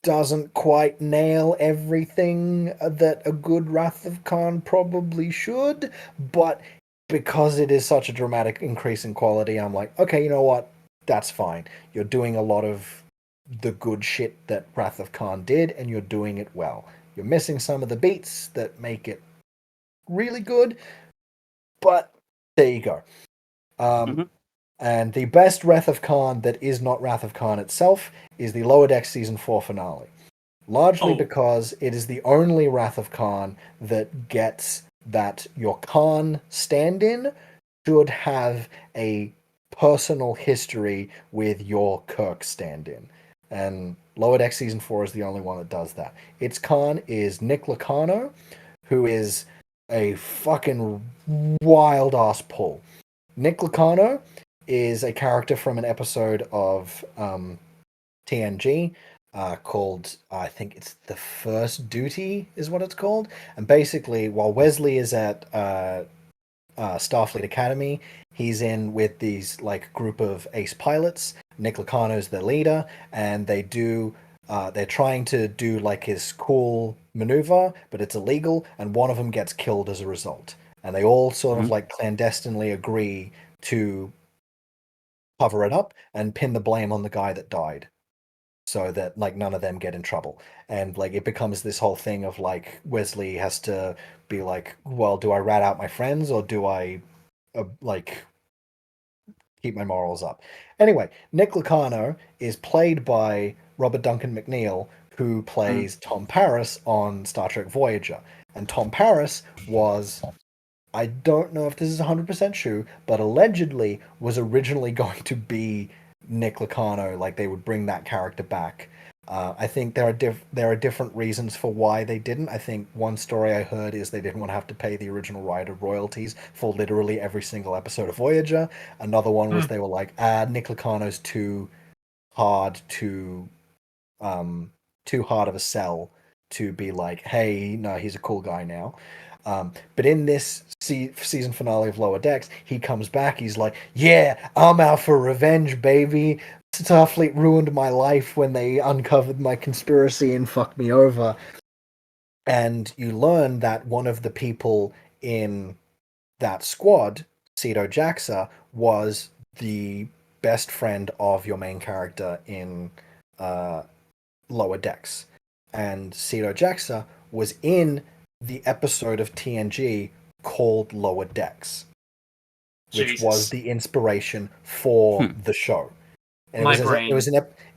doesn't quite nail everything that a good Wrath of Khan probably should, but because it is such a dramatic increase in quality, I'm like, okay, you know what? That's fine. You're doing a lot of the good shit that Wrath of Khan did, and you're doing it well. You're missing some of the beats that make it really good, but there you go. And the best Wrath of Khan that is not Wrath of Khan itself is the Lower Decks Season 4 finale. Largely because it is the only Wrath of Khan that gets that your Khan stand-in should have a personal history with your Kirk stand-in. And Lower Decks Season 4 is the only one that does that. Its Khan is Nick Lucano, who is a fucking wild-ass pull. Nick Lucano is a character from an episode of TNG called, I think it's The First Duty is what it's called. And basically, while Wesley is at Starfleet Academy, he's in with these like group of ace pilots. Nick Lucano's their leader, and they're trying to do like his cool maneuver, but it's illegal, and one of them gets killed as a result. And they all sort of like clandestinely agree to cover it up and pin the blame on the guy that died, so that like none of them get in trouble. And like it becomes this whole thing of like Wesley has to be like, well, do I rat out my friends or do I like keep my morals up? Anyway, Nick Lucano is played by Robert Duncan McNeil, who plays Tom Paris on Star Trek Voyager. And Tom Paris was, I don't know if this is 100% true, but allegedly was originally going to be Nick Lucano. Like they would bring that character back. I think there are different reasons for why they didn't. I think one story I heard is they didn't want to have to pay the original writer royalties for literally every single episode of Voyager. Another one was they were like, Nick Lucano's too hard of a sell to be like, hey, no, he's a cool guy now. But in this season finale of Lower Decks, he comes back. He's like, yeah, I'm out for revenge, baby. Starfleet ruined my life when they uncovered my conspiracy and fucked me over. And you learn that one of the people in that squad, Cedo Jaxa, was the best friend of your main character in Lower Decks. And Cedo Jaxa was in the episode of TNG called Lower Decks, which was the inspiration for the show. And it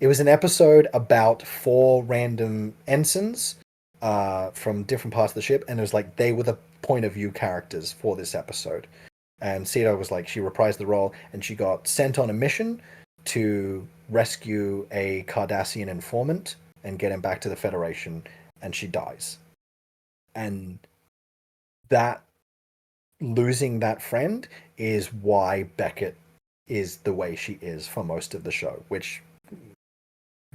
was an episode about 4 random ensigns from different parts of the ship, and it was like they were the point of view characters for this episode. And Cedo was like, she reprised the role, and she got sent on a mission to rescue a Cardassian informant and get him back to the Federation, and she dies. And that losing that friend is why Beckett is the way she is for most of the show, which you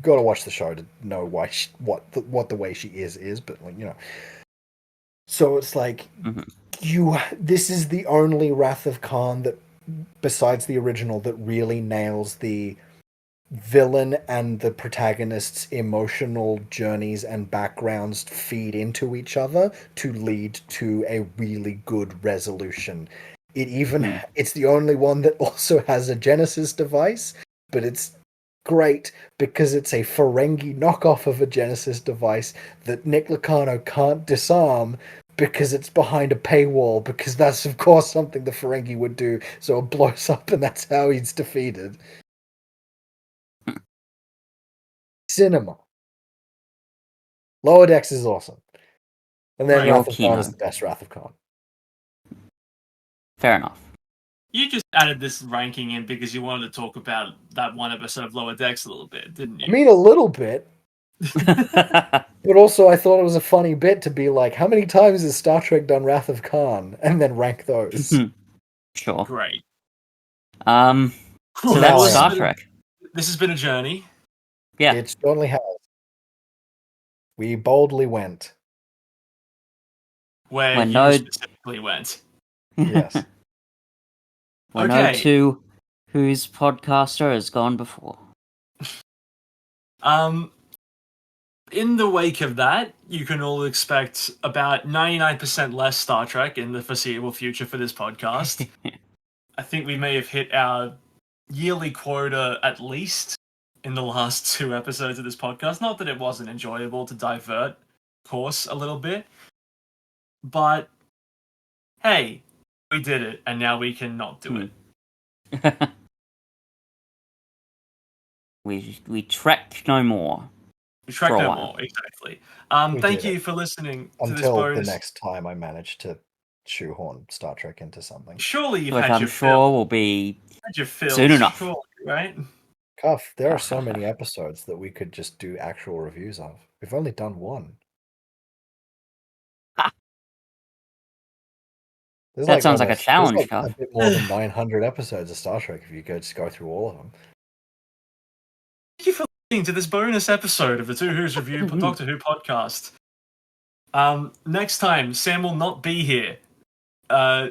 got to watch the show to know why what the way she is, but like, you know. So it's like this is the only Wrath of Khan that, besides the original, that really nails the villain and the protagonist's emotional journeys and backgrounds feed into each other to lead to a really good resolution. It's the only one that also has a Genesis device, but it's great because it's a Ferengi knockoff of a Genesis device that Nick Lucano can't disarm because it's behind a paywall, because that's of course something the Ferengi would do, so it blows up and that's how he's defeated. Cinema. Lower Decks is awesome. And then Wrath of Khan is the best Wrath of Khan. Fair enough. You just added this ranking in because you wanted to talk about that one episode of Lower Decks a little bit, didn't you? I mean, a little bit. But also, I thought it was a funny bit to be like, how many times has Star Trek done Wrath of Khan? And then rank those. Sure. Great. So that's Star Trek. This has been a journey. Yeah. It certainly has. We boldly went. Where you specifically went. Yes. No two whose podcaster has gone before. in the wake of that, you can all expect about 99% less Star Trek in the foreseeable future for this podcast. I think we may have hit our yearly quota at least in the last 2 episodes of this podcast. Not that it wasn't enjoyable to divert course a little bit, but hey, we did it, and now we can not do it. We trek no more. We trek no more, exactly. Thank you for listening to this bonus. Until the next time I manage to shoehorn Star Trek into something. Surely you've Which had I'm your sure fill. will be Had your fill, soon enough. surely, right? Cuff, there are so many episodes that we could just do actual reviews of. We've only done one. That sounds like a challenge, Cuff. A bit more than 900 episodes of Star Trek if you go just go through all of them. Thank you for listening to this bonus episode of the Two Who's Review Doctor Who podcast. Next time, Sam will not be here.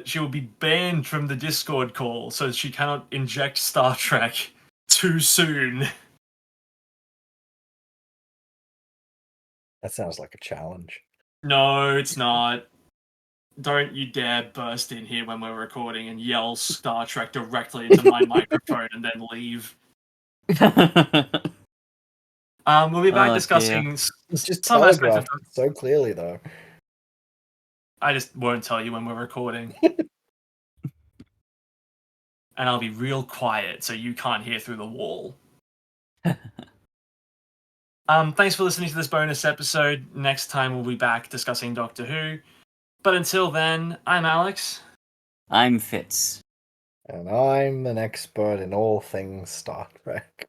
She will be banned from the Discord call, so she cannot inject Star Trek too soon. That sounds like a challenge. No, it's not. Don't you dare burst in here when we're recording and yell Star Trek directly into my microphone and then leave. We'll be back discussing It's just some aspects of so clearly, though. I just won't tell you when we're recording. And I'll be real quiet so you can't hear through the wall. Thanks for listening to this bonus episode. Next time we'll be back discussing Doctor Who. But until then, I'm Alex. I'm Fitz. And I'm an expert in all things Star Trek.